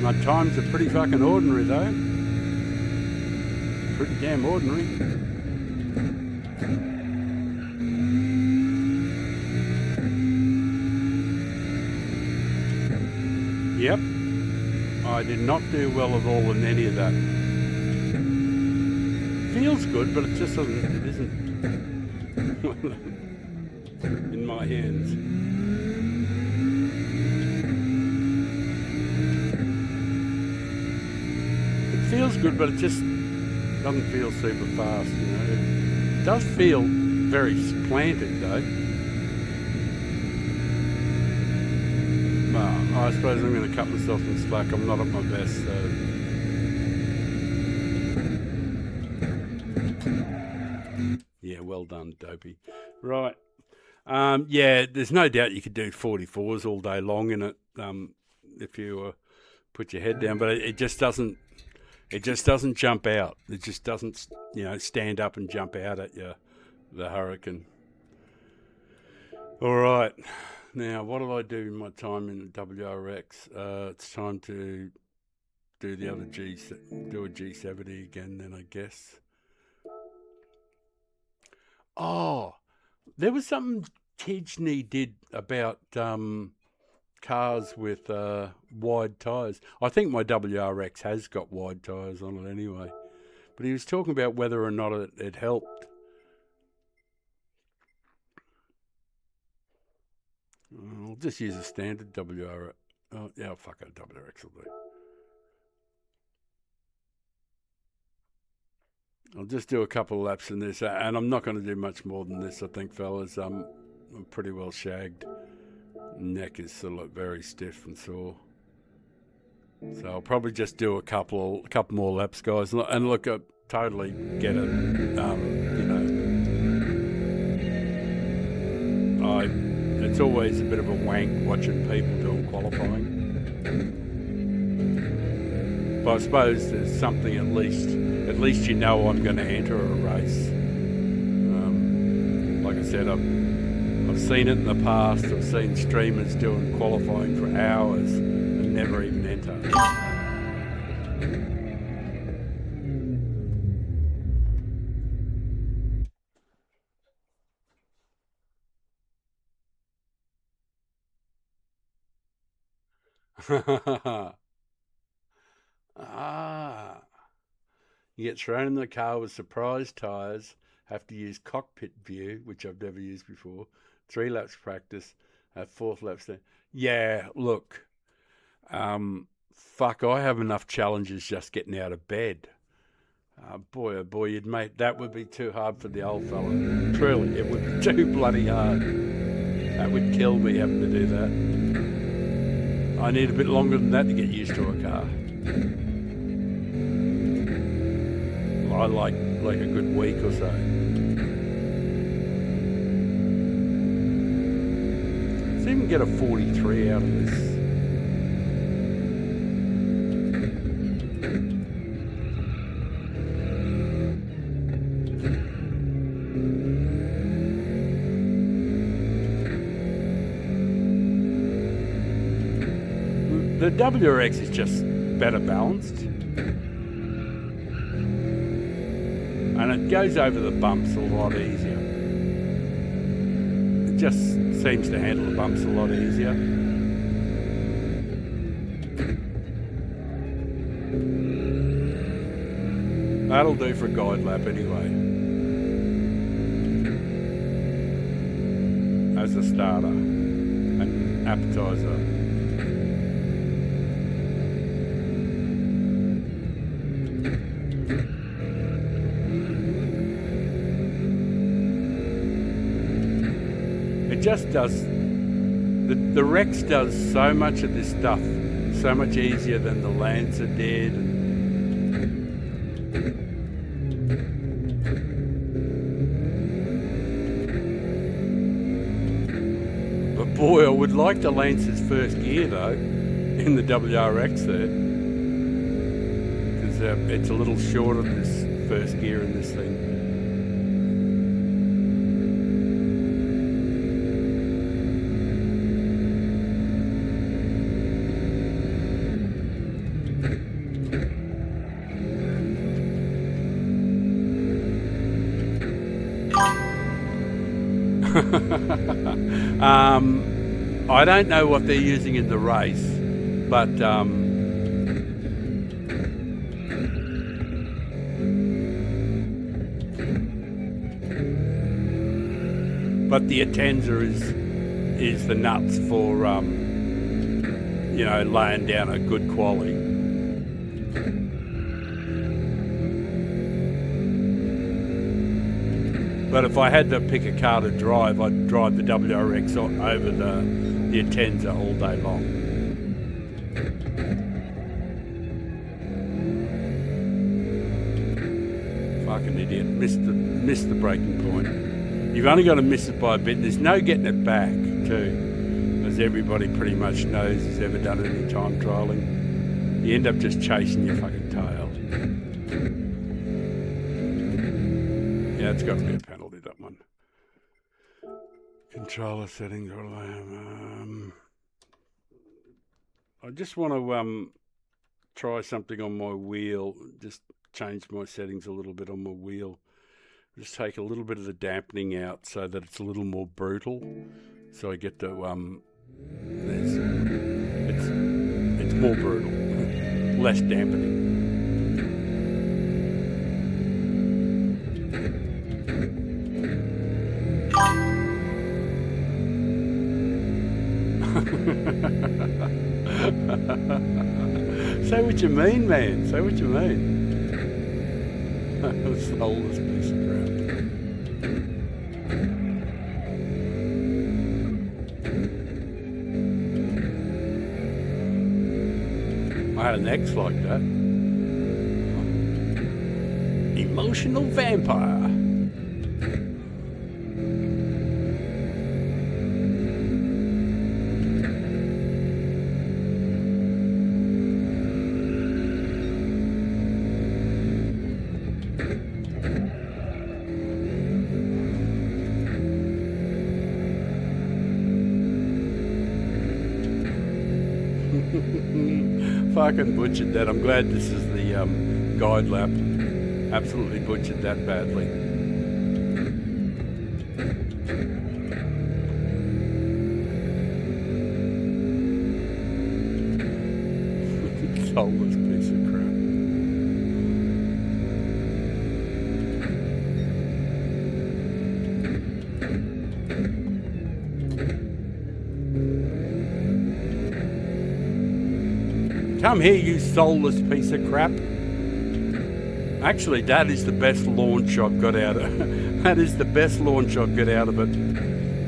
My times are pretty fucking ordinary though. Pretty damn ordinary. Yep. I did not do well at all in any of that. Feels good, but it just doesn't, it isn't in my hands. It feels good, but it just doesn't feel super fast, you know. It does feel very planted though. Well, I suppose I'm going to cut myself some slack. I'm not at my best, so. Yeah, well done, Dopey. Right. Yeah, there's no doubt you could do 44s all day long in it if you put your head down, but it just doesn't. It just doesn't jump out. It just doesn't, stand up and jump out at you, the Hurricane. All right. Now, what did I do in my time in the WRX? It's time to do the other do a G70 again then, I guess. Oh, there was something Tidgney did about cars with wide tyres. I think my WRX has got wide tyres on it anyway. But he was talking about whether or not it helped. I'll just use a standard WRX. Oh, yeah, fuck it, WRX will do. I'll just do a couple of laps in this, and I'm not going to do much more than this, I think, fellas. I'm pretty well shagged. Neck is sort of very stiff and sore. So I'll probably just do a couple more laps, guys. And look, I totally get it. It's always a bit of a wank watching people doing qualifying. But I suppose there's something at least you know I'm going to enter a race. Like I said, I've seen it in the past. I've seen streamers doing qualifying for hours and never even enter. You get thrown in the car with surprise tyres, have to use cockpit view, which I've never used before, 3 laps practice, 4th laps there. Yeah, look, fuck, I have enough challenges just getting out of bed. Boy, oh boy, that would be too hard for the old fella. Truly, it would be too bloody hard. That would kill me having to do that. I need a bit longer than that to get used to a car. I like a good week or so. See if we can get a 43 out of this. The WRX is just better balanced. And it goes over the bumps a lot easier. It just seems to handle the bumps a lot easier. That'll do for a guide lap anyway. As a starter and appetizer. It just does, the Rex does so much of this stuff so much easier than the Lancer did. But boy, I would like the Lancer's first gear though, in the WRX there. Because it's a little shorter than this first gear in this thing. I don't know what they're using in the race, but the Atenza is the nuts for laying down a good quality. But if I had to pick a car to drive, I'd drive the WRX over the Atenza all day long. Fucking idiot. Missed the breaking point. You've only got to miss it by a bit. There's no getting it back, too, as everybody pretty much knows who's ever done any time trialling. You end up just chasing your fucking tail. Yeah, it's got to be a penalty, that one. Controller settings. I just want to try something on my wheel. Just change my settings a little bit on my wheel. Just take a little bit of the dampening out so that it's a little more brutal. So I get to it's more brutal, less dampening. Say what you mean, man. Say what you mean. Soulless piece of crap. I had an ex like that. Emotional vampire. Fucking butchered that. I'm glad this is the guide lap. Absolutely butchered that badly. Soulless piece of crap. Come here, you soulless piece of crap. Actually, that is the best launch I've got out of that is the best launch I've got out of it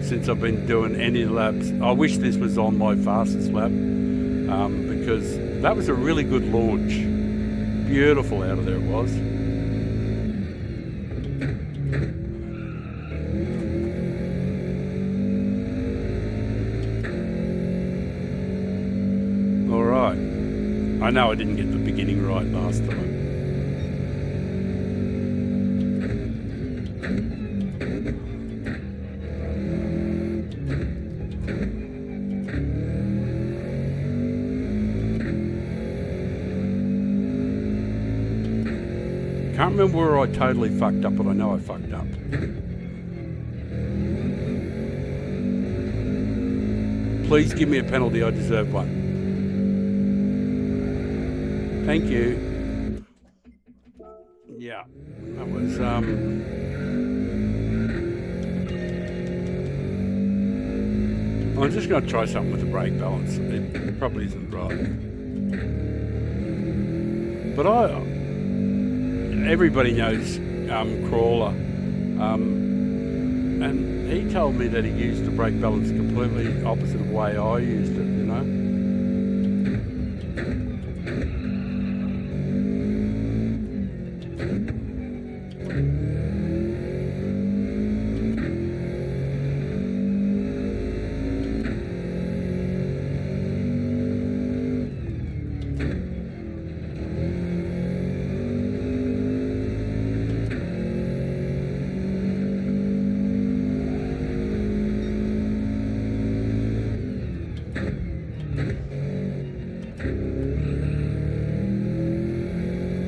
since I've been doing any laps. I wish this was on my fastest lap because that was a really good launch. Beautiful out of there it was. All right. I know I didn't get the beginning right last time. Can't remember where I totally fucked up, but I know I fucked up. Please give me a penalty, I deserve one. Thank you. Yeah, that was I'm just going to try something with the brake balance. It probably isn't right. But everybody knows Crawler, and he told me that he used the brake balance completely opposite of the way I used it, you know.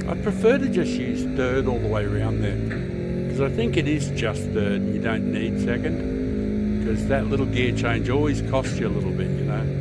I prefer to just use third all the way around there because I think it is just third and you don't need second. because that little gear change always costs you a little bit, you know.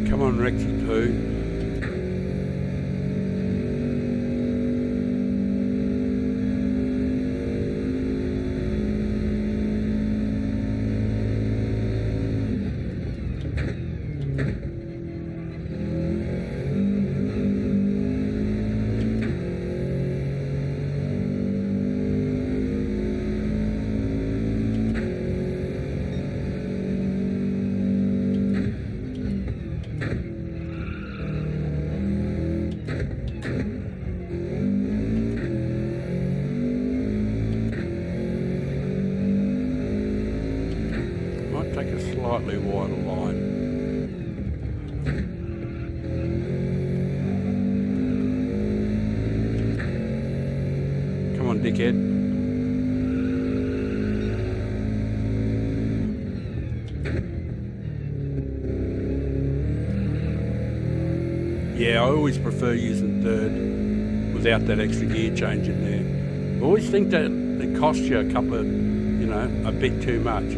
Come on, Rexy Poo. Might take a slightly wider line. Come on, dickhead. Yeah, I always prefer using third without that extra gear change in there. I always think that it costs you a couple of, you know, a bit too much.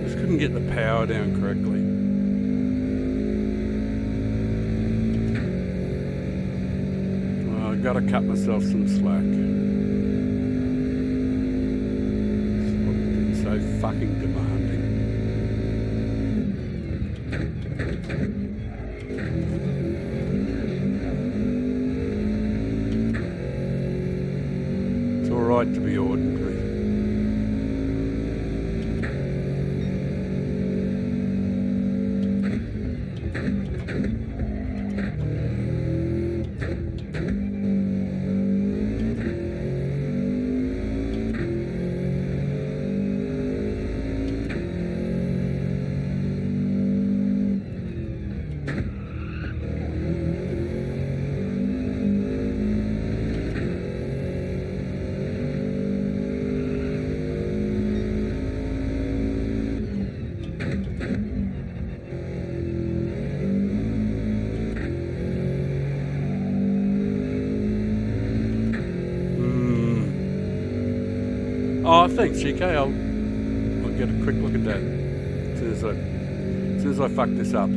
Couldn't get the power down correctly. Well, I've got to cut myself some slack. It's so fucking demanding. It's all right to be ordinary. Oh, thanks, GK. I'll get a quick look at that as soon as I fuck this up.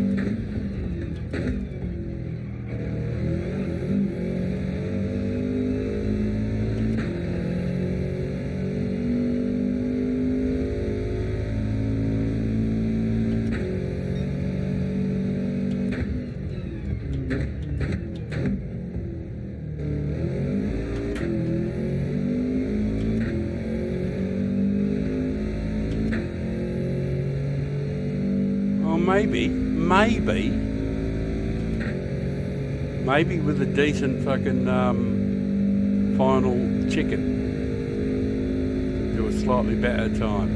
Maybe with a decent fucking final chicken, do a slightly better time.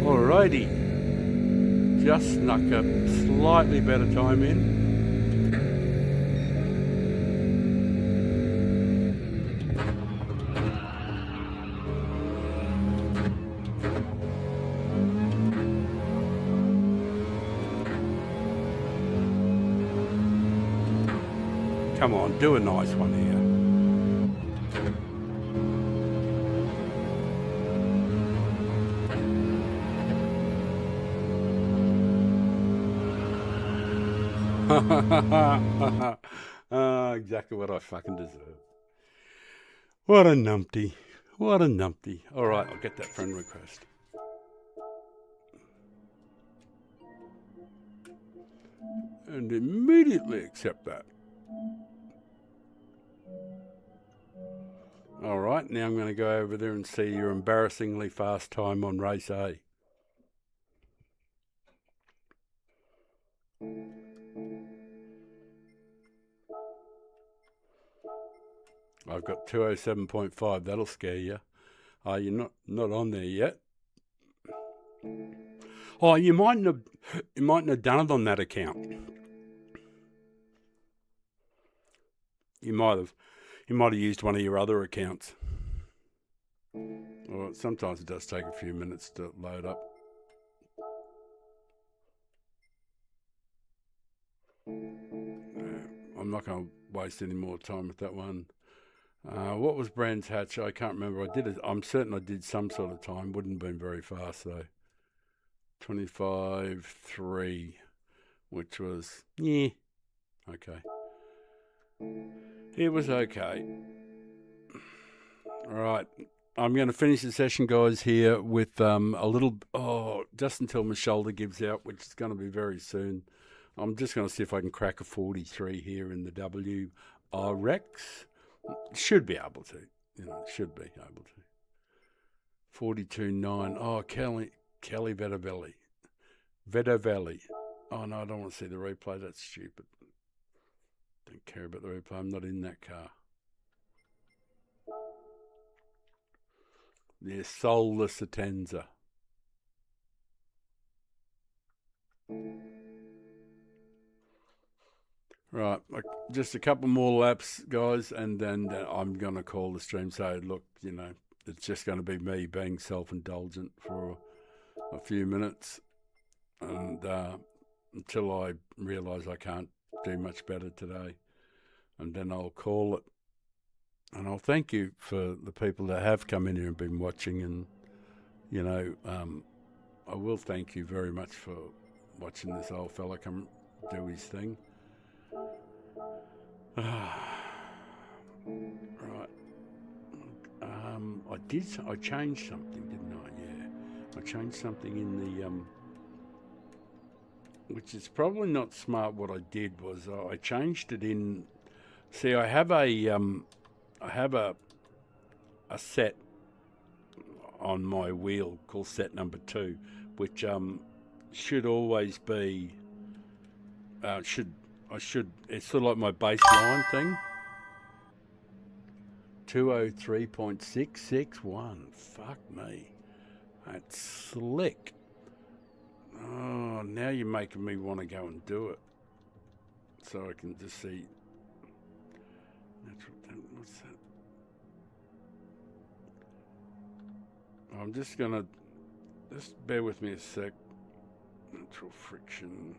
Alrighty, just snuck a slightly better time in. Come on, do a nice one here. Exactly what I fucking deserve. What a numpty. What a numpty. All right, I'll get that friend request. And immediately accept that. All right, now I'm going to go over there and see your embarrassingly fast time on race A. I've got 207.5. That'll scare you. You're not on there yet. Oh, you mightn't have done it on that account. You might have used one of your other accounts. Well, sometimes it does take a few minutes to load up. I'm not going to waste any more time with that one. What was Brands Hatch? I can't remember. I'm certain I did some sort of time. Wouldn't have been very fast though. 25.3, which was okay. It was okay. All right. I'm going to finish the session, guys, here with a little, just until my shoulder gives out, which is going to be very soon. I'm just going to see if I can crack a 43 here in the WRX. Should be able to. Should be able to. 42.9. Oh, Kelly Vedavelli. Oh, no, I don't want to see the replay. That's stupid. Don't care about the replay. I'm not in that car. The soulless Atenza. Right, just a couple more laps, guys, and then I'm going to call the stream. So, look, it's just going to be me being self-indulgent for a few minutes, and until I realise I can't do much better today, and then I'll call it. And I'll thank you for the people that have come in here and been watching, and I will thank you very much for watching this old fella come do his thing. Right. I changed something, didn't I? Yeah. I changed something in the which is probably not smart. What I did was I changed it in. See, I have a set on my wheel called set number 2, which should always be it's sort of like my baseline thing. 203.661. Fuck me. That's slick. Oh, now you're making me want to go and do it. So I can just see. What's that? I'm just going to. Just bear with me a sec. Natural friction.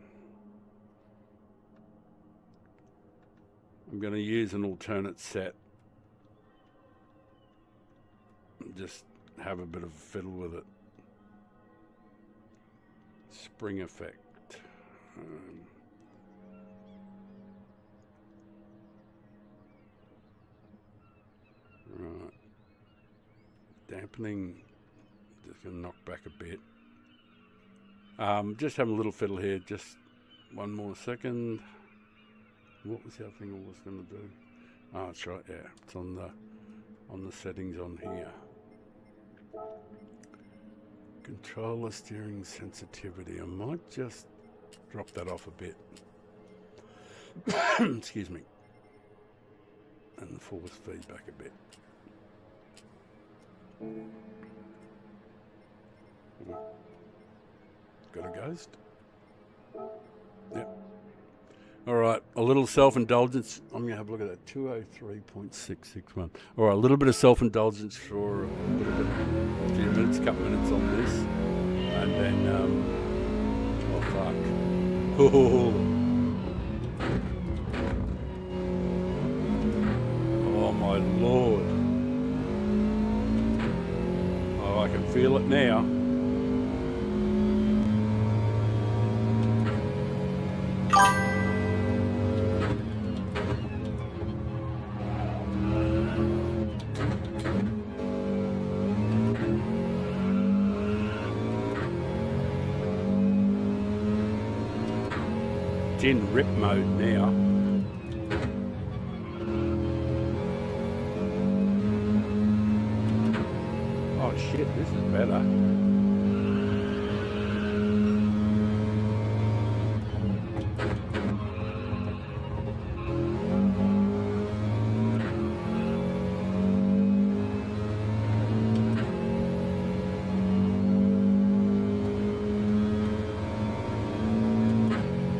I'm going to use an alternate set. Just have a bit of a fiddle with it. Spring effect. Right. Dampening. Just going to knock back a bit. Just have a little fiddle here. Just one more second. What was the other thing I was going to do? Oh, that's right. Yeah, it's on the settings on here. Controller steering sensitivity. I might just drop that off a bit. Excuse me. And the force feedback a bit. Got a ghost? Yep. All right, a little self-indulgence. I'm going to have a look at that, 203.661. All right, a little bit of self-indulgence for a few minutes, couple minutes on this. And then, oh, fuck. Oh, my Lord. Oh, I can feel it now. in rip mode now. Oh shit, this is better.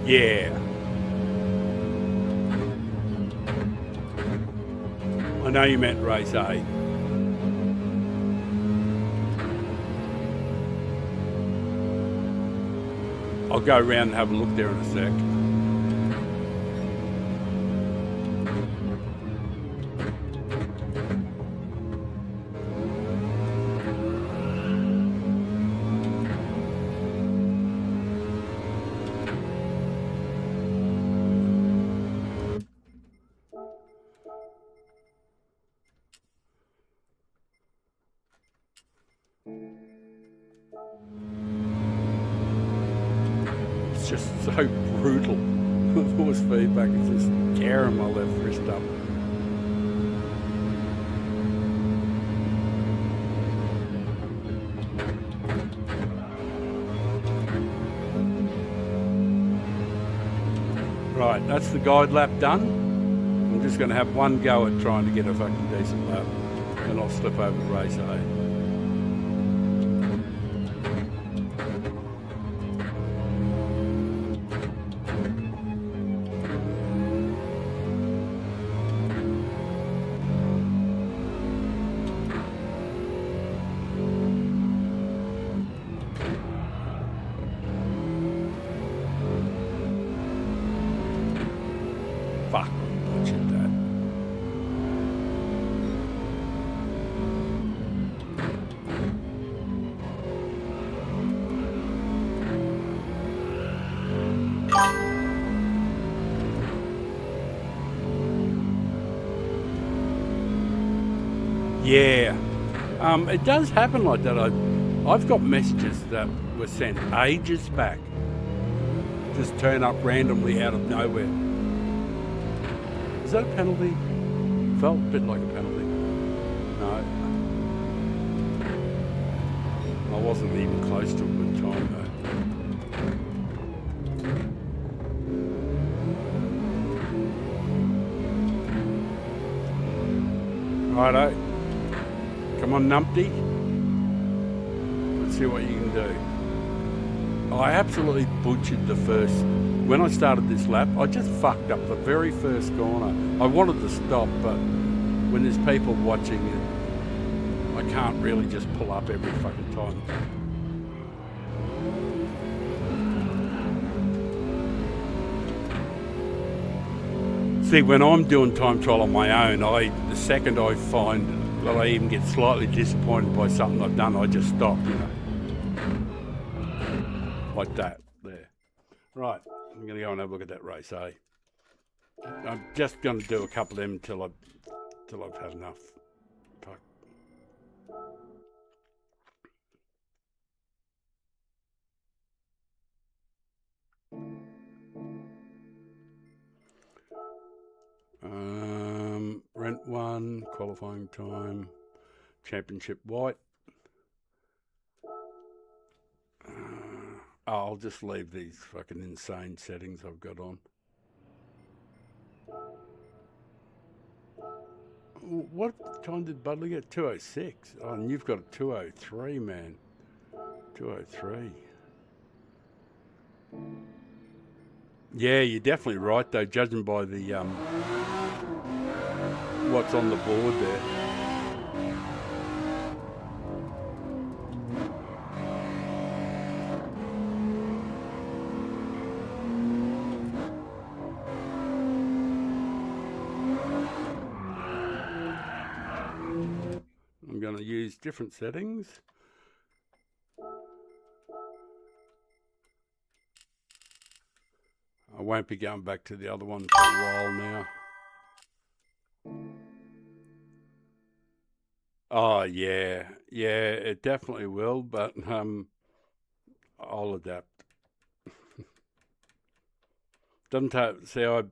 Yeah. I know you meant race A. I'll go around and have a look there in a sec. It's just so brutal. The force feedback is just tearing my left wrist up. Right, that's the guide lap done. I'm just going to have one go at trying to get a fucking decent lap, and I'll slip over to race A. Fuck, butchered that. Yeah, it does happen like that. I've got messages that were sent ages back, just turn up randomly out of nowhere. Is that a penalty? Felt a bit like a penalty. No. I wasn't even close to it at the time though. Righto. Come on, numpty. Let's see what you can do. I absolutely butchered the first. When I started this lap, I just fucked up the very first corner. I wanted to stop, but when there's people watching it, I can't really just pull up every fucking time. See, when I'm doing time trial on my own, the second I find that I even get slightly disappointed by something I've done, I just stop, you know. Like that, there. Right. I'm going to go and have a look at that race, eh? I'm just going to do a couple of them till I've had enough. Fuck. Rent 1, qualifying time, championship white. I'll just leave these fucking insane settings I've got on. What time did Budley get? 2:06. Oh, and you've got a 2:03, man. 2:03. Yeah, you're definitely right though, judging by the what's on the board there. I'm going to use different settings. I won't be going back to the other one for a while now. Oh yeah, it definitely will, but I'll adapt. Doesn't take. See, I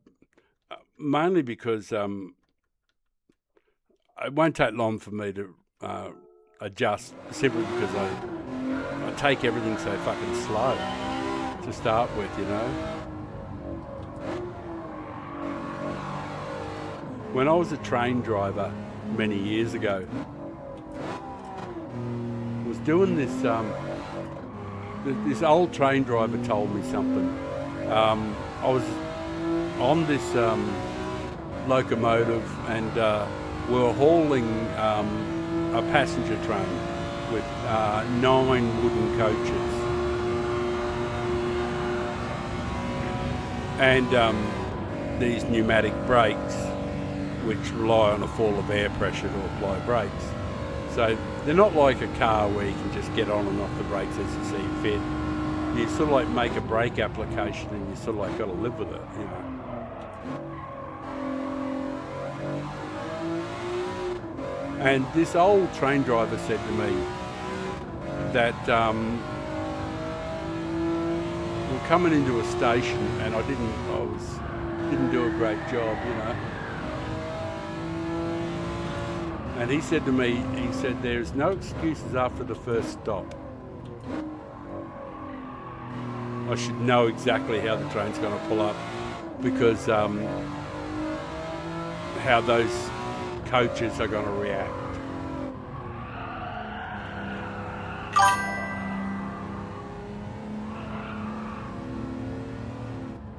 mainly because it won't take long for me to adjust. Simply because I take everything so fucking slow to start with, you know. When I was a train driver many years ago, I was doing this. This old train driver told me something. I was on this locomotive and we were hauling a passenger train with 9 wooden coaches. And these pneumatic brakes, which rely on a fall of air pressure to apply brakes. So they're not like a car where you can just get on and off the brakes as you see fit. You sort of like make a brake application and you sort of like got to live with it, you know. And this old train driver said to me that we're coming into a station and I didn't do a great job, you know. And he said to me, there's no excuses after the first stop. I should know exactly how the train's going to pull up because how those coaches are going to react.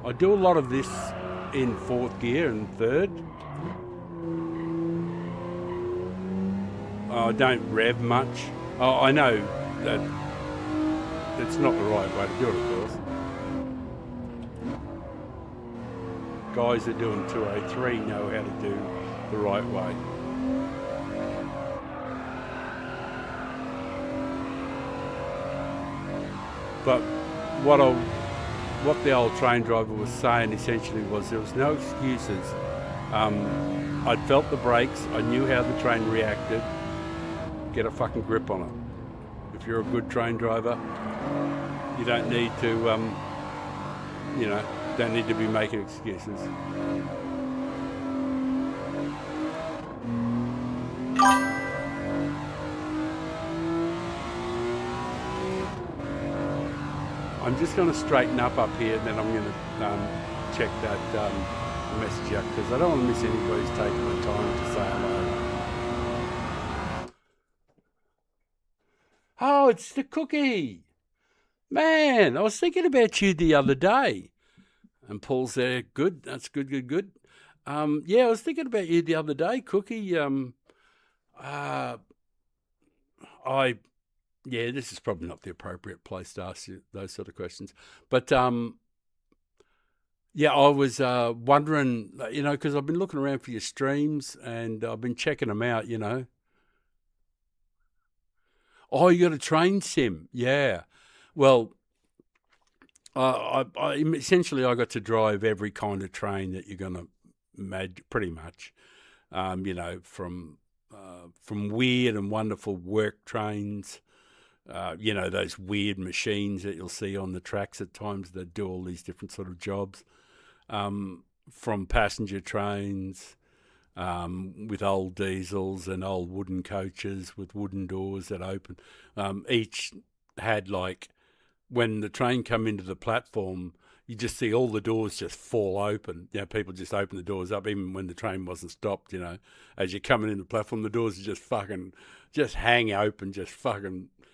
I do a lot of this in 4th gear and 3rd. I don't rev much. I know that it's not the right way to do it, of course. Guys that are doing 203 know how to do the right way. But what the old train driver was saying essentially was there was no excuses. I'd felt the brakes, I knew how the train reacted. Get a fucking grip on it. If you're a good train driver, you don't need to, don't need to be making excuses. I'm just going to straighten up here, and then I'm going to check that message out because I don't want to miss anybody who's taking the time to say hello. Oh, it's the cookie. Man, I was thinking about you the other day. And Paul's there. Good. That's good. Yeah, I was thinking about you the other day, Cookie. This is probably not the appropriate place to ask you those sort of questions. But, I was wondering, because I've been looking around for your streams and I've been checking them out, you know. Oh, you got a train sim? Yeah. Well, I essentially got to drive every kind of train that you're going to imagine, pretty much. From weird and wonderful work trains, those weird machines that you'll see on the tracks at times that do all these different sort of jobs, from passenger trains, with old diesels and old wooden coaches with wooden doors that open. Each had when the train come into the platform, you just see all the doors just fall open. People just open the doors up even when the train wasn't stopped, As you're coming in the platform, the doors are just hang open,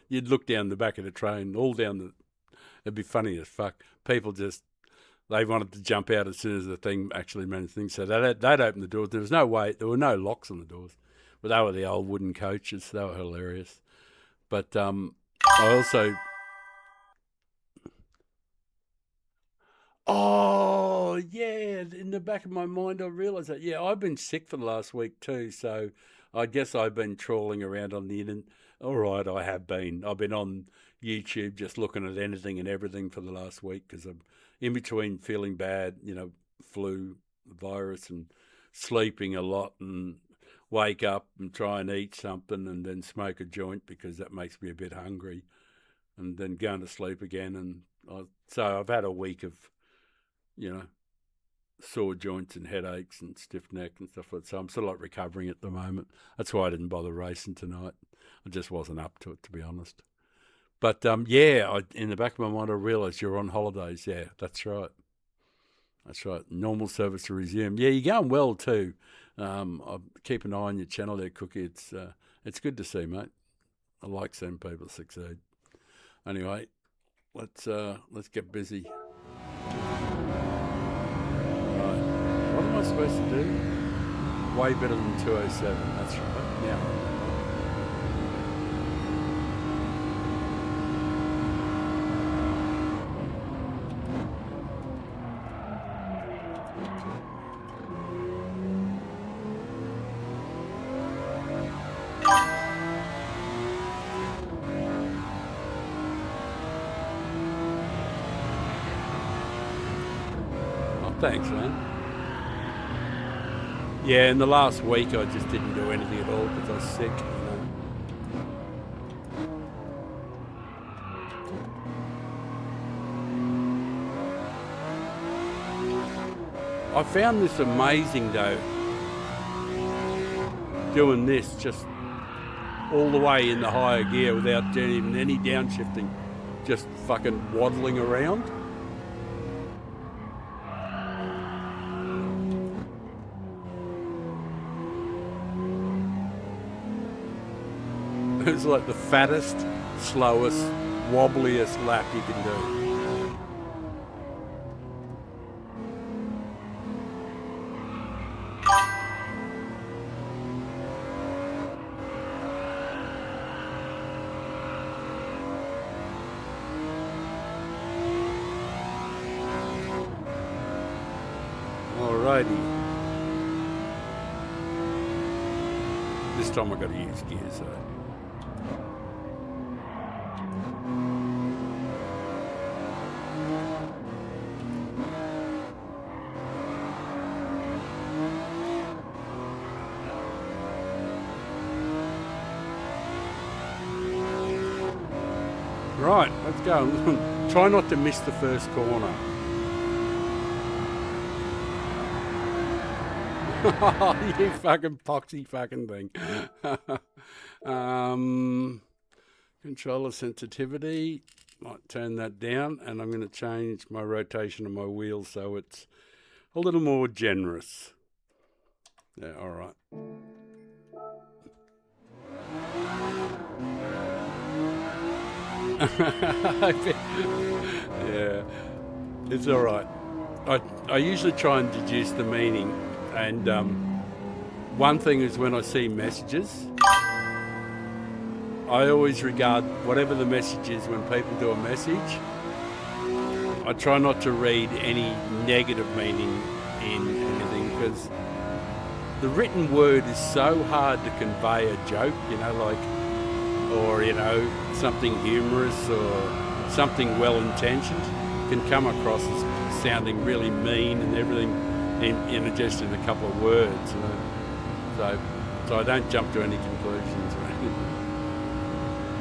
you'd look down the back of the train, it'd be funny as fuck. People they wanted to jump out as soon as the thing actually managed things. So they'd open the doors. There were no locks on the doors. But they were the old wooden coaches. They were hilarious. But I also... Oh, yeah, in the back of my mind I realised that. Yeah, I've been sick for the last week too, so I guess I've been trawling around on the internet. All right, I have been. I've been on YouTube just looking at anything and everything for the last week because I'm in between feeling bad, flu, virus, and sleeping a lot and wake up and try and eat something and then smoke a joint because that makes me a bit hungry and then going to sleep again. So I've had a week of, sore joints and headaches and stiff neck and stuff like that. So I'm sort of like recovering at the moment. That's why I didn't bother racing tonight. I just wasn't up to it, to be honest. But in the back of my mind, I realised you're on holidays. Yeah, that's right. That's right. Normal service to resume. Yeah, you're going well too. I'll keep an eye on your channel there, Cookie. It's good to see, mate. I like seeing people succeed. Anyway, let's get busy. Right. What am I supposed to do? Way better than 207. That's right. Now I remember. Thanks, man. Yeah, in the last week I just didn't do anything at all because I was sick, I found this amazing though, doing this just all the way in the higher gear without doing even any downshifting, just fucking waddling around. It's like the fattest, slowest, wobbliest lap you can do. Alrighty. This time I've got to use gears though. Right, let's go. Try not to miss the first corner. You fucking poxy fucking thing. Controller sensitivity. Might turn that down, and I'm going to change my rotation of my wheel so it's a little more generous. Yeah, all right. Yeah, it's all right. I usually try and deduce the meaning, and one thing is when I see messages, I always regard whatever the message is when people do a message, I try not to read any negative meaning in anything, because the written word is so hard to convey a joke, or something humorous or something well-intentioned can come across as sounding really mean and everything in just in a couple of words, So I don't jump to any conclusions or anything.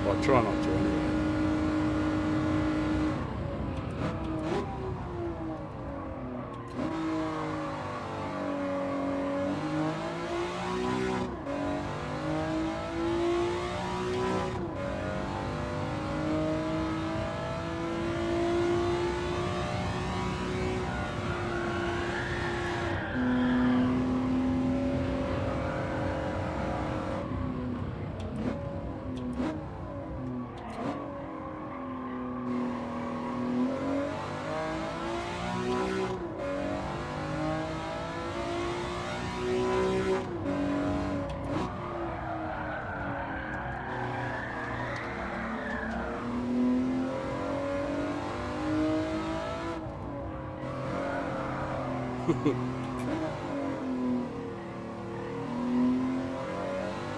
Well, I try not to anyway.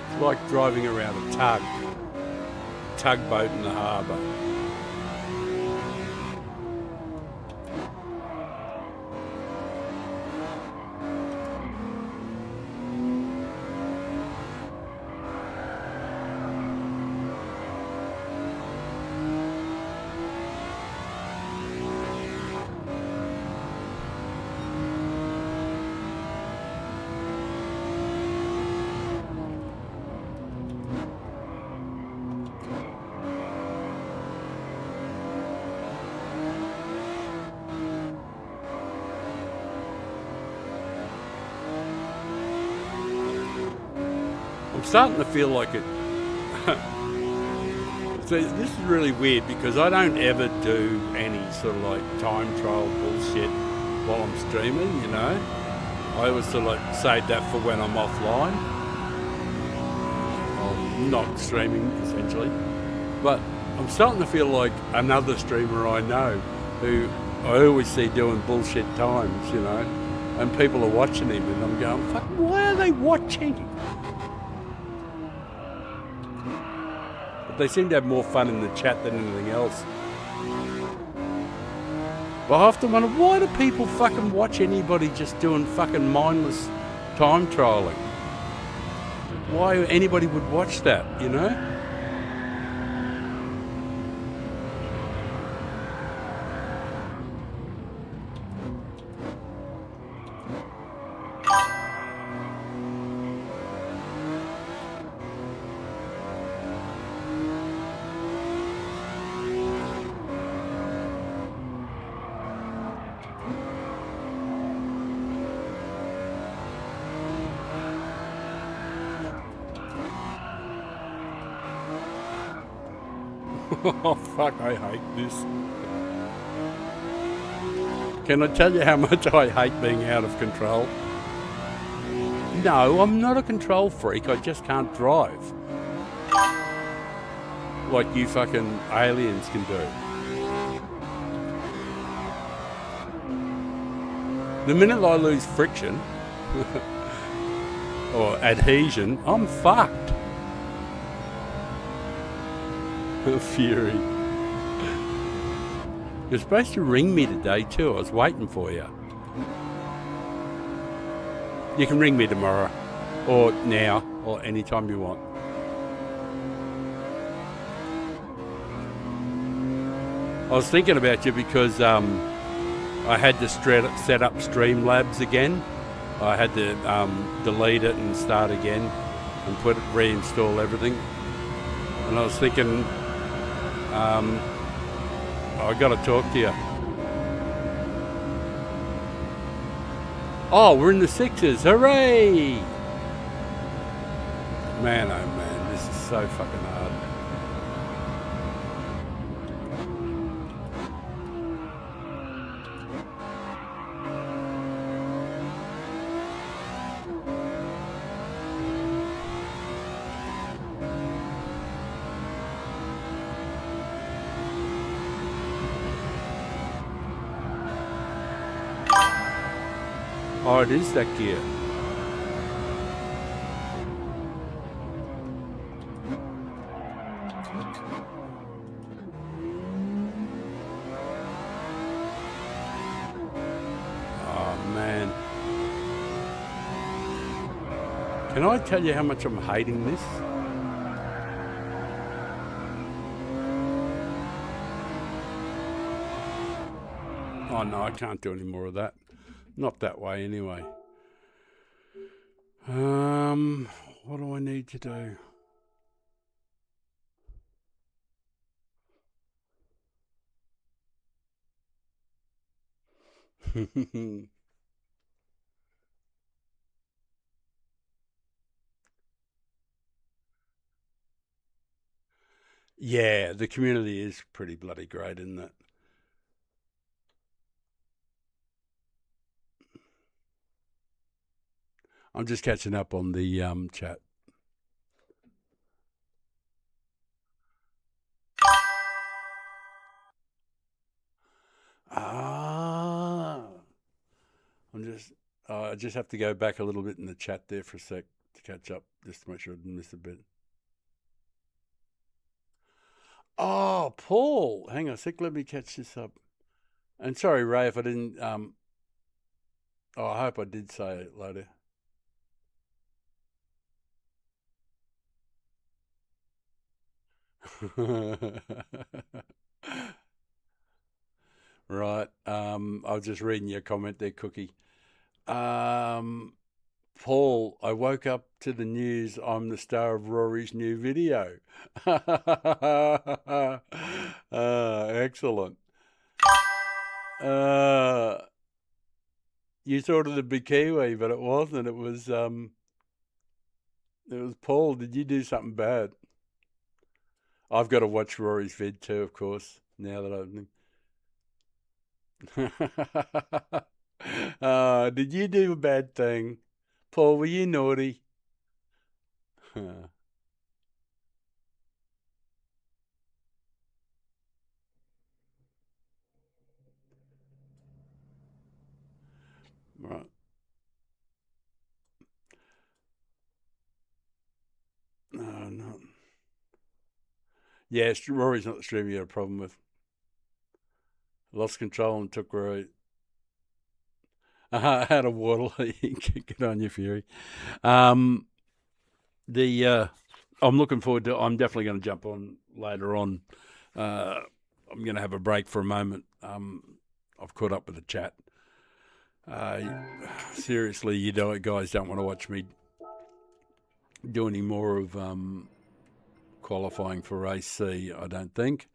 It's like driving around a tugboat in the harbour. I'm starting to feel like it. So this is really weird because I don't ever do any sort of like time trial bullshit while I'm streaming, you know. I always sort of like save that for when I'm offline. I'm not streaming essentially. But I'm starting to feel like another streamer I know who I always see doing bullshit times, you know, and people are watching him and I'm going, fuck, why are they watching? But they seem to have more fun in the chat than anything else. But I often wonder, why do people fucking watch anybody just doing fucking mindless time trialing? Why anybody would watch that, you know? Oh fuck, I hate this. Can I tell you how much I hate being out of control? No, I'm not a control freak, I just can't drive. Like you fucking aliens can do. The minute I lose friction or adhesion, I'm fucked. Fury. You're supposed to ring me today too. I was waiting for you. You can ring me tomorrow, or now, or anytime you want. I was thinking about you because I had to set up Streamlabs again. I had to delete it and start again and reinstall everything. And I was thinking, I got to talk to you. Oh, we're in the sixes! Hooray! Man, oh man, this is so fucking hard. Oh, it is that gear. Oh, man. Can I tell you how much I'm hating this? Oh, no, I can't do any more of that. Not that way, anyway. What do I need to do? Yeah, the community is pretty bloody great, isn't it? I'm just catching up on the chat. Ah, I just have to go back a little bit in the chat there for a sec to catch up, just to make sure I didn't miss a bit. Oh, Paul, hang on a sec. Let me catch this up. And sorry, Ray, if I didn't. Oh, I hope I did say it later. Right. I was just reading your comment there, Cookie. Um, Paul, I woke up to the news I'm the star of Rory's new video. Excellent. Uh, you thought it'd be Kiwi, but it wasn't. It was It was Paul. Did you do something bad? I've got to watch Rory's vid too, of course. Now that I've. Did you do a bad thing, Paul? Were you naughty? Right. No, no. Yeah, Rory's not the streamer you had a problem with. Lost control and took Rory. Had a waddle. Good on you, Fury. Um, the I'm looking forward to. I'm definitely going to jump on later on. Uh, I'm going to have a break for a moment. I've caught up with the chat. Uh, Seriously, guys don't want to watch me do any more of qualifying for race C. I don't think.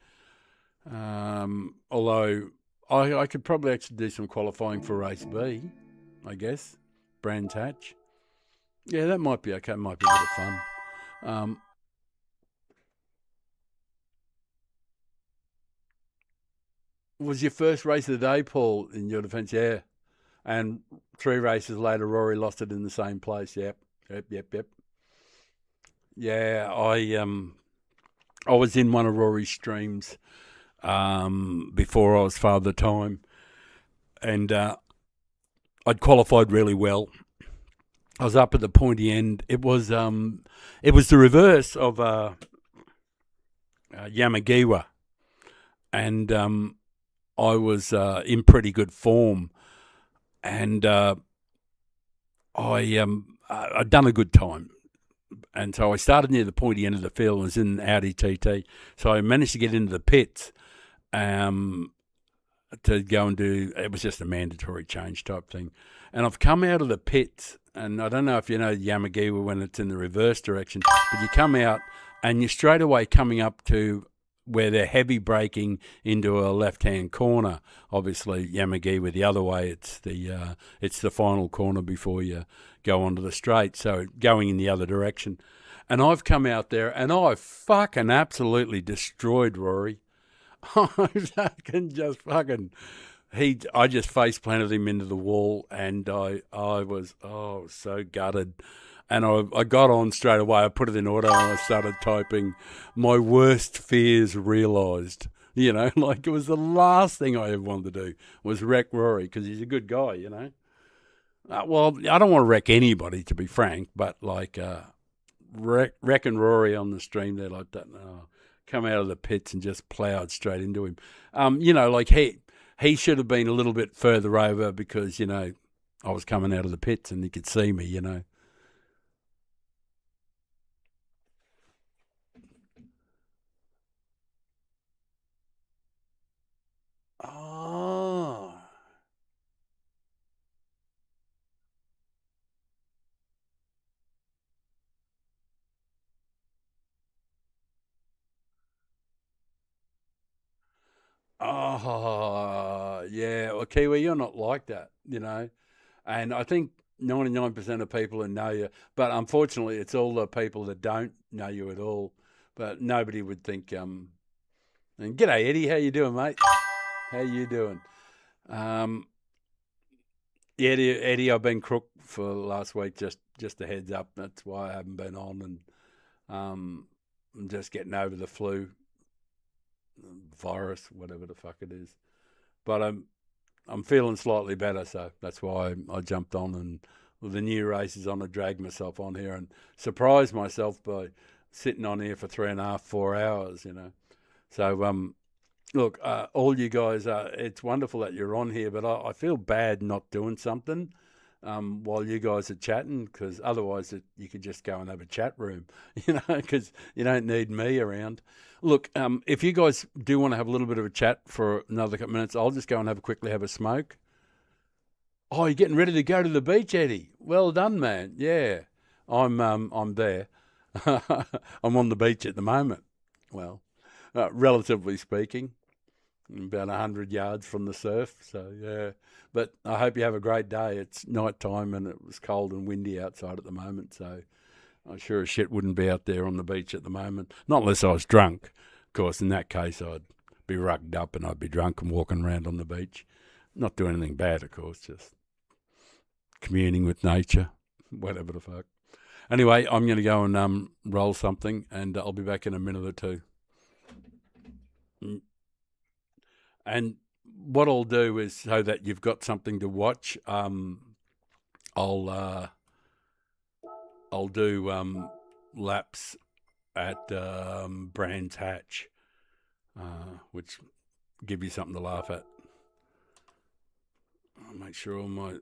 Although I could probably actually do some qualifying for race B. I guess Brands Hatch. Yeah, that might be okay. Might be a bit of fun. Um, was your first race of the day, Paul, in your defence? Yeah. And 3 races later, Rory lost it in the same place. Yep. Yep, yep, yep. Yeah, I was in one of Rory's streams before I was Father Time, and I'd qualified really well. I was up at the pointy end. It was the reverse of Yamagiwa, and I was in pretty good form, and I'd done a good time. And so I started near the pointy end of the field and was in Audi TT. So I managed to get into the pits um, to go and do, it was just a mandatory change type thing. And I've come out of the pits, and I don't know if you know Yamagiwa when it's in the reverse direction, but you come out and you're straight away coming up to where they're heavy braking into a left-hand corner. Obviously, Yamagiwa the other way. It's the final corner before you go onto the straight. So going in the other direction, and I've come out there and I've fucking absolutely destroyed Rory. I fucking just fucking I just face planted him into the wall, and I was so gutted. And I got on straight away. I put it in auto and I started typing. My worst fears realised. Like it was the last thing I ever wanted to do was wreck Rory because he's a good guy. Well, I don't want to wreck anybody, to be frank, but like wrecking Rory on the stream there like that. Come out of the pits and just ploughed straight into him. Like he should have been a little bit further over because I was coming out of the pits and he could see me. Oh. Oh, yeah. Well, Kiwi, you're not like that. And I think 99% of people who know you, but unfortunately, it's all the people that don't know you at all. But nobody would think. And g'day, Eddie. How you doing, mate? How you doing? Um, yeah, Eddie, I've been crook for last week. Just a heads up. That's why I haven't been on, and I'm just getting over the flu virus, whatever the fuck it is. But I'm feeling slightly better, so that's why I jumped on and with the new races on, I dragged myself on here and surprised myself by sitting on here for 3.5, 4 hours. So look, all you guys, it's wonderful that you're on here, but I feel bad not doing something while you guys are chatting because otherwise you could just go and have a chat room, because you don't need me around. Look, if you guys do want to have a little bit of a chat for another couple minutes, I'll just go and quickly have a smoke. Oh, you're getting ready to go to the beach, Eddie. Well done, man. Yeah, I'm there. I'm on the beach at the moment. Well, relatively speaking, about 100 yards from the surf. So yeah, but I hope you have a great day. It's night time and it was cold and windy outside at the moment. So I sure as shit wouldn't be out there on the beach at the moment. Not unless I was drunk. Of course, in that case, I'd be rugged up and I'd be drunk and walking around on the beach. Not doing anything bad, of course, just communing with nature, whatever the fuck. Anyway, I'm going to go and roll something, and I'll be back in a minute or two. And what I'll do is, so that you've got something to watch, I'll do laps at Brands Hatch, which give you something to laugh at. I'll make sure all my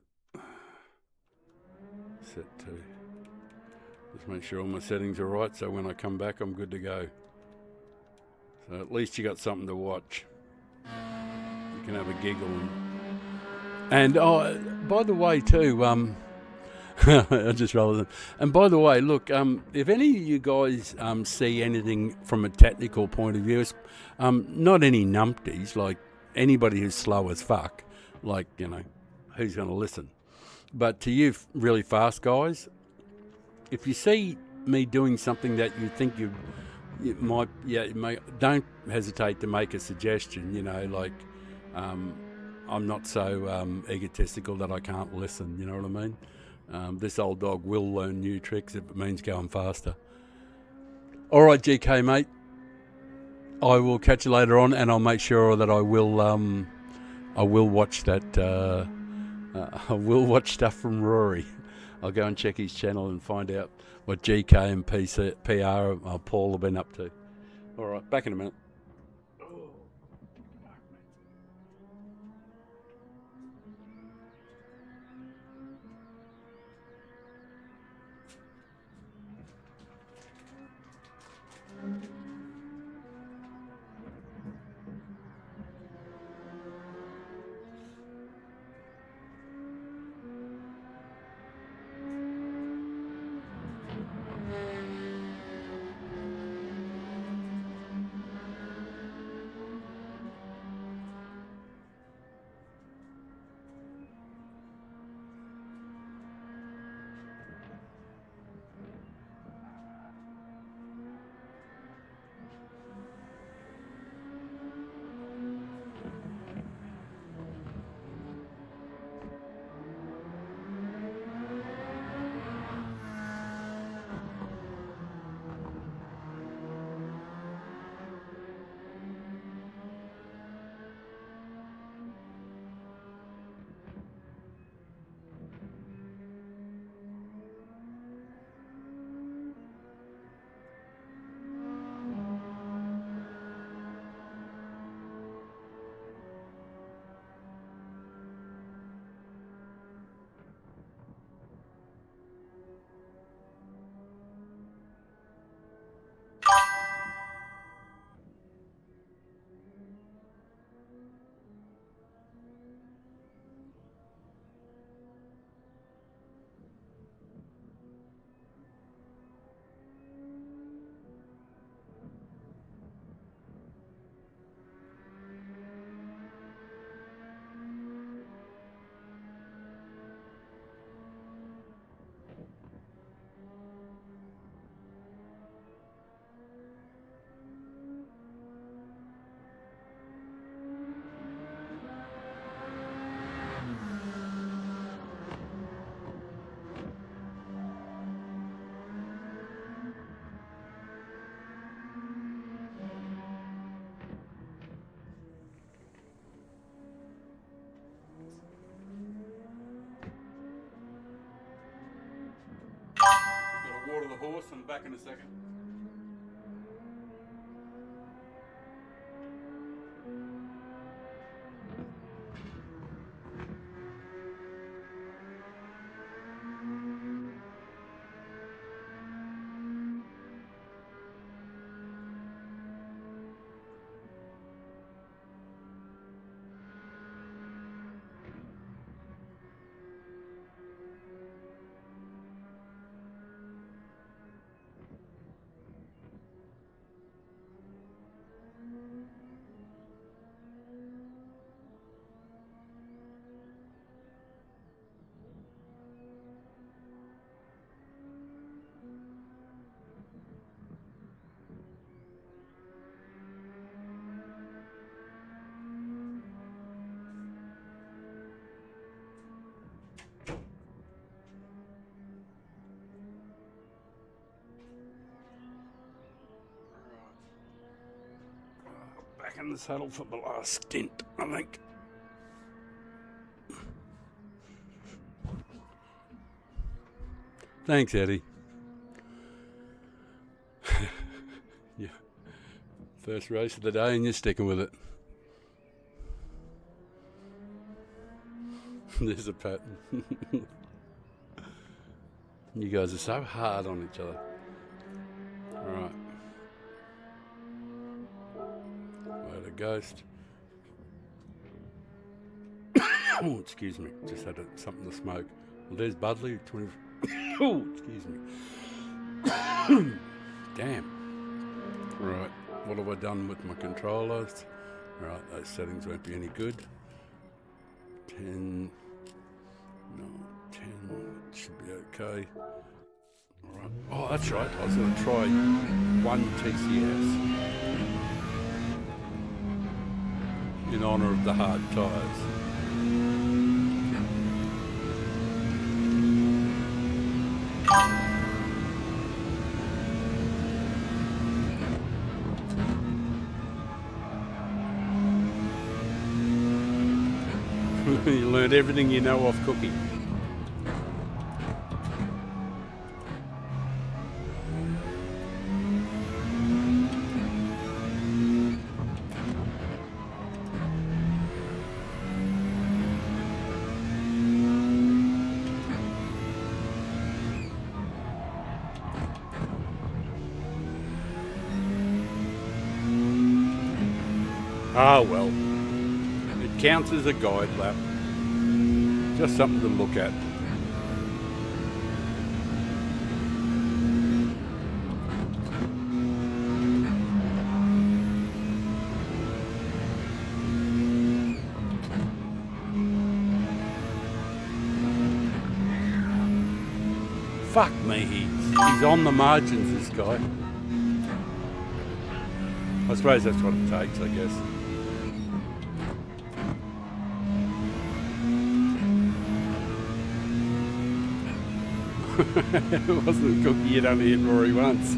just make sure all my settings are right, so when I come back, I'm good to go. So at least you got something to watch. You can have a giggle. And oh, by the way, too, I just rolled them. And by the way, look, if any of you guys see anything from a technical point of view, not any numpties, like anybody who's slow as fuck, like, you know, who's going to listen? But to you really fast guys, if you see me doing something that you think you might, don't hesitate to make a suggestion, you know, like, I'm not so egotistical that I can't listen, you know what I mean? This old dog will learn new tricks if it means going faster. All right, GK, mate. I will catch you later on, and I'll make sure that I will watch that. I will watch stuff from Rory. I'll go and check his channel and find out what GK and PR Paul have been up to. All right, back in a minute. Water the horse. I'm back in a second. in the saddle for the last stint, I think. Thanks, Eddie. Yeah. First race of the day and you're sticking with it. There's a pattern. You guys are so hard on each other. Alright. Load a ghost. Oh, excuse me. Just had something to smoke. Well, there's Budley. 20. Oh, excuse me. Damn. Right. What have I done with my controllers? Right, those settings won't be any good. 10. No, 10 should be okay. Alright. Oh, that's right. I was going to try 1 TCS in honour of the hard tyres. You learned everything you know off cooking. Ah well, it counts as a guide lap. Just something to look at. Fuck me, he's on the margins, this guy. I suppose that's what it takes, I guess. It wasn't a cookie, you'd only hit Rory once.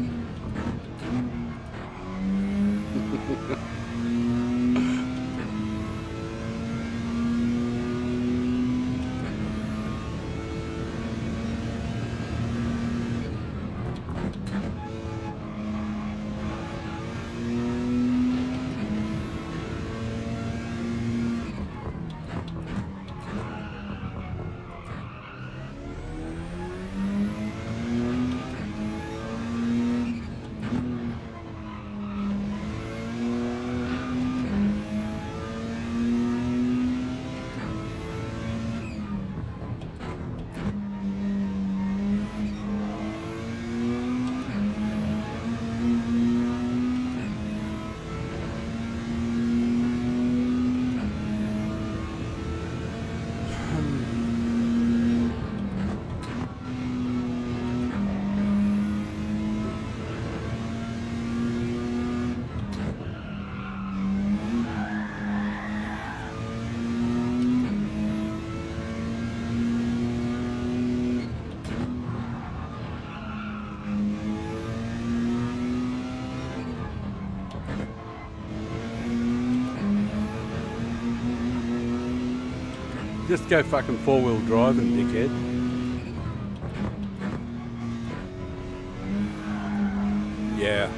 Just go fucking four-wheel driving, dickhead. Yeah.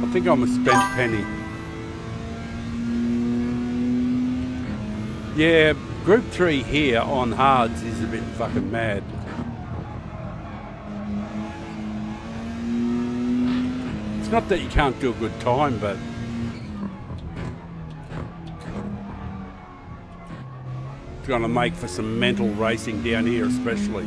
I think I'm a spent penny. Yeah, Group 3 here on hards is a bit fucking mad. It's not that you can't do a good time, but it's going to make for some mental racing down here especially.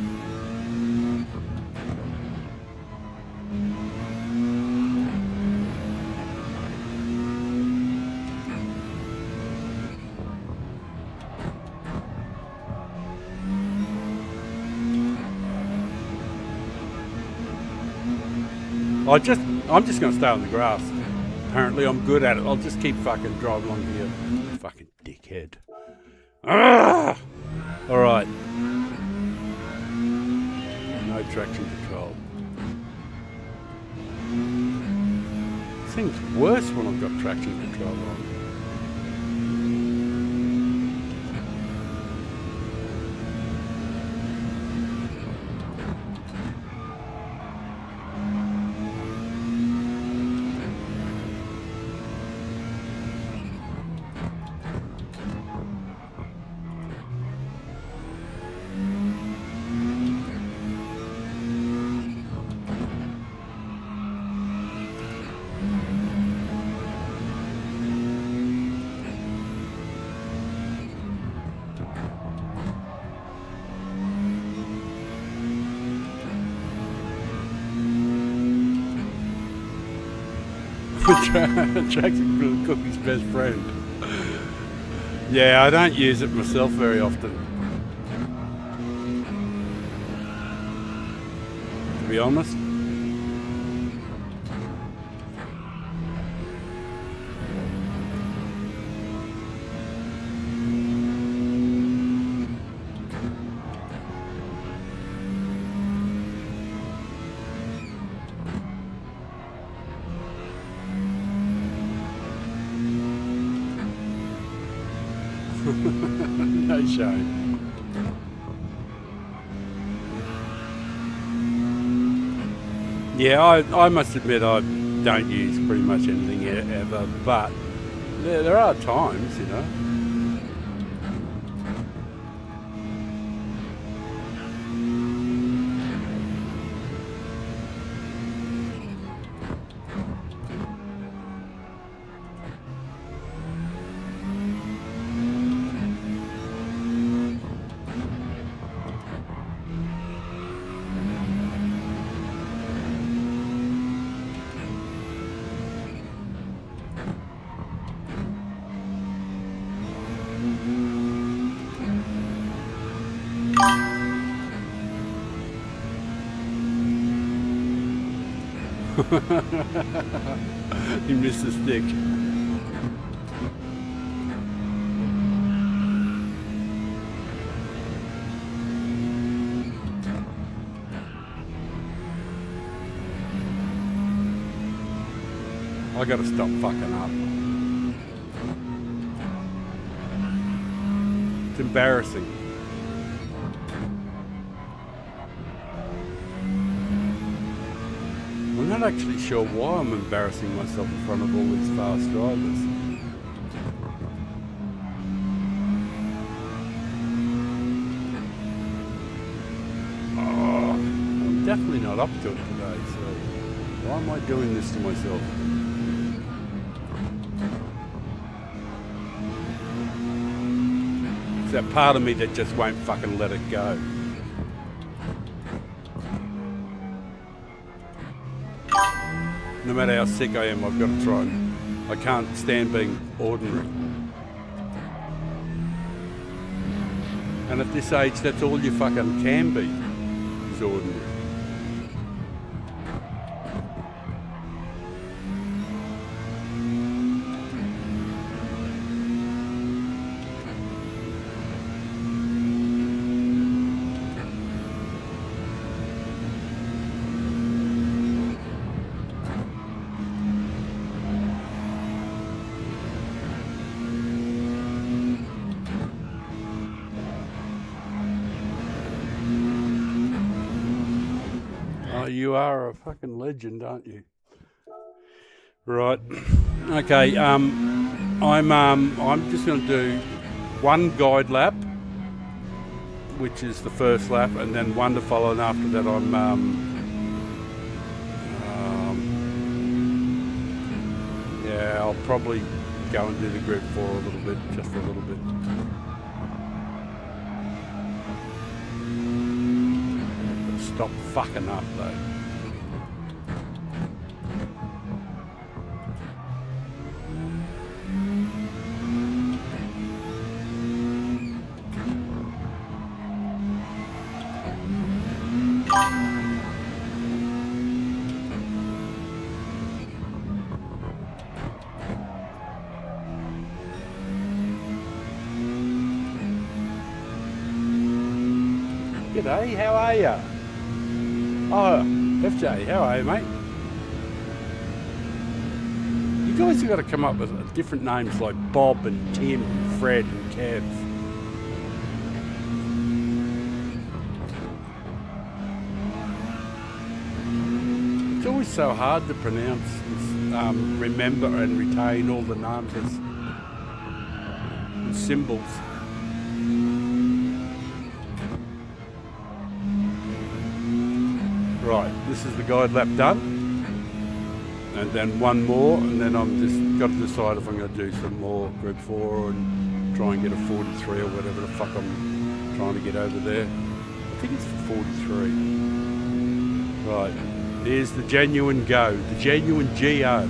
I'm just going to stay on the grass. Apparently I'm good at it. I'll just keep fucking driving along here. Fucking dickhead. Ah! All right. No traction control. Seems worse when I've got traction control on. Jack's a cookie's best friend. Yeah, I don't use it myself very often, to be honest. No shame. Yeah, I must admit I don't use pretty much anything ever, but there are times, you know. You missed the stick. I gotta stop fucking up. It's embarrassing. I'm not actually sure why I'm embarrassing myself in front of all these fast drivers. Oh, I'm definitely not up to it today, so why am I doing this to myself? It's that part of me that just won't fucking let it go. No matter how sick I am, I've got to try. I can't stand being ordinary. And at this age, that's all you fucking can be, is ordinary. You are a fucking legend, aren't you? Right. Okay. I'm just going to do one guide lap, which is the first lap, and then one to follow. And after that, yeah, I'll probably go and do the group 4 a little bit, just a little bit. Stop fucking up though. G'day, how are ya? Oh, FJ, how are you, mate? You guys have got to come up with different names like Bob and Tim and Fred and Kev. It's always so hard to pronounce, remember and retain all the numbers and symbols. Right, this is the guide lap done, and then one more, and then I'm just got to decide if I'm going to do some more group 4 and try and get a 43 or whatever the fuck I'm trying to get over there. I think it's 43. Right, here's the genuine go, the genuine GO.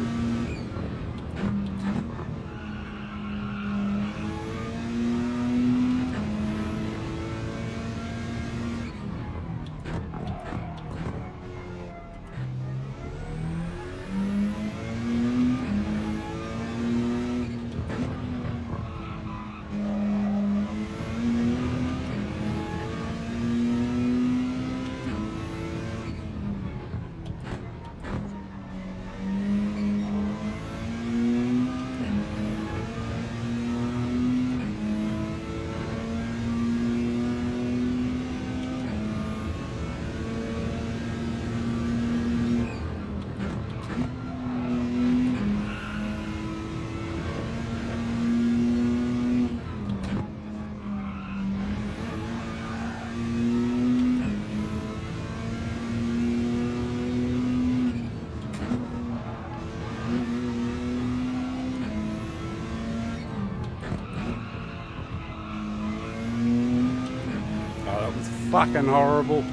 fucking horrible.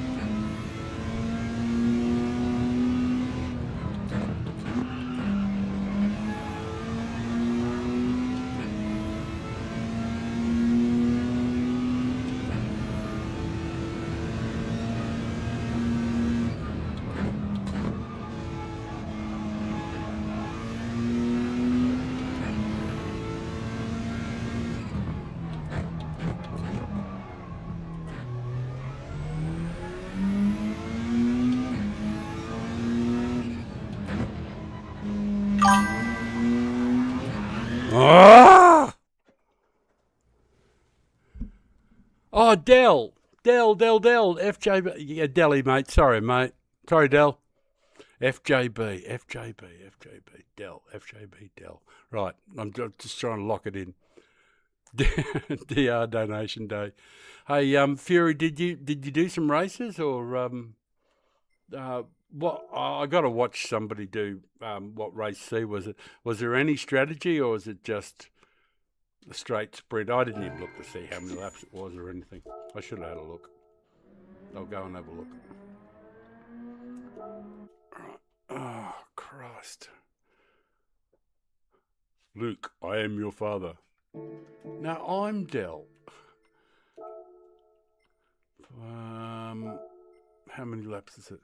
Ah! Oh, Dell. FJB. Yeah, Delly, mate. Sorry, mate. Sorry, Dell. FJB. Dell. FJB, Dell. Right. I'm just trying to lock it in. DR donation day. Hey, Fury, did you do some races or what? I got to watch somebody do what race C was it? Was there any strategy or was it just a straight sprint? I didn't even look to see how many laps it was or anything. I should have had a look. I'll go and have a look. Right. Oh, Christ. Luke, I am your father. No, I'm Dell. How many laps is it?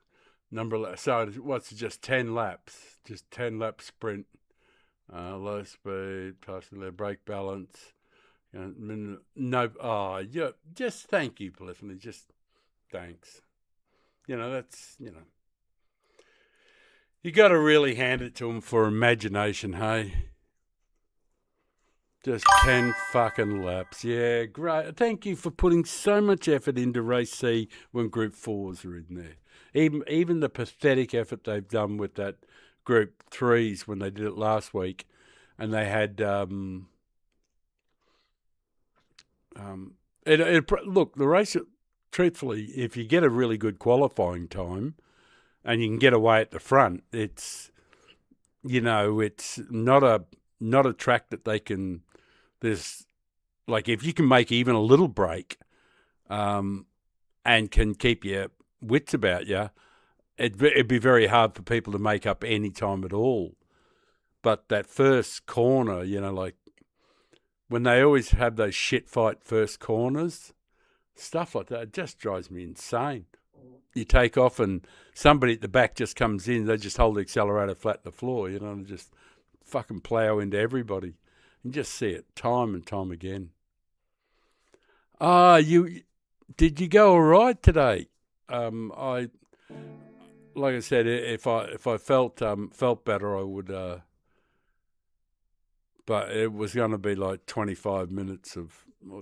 Number of laps. So what's it, just 10 laps? Just 10 lap sprint. Low speed, partially brake balance. Yeah, just thank you, Polyphony. Just thanks. That's, you got to really hand it to them for imagination, hey? Just 10 fucking laps. Yeah, great. Thank you for putting so much effort into race C when Group 4s are in there. Even the pathetic effort they've done with that Group 3s when they did it last week, and they had look, the race, truthfully, if you get a really good qualifying time and you can get away at the front, it's not a track that they can. There's like if you can make even a little break, and can keep your wits about you, it'd be very hard for people to make up any time at all. But that first corner, like when they always have those shit fight first corners, stuff like that, it just drives me insane. You take off and somebody at the back just comes in, they just hold the accelerator flat to the floor, and just fucking plough into everybody. You just see it time and time again. Did you go all right today? Like I said, if I felt better, I would. But it was going to be like 25 minutes or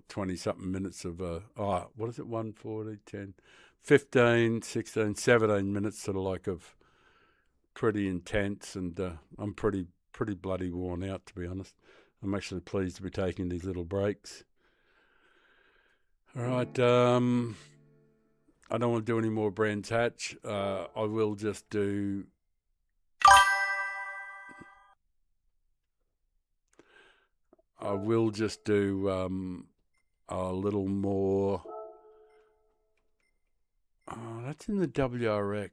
20 something minutes of what is it? 140, 10, 15, 16, 17 minutes sort of like of pretty intense, and I'm pretty bloody worn out, to be honest. I'm actually pleased to be taking these little breaks. All right, I don't want to do any more Brands Hatch. I will just do. A little more. Oh, that's in the WRX.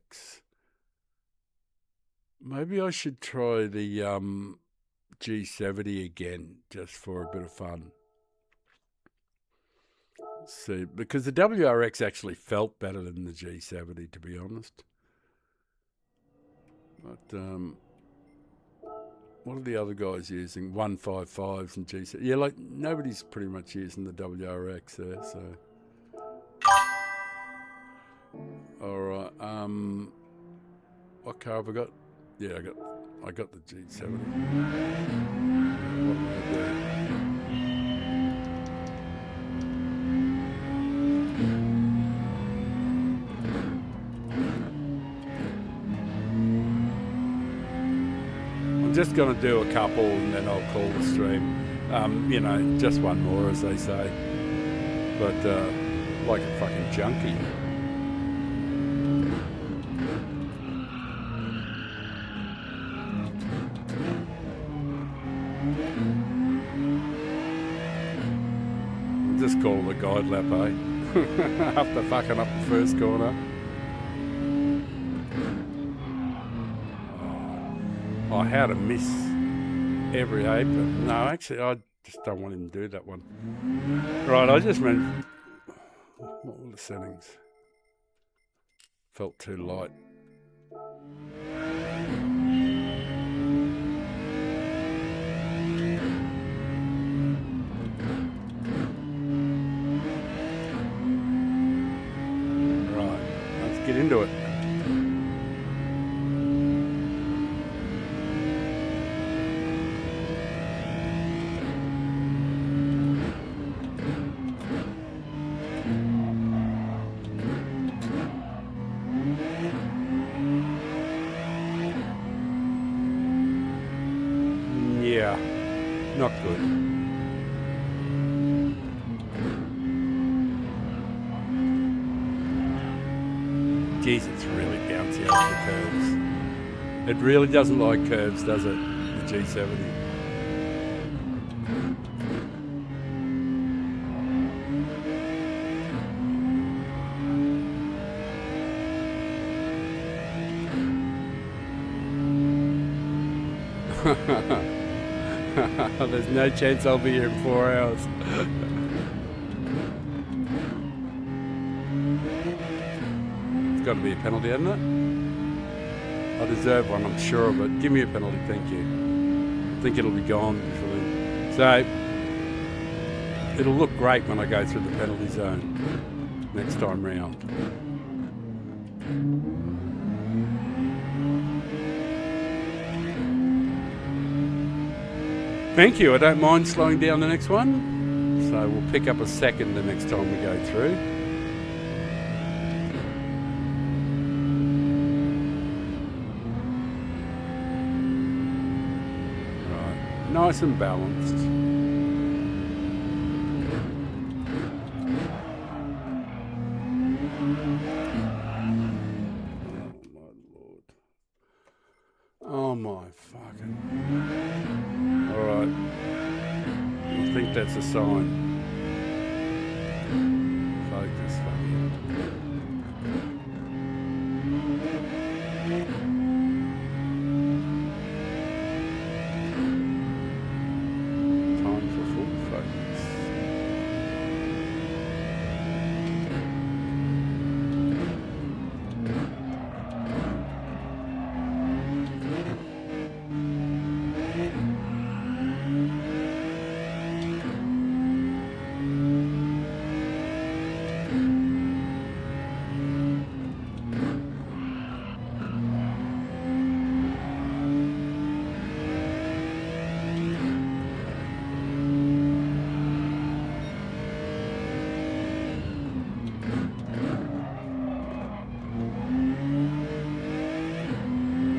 Maybe I should try the G70 again, just for a bit of fun. See, because the WRX actually felt better than the G70, to be honest. But what are the other guys using? 155s and G70. Yeah, like nobody's pretty much using the WRX there. So, all right. What car have I got? Yeah, I got the G70. What am I doing? Just going to do a couple and then I'll call the stream. Just one more, as they say. But like a fucking junkie. Just call it a guide lap, eh? After fucking up the first corner. Oh, how to miss every eight, but no, actually, I just don't want him to do that one. Right, I just meant, what were the settings? Felt too light. Right, let's get into it. Yeah, not good. Geez, it's really bouncy off the curves. It really doesn't like curves, does it? The G70. There's no chance I'll be here in 4 hours. It's got to be a penalty, hasn't it? I deserve one, I'm sure of it. Give me a penalty, thank you. I think it'll be gone before then. So, it'll look great when I go through the penalty zone next time round. Thank you, I don't mind slowing down the next one. So we'll pick up a second the next time we go through. Right, nice and balanced. Oh my fucking... Alright. I think that's a sign. Focus, fuck Time for full focus.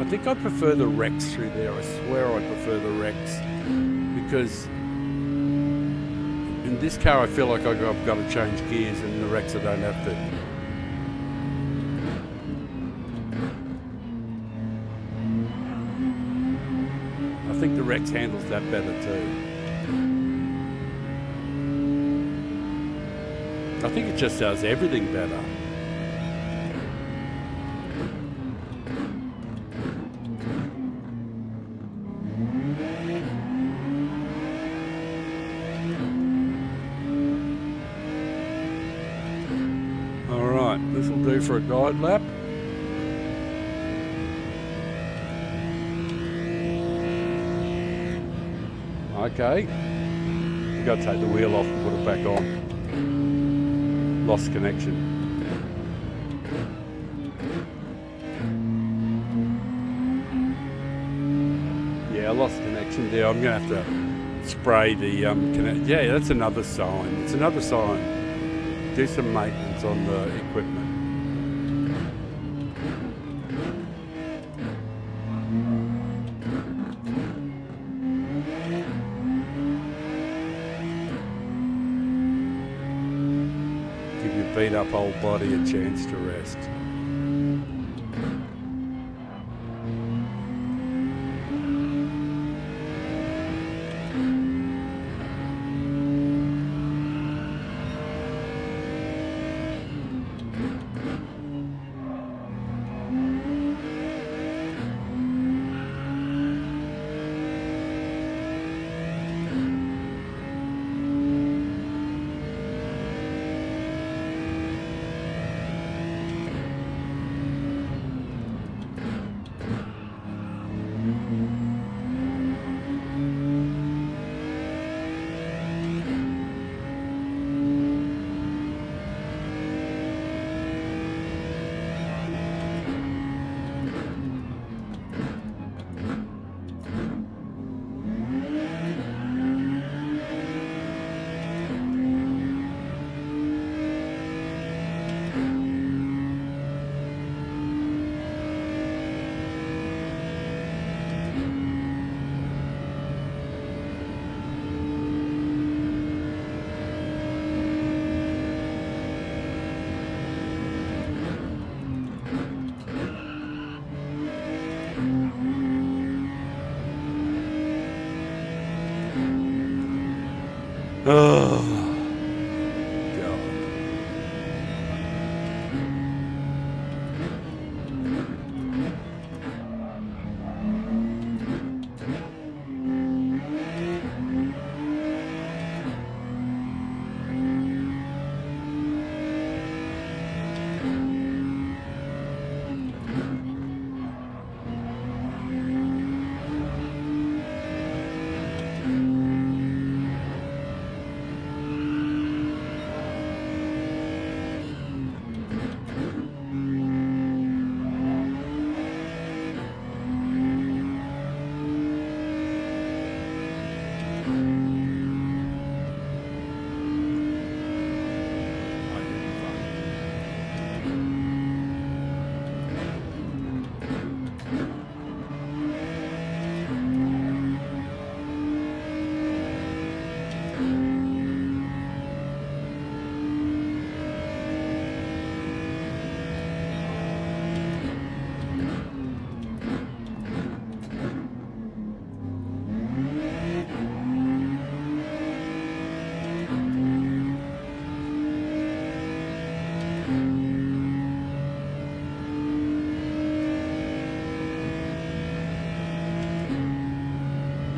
I think I prefer the Rex through there. I swear I prefer the Rex because in this car I feel like I've got to change gears, and in the Rex I don't have to. I think the Rex handles that better too. I think it just does everything better. This will do for a guide lap. Okay, we've got to take the wheel off and put it back on. Lost connection. Yeah, I lost connection there. I'm going to have to spray the connect. Yeah, that's another sign. It's another sign. Do some maintenance on the equipment. Give your beat up old body a chance to rest. Oh, God.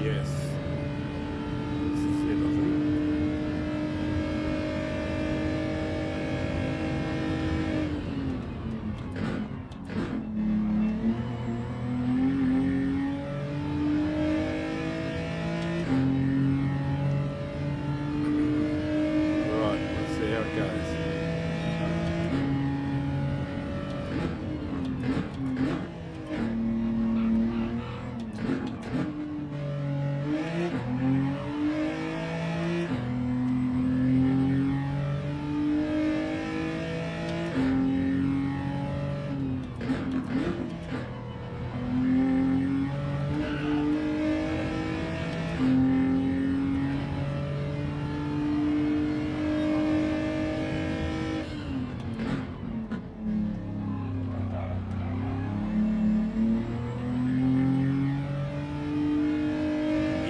Yes. This is it, I think. Right, let's see how it goes.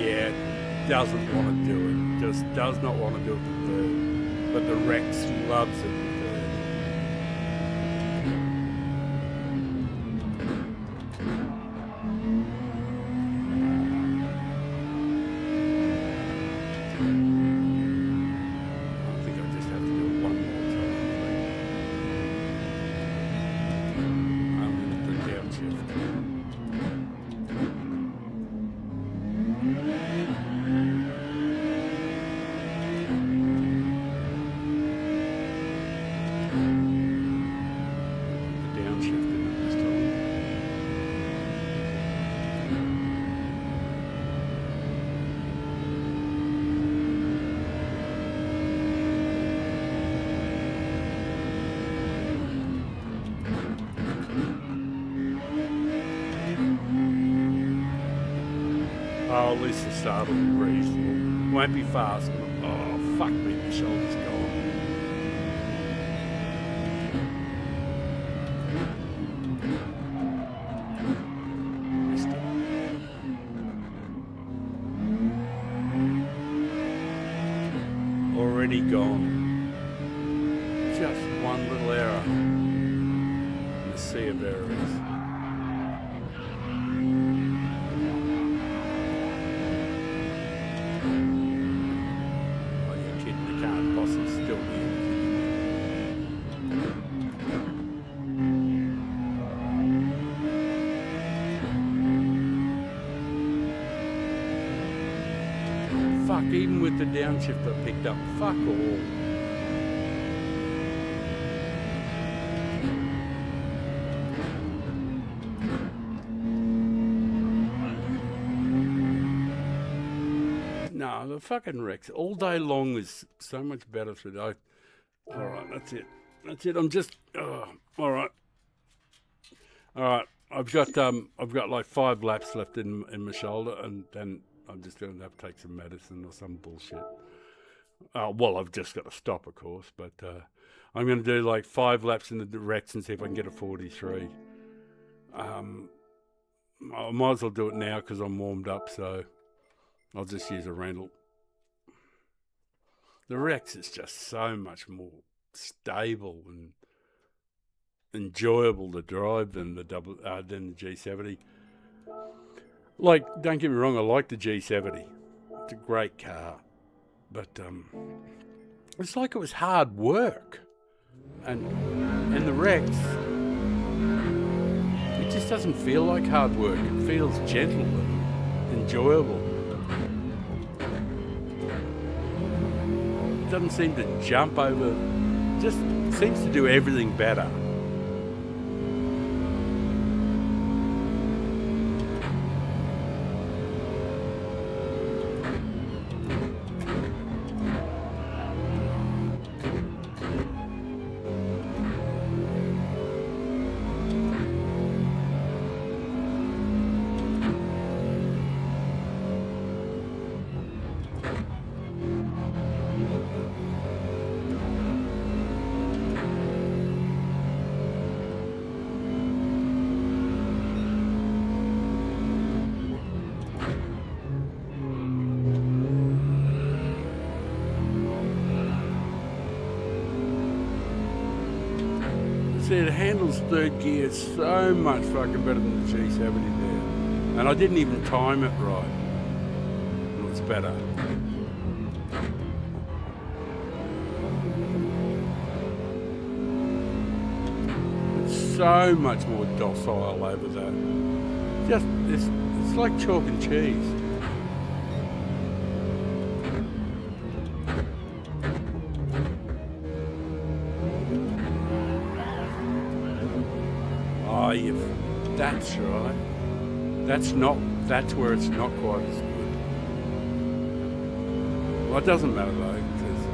Yeah, doesn't want to do it. Just does not want to do it with third. But the Rex loves it with third. I think I just have to do it one more time. I'm going to put downshift. The downshift in it this time. Oh, at least the start will be reasonable. Won't be fast. Oh, fuck me, my shoulder's gone. Missed it. Already gone. Just one little error in the sea of errors. Oh, you're kidding. The current boss is still here. Fuck, even with the downshift I picked up, fuck all. No, the fucking Rex all day long is so much better today. All right, that's it. That's it. I'm just. All right. All right. I've got like 5 laps left in my shoulder, and then I'm just going to have to take some medicine or some bullshit. Well, I've just got to stop, of course, but I'm going to do like 5 laps in the Rex and see if I can get a 43. I might as well do it now because I'm warmed up, so I'll just use a rental. The Rex is just so much more stable and enjoyable to drive than the G70. Like, don't get me wrong, I like the G70. It's a great car, but it's like it was hard work, and the Rex, it just doesn't feel like hard work. It feels gentle and enjoyable. It doesn't seem to jump over, just seems to do everything better. See, it handles third gear so much fucking better than the G70 there. And I didn't even time it right. It was better. It's so much more docile over that. Just, it's like chalk and cheese. Oh, that's right. That's where it's not quite as good. Well, it doesn't matter though, because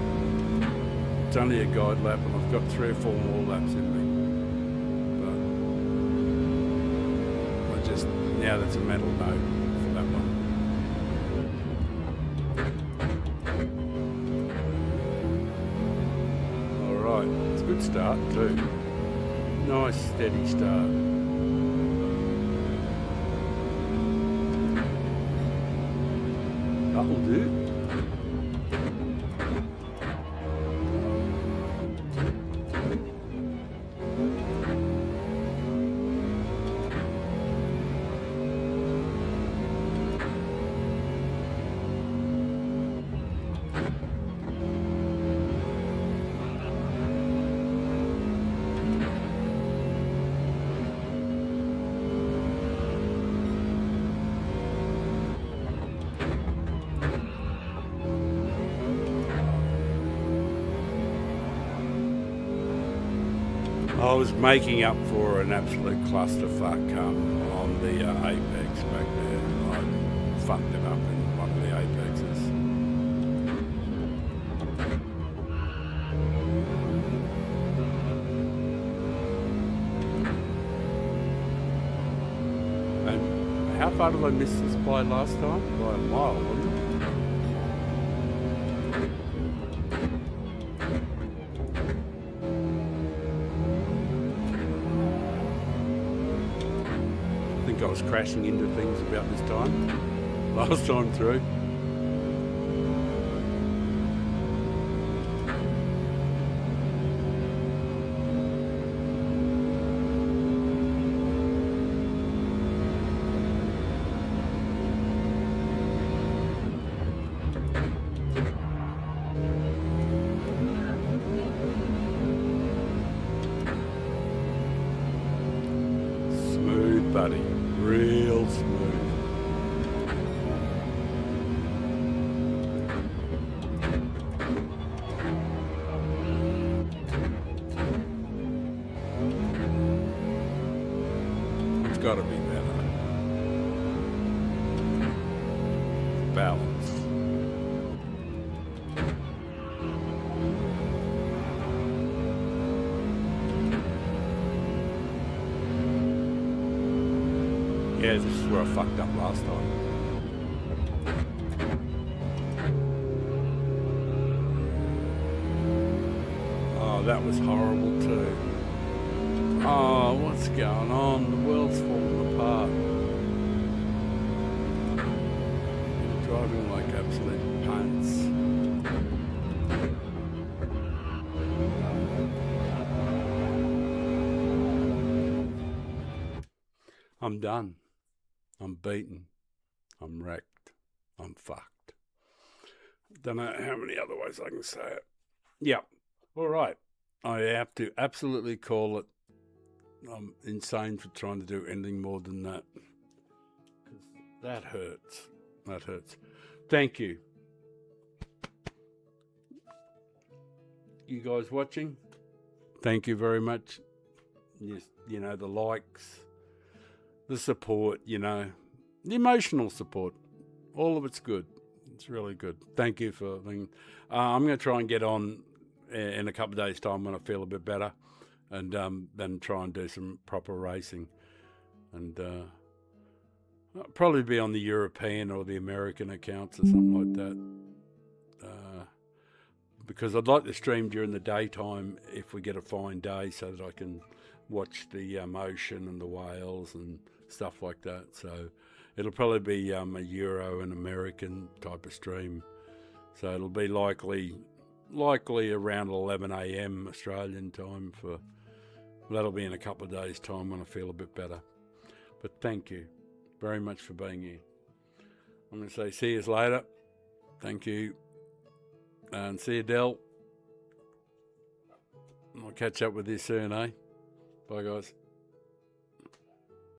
it's only a guide lap and I've got 3 or 4 more laps in me. But now that's a mental note for that one. Alright, it's a good start too. Nice steady start. That'll do. I was making up for an absolute clusterfuck on the Apex back there. I fucked it up in one of the Apexes. And how far did I miss this by last time? By a mile, wasn't it? I was crashing into things about this time, last time through. Smooth, buddy. Real smooth. It's got to be better. Balance. Yeah, this is where I fucked up last time. Oh, that was horrible too. Oh, what's going on? The world's falling apart. I'm driving like absolute punts. I'm done. I'm beaten. I'm wrecked. I'm fucked. Don't know how many other ways I can say it. Yeah. All right. I have to absolutely call it. I'm insane for trying to do anything more than that. Because that hurts. That hurts. Thank you. You guys watching? Thank you very much. You know, the likes, the support, you know, the emotional support. All of it's good. It's really good. Thank you for. I'm going to try and get on in a couple of days' time when I feel a bit better, and then try and do some proper racing, and I'll probably be on the European or the American accounts or something like that. Because I'd like to stream during the daytime if we get a fine day, so that I can watch the ocean and the whales and stuff like that. So it'll probably be a Euro and American type of stream. So it'll be likely around 11 a.m. Australian time. That'll be in a couple of days' time when I feel a bit better. But thank you very much for being here. I'm going to say see you later. Thank you. And see you, Del. I'll catch up with you soon, eh? Bye, guys.